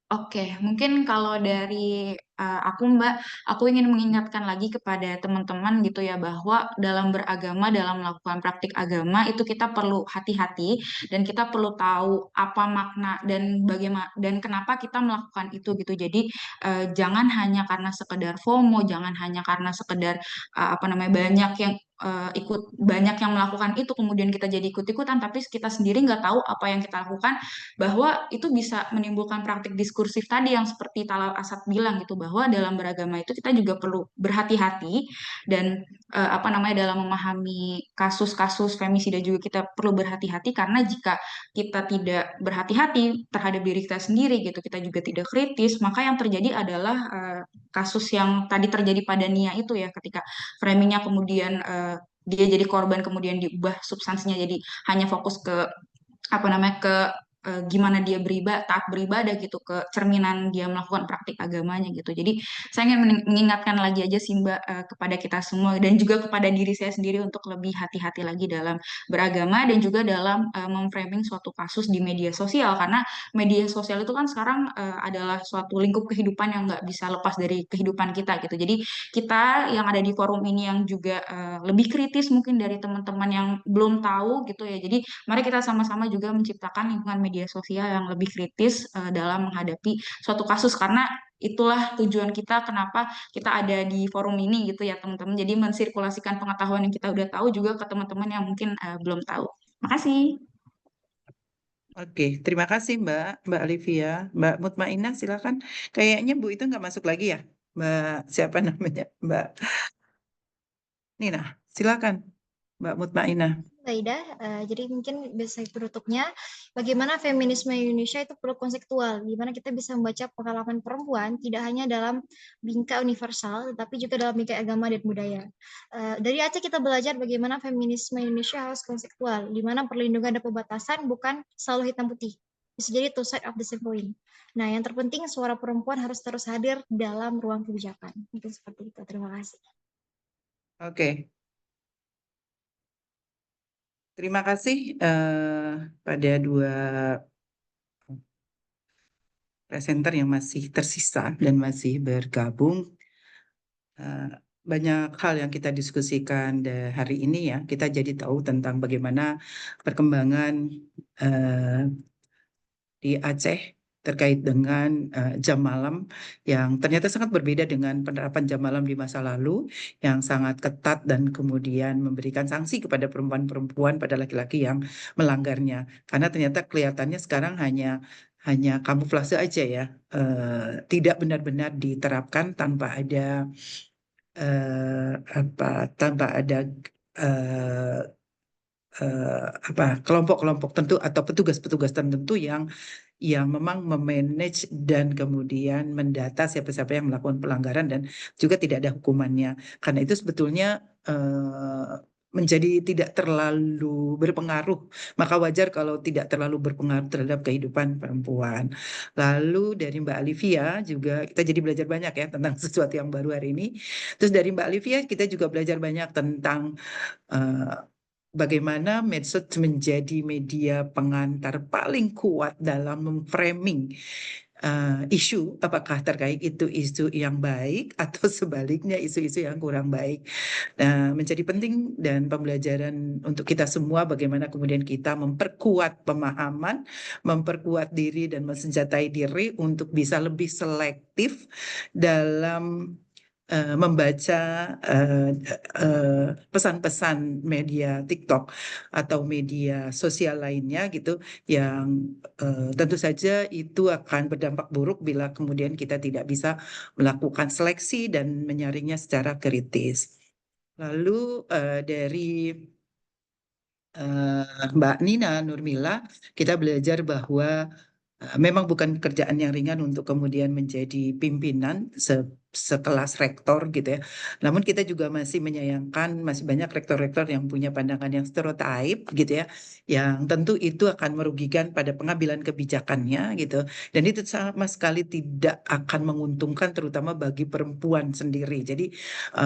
Oke, mungkin kalau dari aku Mbak, aku ingin mengingatkan lagi kepada teman-teman gitu ya bahwa dalam beragama, dalam melakukan praktik agama itu kita perlu hati-hati dan kita perlu tahu apa makna dan bagaimana dan kenapa kita melakukan itu gitu. Jadi jangan hanya karena sekedar FOMO, jangan hanya karena sekedar banyak yang banyak yang melakukan itu kemudian kita jadi ikut-ikutan tapi kita sendiri nggak tahu apa yang kita lakukan bahwa itu bisa menimbulkan praktik diskursif tadi yang seperti Talal Asad bilang gitu bahwa dalam beragama itu kita juga perlu berhati-hati dan dalam memahami kasus-kasus femisida juga kita perlu berhati-hati karena jika kita tidak berhati-hati terhadap diri kita sendiri gitu kita juga tidak kritis maka yang terjadi adalah kasus yang tadi terjadi pada Nia itu ya ketika framingnya kemudian dia jadi korban kemudian diubah substansinya jadi hanya fokus ke ke gimana dia taat beribadah gitu ke cerminan dia melakukan praktik agamanya gitu. Jadi saya ingin mengingatkan lagi aja sih Mbak kepada kita semua dan juga kepada diri saya sendiri untuk lebih hati-hati lagi dalam beragama dan juga dalam memframing suatu kasus di media sosial karena media sosial itu kan sekarang adalah suatu lingkup kehidupan yang nggak bisa lepas dari kehidupan kita gitu. Jadi kita yang ada di forum ini yang juga lebih kritis mungkin dari teman-teman yang belum tahu gitu ya. Jadi mari kita sama-sama juga menciptakan lingkungan media sosial yang lebih kritis dalam menghadapi suatu kasus karena itulah tujuan kita kenapa kita ada di forum ini gitu ya teman-teman. Jadi mensirkulasikan pengetahuan yang kita udah tahu juga ke teman-teman yang mungkin belum tahu. Makasih. Oke, terima kasih Mbak Alivia. Mbak Mutmainnah silakan. Kayaknya Bu itu nggak masuk lagi ya. Mbak siapa namanya? Mbak Nina, silakan Mbak Mutmainnah. Ida, jadi mungkin bisa penutupnya, bagaimana feminisme Indonesia itu perlu konseptual, gimana kita bisa membaca pengalaman perempuan tidak hanya dalam bingkai universal, tetapi juga dalam bingkai agama dan budaya. Dari Aceh kita belajar bagaimana feminisme Indonesia harus konseptual, di mana perlindungan dan pembatasan bukan selalu hitam putih, bisa jadi two side of the same coin. Nah, yang terpenting suara perempuan harus terus hadir dalam ruang kebijakan. Mungkin seperti itu. Terima kasih. Oke. Terima kasih pada dua presenter yang masih tersisa dan masih bergabung. Banyak hal yang kita diskusikan hari ini ya. Kita jadi tahu tentang bagaimana perkembangan di Aceh terkait dengan jam malam yang ternyata sangat berbeda dengan penerapan jam malam di masa lalu yang sangat ketat dan kemudian memberikan sanksi kepada perempuan-perempuan pada laki-laki yang melanggarnya. Karena ternyata kelihatannya sekarang hanya kamuflase aja ya, tidak benar-benar diterapkan tanpa ada tanpa ada kelompok-kelompok tentu atau petugas-petugas tertentu yang memang memanage dan kemudian mendata siapa-siapa yang melakukan pelanggaran dan juga tidak ada hukumannya. Karena itu sebetulnya menjadi tidak terlalu berpengaruh. Maka wajar kalau tidak terlalu berpengaruh terhadap kehidupan perempuan. Lalu dari Mbak Alivia juga kita jadi belajar banyak ya tentang sesuatu yang baru hari ini. Terus dari Mbak Alivia kita juga belajar banyak tentang bagaimana medsos menjadi media pengantar paling kuat dalam memframing isu, apakah terkait itu isu yang baik atau sebaliknya isu-isu yang kurang baik. Nah, menjadi penting dan pembelajaran untuk kita semua bagaimana kemudian kita memperkuat pemahaman, memperkuat diri dan mensenjatai diri untuk bisa lebih selektif dalam membaca pesan-pesan media TikTok atau media sosial lainnya gitu yang tentu saja itu akan berdampak buruk bila kemudian kita tidak bisa melakukan seleksi dan menyaringnya secara kritis. Lalu dari Mbak Nina Nurmila, kita belajar bahwa memang bukan pekerjaan yang ringan untuk kemudian menjadi pimpinan sekelas rektor gitu ya. Namun kita juga masih menyayangkan masih banyak rektor-rektor yang punya pandangan yang stereotype gitu ya, yang tentu itu akan merugikan pada pengambilan kebijakannya gitu. Dan itu sama sekali tidak akan menguntungkan terutama bagi perempuan sendiri. Jadi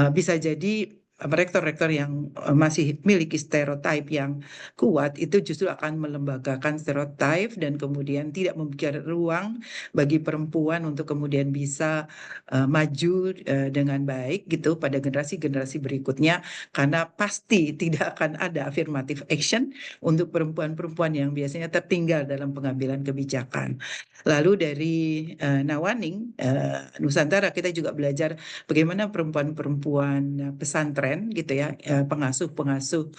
bisa jadi rektor-rektor yang masih memiliki stereotype yang kuat itu justru akan melembagakan stereotip dan kemudian tidak membuka ruang bagi perempuan untuk kemudian bisa maju dengan baik gitu pada generasi-generasi berikutnya karena pasti tidak akan ada affirmative action untuk perempuan-perempuan yang biasanya tertinggal dalam pengambilan kebijakan. Lalu dari Nawaning Nusantara kita juga belajar bagaimana perempuan-perempuan pesantren gitu ya, pengasuh-pengasuh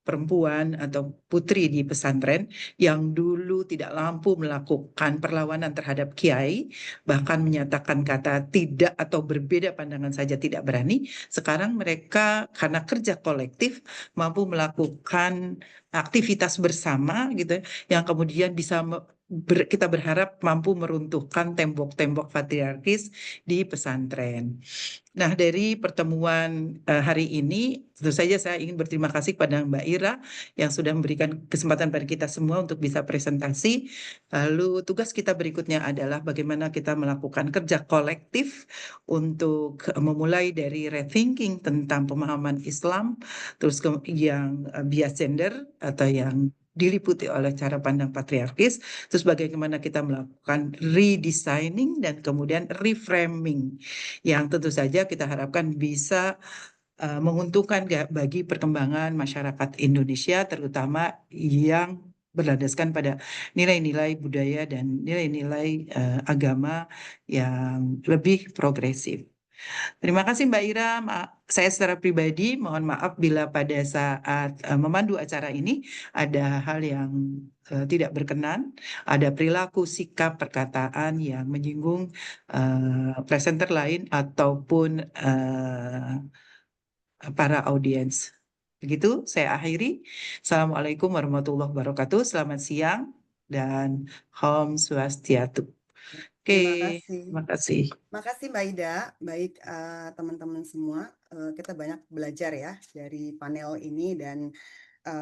perempuan atau putri di pesantren yang dulu tidak mampu melakukan perlawanan terhadap kiai, bahkan menyatakan kata tidak atau berbeda pandangan saja tidak berani. Sekarang mereka karena kerja kolektif mampu melakukan aktivitas bersama gitu yang kemudian bisa kita berharap mampu meruntuhkan tembok-tembok patriarkis di pesantren. Nah, dari pertemuan hari ini, tentu saja saya ingin berterima kasih kepada Mbak Ira yang sudah memberikan kesempatan pada kita semua untuk bisa presentasi. Lalu tugas kita berikutnya adalah bagaimana kita melakukan kerja kolektif untuk memulai dari rethinking tentang pemahaman Islam, terus yang bias gender atau yang diliputi oleh cara pandang patriarkis, terus bagaimana kita melakukan redesigning dan kemudian reframing yang tentu saja kita harapkan bisa menguntungkan bagi perkembangan masyarakat Indonesia, terutama yang berlandaskan pada nilai-nilai budaya dan nilai-nilai agama yang lebih progresif. Terima kasih Mbak Ira. Saya secara pribadi mohon maaf bila pada saat memandu acara ini ada hal yang tidak berkenan, ada perilaku, sikap, perkataan yang menyinggung presenter lain ataupun para audiens. Begitu saya akhiri. Assalamualaikum warahmatullahi wabarakatuh. Selamat siang dan Om Swastiastu. Oke, Terima kasih. terima kasih. Makasih Mbak Ida. Baik teman-teman semua, kita banyak belajar ya dari panel ini dan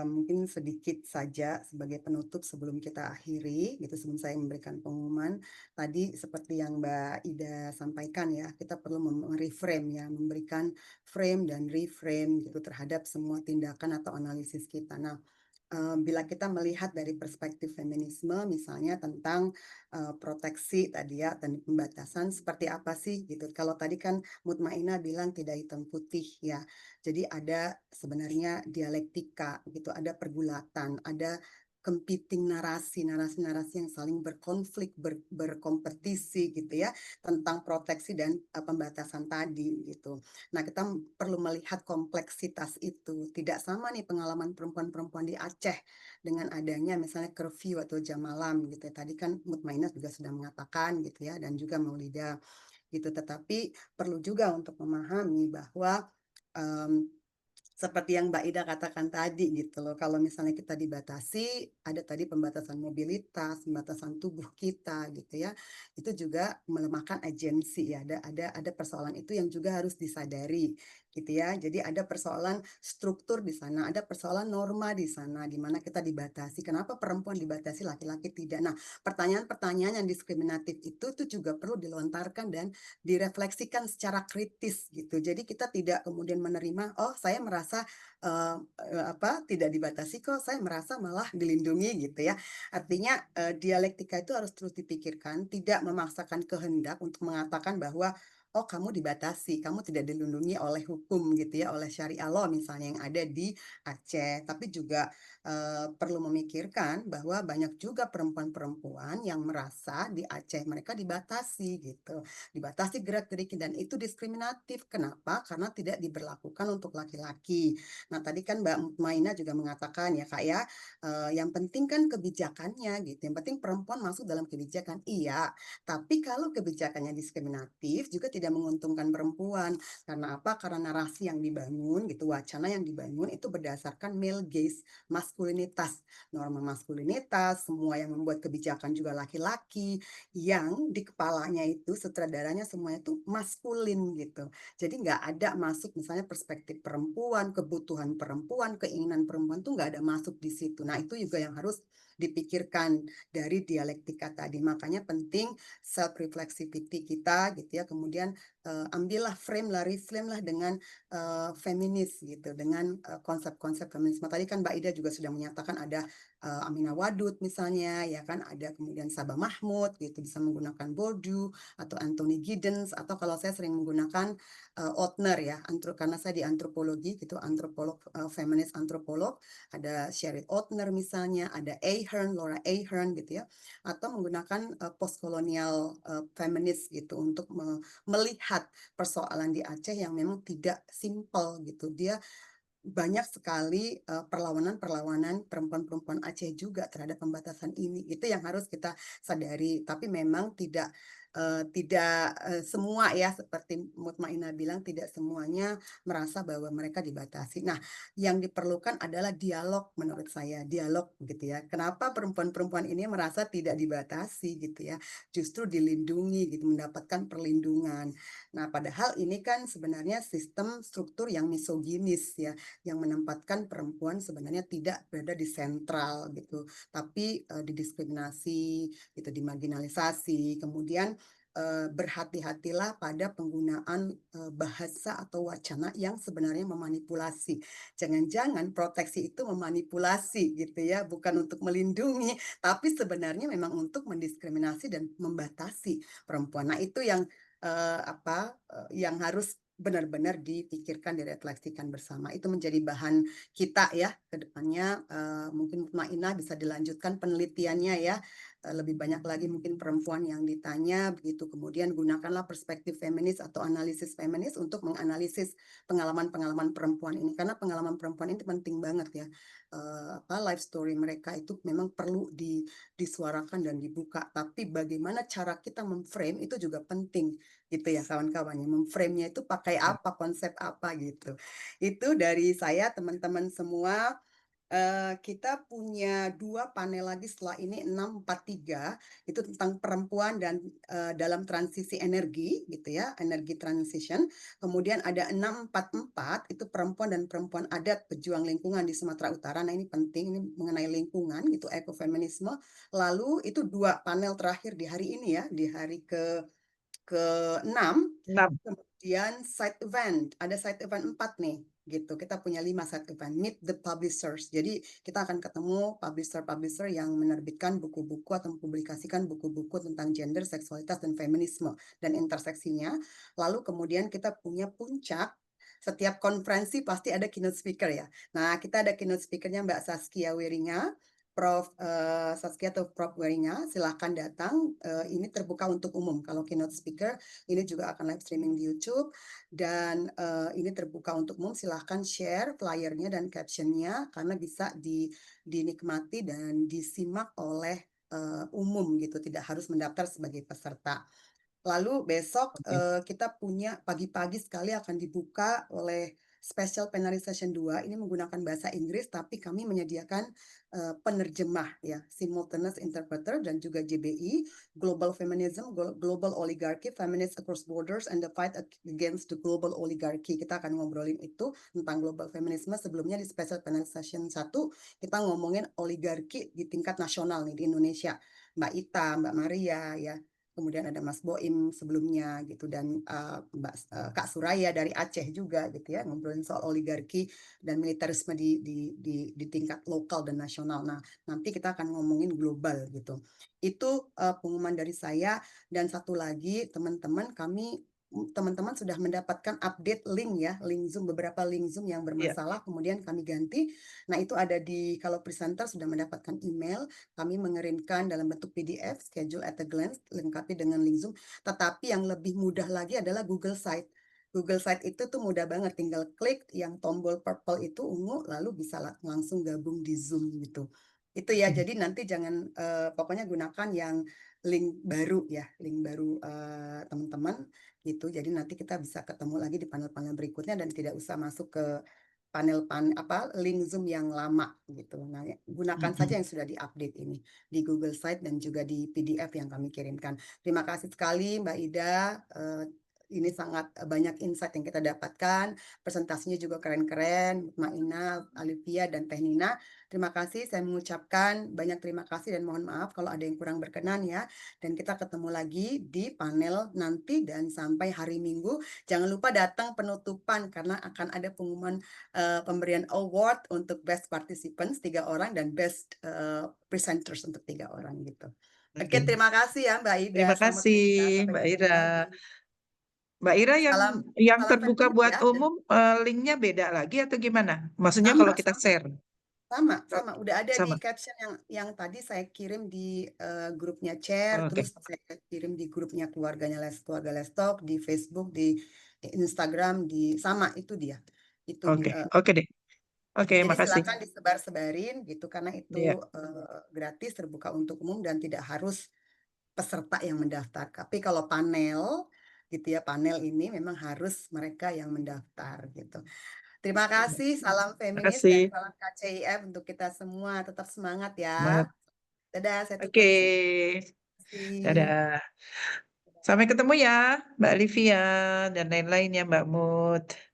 mungkin sedikit saja sebagai penutup sebelum kita akhiri, gitu sebelum saya memberikan pengumuman. Tadi seperti yang Mbak Ida sampaikan ya, kita perlu reframe ya, memberikan frame dan reframe gitu terhadap semua tindakan atau analisis kita. Nah, bila kita melihat dari perspektif feminisme misalnya tentang proteksi tadi ya dan pembatasan seperti apa sih gitu. Kalau tadi kan Mutmainah bilang tidak hitam putih ya. Jadi ada sebenarnya dialektika gitu, ada pergulatan, ada competing narasi yang saling berkonflik, berkompetisi gitu ya tentang proteksi dan pembatasan tadi gitu. Nah, kita perlu melihat kompleksitas itu. Tidak sama nih pengalaman perempuan-perempuan di Aceh dengan adanya misalnya curfew atau jam malam gitu ya. Tadi kan Mutmainah juga sudah mengatakan gitu ya dan juga Maulida gitu. Tetapi perlu juga untuk memahami bahwa seperti yang Mbak Ida katakan tadi gitu loh, kalau misalnya kita dibatasi, ada tadi pembatasan mobilitas, pembatasan tubuh kita gitu ya, itu juga melemahkan agensi ya, ada persoalan itu yang juga harus disadari gitu ya. Jadi ada persoalan struktur di sana, ada persoalan norma di sana, di mana kita dibatasi. Kenapa perempuan dibatasi, laki-laki tidak? Nah, pertanyaan-pertanyaan yang diskriminatif itu tuh juga perlu dilontarkan dan direfleksikan secara kritis gitu. Jadi kita tidak kemudian menerima, oh saya merasa tidak dibatasi kok, saya merasa malah dilindungi gitu ya. Artinya dialektika itu harus terus dipikirkan, tidak memaksakan kehendak untuk mengatakan bahwa oh kamu dibatasi, kamu tidak dilindungi oleh hukum gitu ya, oleh syariah law misalnya yang ada di Aceh. Tapi juga perlu memikirkan bahwa banyak juga perempuan-perempuan yang merasa di Aceh mereka dibatasi gitu, dibatasi gerak-geriknya, dan itu diskriminatif. Kenapa? Karena tidak diberlakukan untuk laki-laki. Nah tadi kan Mbak Maina juga mengatakan ya Kak ya, yang penting kan kebijakannya gitu. Yang penting perempuan masuk dalam kebijakan. Iya, tapi kalau kebijakannya diskriminatif juga tidak menguntungkan perempuan. Karena apa? Karena narasi yang dibangun gitu, wacana yang dibangun itu berdasarkan male gaze, maskulinitas, norma maskulinitas, semua yang membuat kebijakan juga laki-laki, yang di kepalanya itu sutradaranya semuanya itu maskulin gitu. Jadi nggak ada masuk misalnya perspektif perempuan, kebutuhan perempuan, keinginan perempuan tuh nggak ada masuk di situ. Nah itu juga yang harus dipikirkan dari dialektika tadi. Makanya penting self reflexivity kita gitu ya. Kemudian ambillah frame lah, reframe lah dengan feminis gitu, dengan konsep-konsep feminisme. Tadi kan Mbak Ida juga sudah menyatakan ada Aminah Wadud misalnya, ya kan, ada kemudian Sabah Mahmud gitu, bisa menggunakan Bourdieu atau Anthony Giddens, atau kalau saya sering menggunakan Ortner ya, karena saya di antropologi gitu, antropolog, feminis antropolog, ada Cheryl Ortner misalnya, ada Ahern, Laura Ahern gitu ya, atau menggunakan postkolonial feminis gitu untuk melihat persoalan di Aceh yang memang tidak simpel gitu. Dia banyak sekali perlawanan-perlawanan perempuan-perempuan Aceh juga terhadap pembatasan ini. Itu yang harus kita sadari. Tapi memang tidak semua ya, seperti Mutmainah bilang, tidak semuanya merasa bahwa mereka dibatasi. Nah, yang diperlukan adalah dialog menurut saya, dialog gitu ya. Kenapa perempuan-perempuan ini merasa tidak dibatasi gitu ya? Justru dilindungi gitu, mendapatkan perlindungan. Nah, padahal ini kan sebenarnya sistem struktur yang misoginis ya, yang menempatkan perempuan sebenarnya tidak berada di sentral gitu, tapi didiskriminasi gitu, dimarginalisasi. Kemudian berhati-hatilah pada penggunaan bahasa atau wacana yang sebenarnya memanipulasi. Jangan-jangan proteksi itu memanipulasi gitu ya, bukan untuk melindungi, tapi sebenarnya memang untuk mendiskriminasi dan membatasi perempuan. Nah, itu yang yang harus benar-benar dipikirkan, direfleksikan bersama. Itu menjadi bahan kita ya ke depannya. Mungkin Mutmainah bisa dilanjutkan penelitiannya ya. Lebih banyak lagi mungkin perempuan yang ditanya begitu. Kemudian gunakanlah perspektif feminis atau analisis feminis untuk menganalisis pengalaman-pengalaman perempuan ini. Karena pengalaman perempuan ini penting banget ya. Life story mereka itu memang perlu disuarakan dan dibuka. Tapi bagaimana cara kita memframe itu juga penting gitu ya kawan-kawannya. Memframe-nya itu pakai apa, konsep apa gitu. Itu dari saya teman-teman semua. Kita punya 2 panel lagi setelah ini, 643 itu tentang perempuan dan dalam transisi energi gitu ya, energi transition. Kemudian ada 644 itu perempuan dan perempuan adat pejuang lingkungan di Sumatera Utara. Nah ini penting, ini mengenai lingkungan gitu, ekofeminisme. Lalu itu 2 panel terakhir di hari ini ya, di hari ke-6. 6. Kemudian side event, ada side event 4 nih gitu. Kita punya 5 side event. Meet the publishers. Jadi kita akan ketemu publisher-publisher yang menerbitkan buku-buku atau mempublikasikan buku-buku tentang gender, seksualitas, dan feminisme dan interseksinya. Lalu kemudian kita punya puncak. Setiap konferensi pasti ada keynote speaker ya. Nah, kita ada keynote speakernya Mbak Saskia Weringa. Prof. Saskia atau Prof. Weringa, silahkan datang. Ini terbuka untuk umum. Kalau keynote speaker, ini juga akan live streaming di YouTube. Dan ini terbuka untuk umum. Silahkan share flyernya dan captionnya, karena bisa dinikmati dan disimak oleh umum gitu. Tidak harus mendaftar sebagai peserta. Lalu besok kita punya pagi-pagi sekali akan dibuka oleh special plenary session 2 ini menggunakan bahasa Inggris, tapi kami menyediakan penerjemah ya, simultaneous interpreter, dan juga GBI, Global Feminism, Global Oligarchy, Feminists Across Borders, and the Fight Against the Global Oligarchy. Kita akan ngobrolin itu tentang global feminisme. Sebelumnya di special plenary session 1 kita ngomongin oligarki di tingkat nasional nih di Indonesia. Mbak Ita, Mbak Maria ya. Kemudian ada Mas Boim sebelumnya gitu, dan Kak Suraya dari Aceh juga gitu ya, ngobrolin soal oligarki dan militerisme di tingkat lokal dan nasional. Nah, nanti kita akan ngomongin global gitu. Itu pengumuman dari saya. Dan satu lagi teman-teman sudah mendapatkan update link ya, link Zoom, beberapa link Zoom yang bermasalah, kemudian kami ganti. Nah, itu ada kalau presenter sudah mendapatkan email, kami mengirimkan dalam bentuk PDF, schedule at a glance, lengkapi dengan link Zoom. Tetapi yang lebih mudah lagi adalah Google Site. Google Site itu tuh mudah banget, tinggal klik yang tombol purple itu ungu, lalu bisa langsung gabung di Zoom gitu. Itu ya, jadi nanti jangan, pokoknya gunakan yang link baru ya, link baru teman-teman gitu. Jadi nanti kita bisa ketemu lagi di panel-panel berikutnya dan tidak usah masuk ke link Zoom yang lama gitu. Nah, gunakan saja yang sudah diupdate ini di Google Site dan juga di PDF yang kami kirimkan. Terima kasih sekali Mbak Ida. Ini sangat banyak insight yang kita dapatkan. Presentasinya juga keren-keren. Maina, Alivia, dan Teh Nina. Terima kasih. Saya mengucapkan banyak terima kasih dan mohon maaf kalau ada yang kurang berkenan ya. Dan kita ketemu lagi di panel nanti dan sampai hari Minggu. Jangan lupa datang penutupan karena akan ada pengumuman pemberian award untuk best participants 3 orang dan best presenters untuk 3 orang gitu. Oke, terima kasih ya Mbak Ida. Terima Selamat kasih beristirahat. Sampai Mbak ketemu Ira. lagi. Mbak Ira yang Salam terbuka feminis buat ya. umum linknya beda lagi atau gimana? Maksudnya Sama, kalau kita share. sama. Udah ada di Sama. caption yang tadi saya kirim di grupnya Chair, Oke. terus saya kirim di grupnya keluarga Lestalk, di Facebook, di Instagram, sama itu dia. Itu Oke, oke deh. Oke, jadi makasih. silakan disebar-sebarin gitu karena itu Iya. gratis, terbuka untuk umum dan tidak harus peserta yang mendaftar. Tapi kalau panel gitu ya, panel ini memang harus mereka yang mendaftar gitu. Terima kasih, salam feminis dan Makasih. salam KCIF untuk kita semua. Tetap semangat ya. Semangat. Dadah, saya Oke. tutup sih. Dadah. Sampai ketemu ya Mbak Livia dan lain-lain ya Mbak Mut.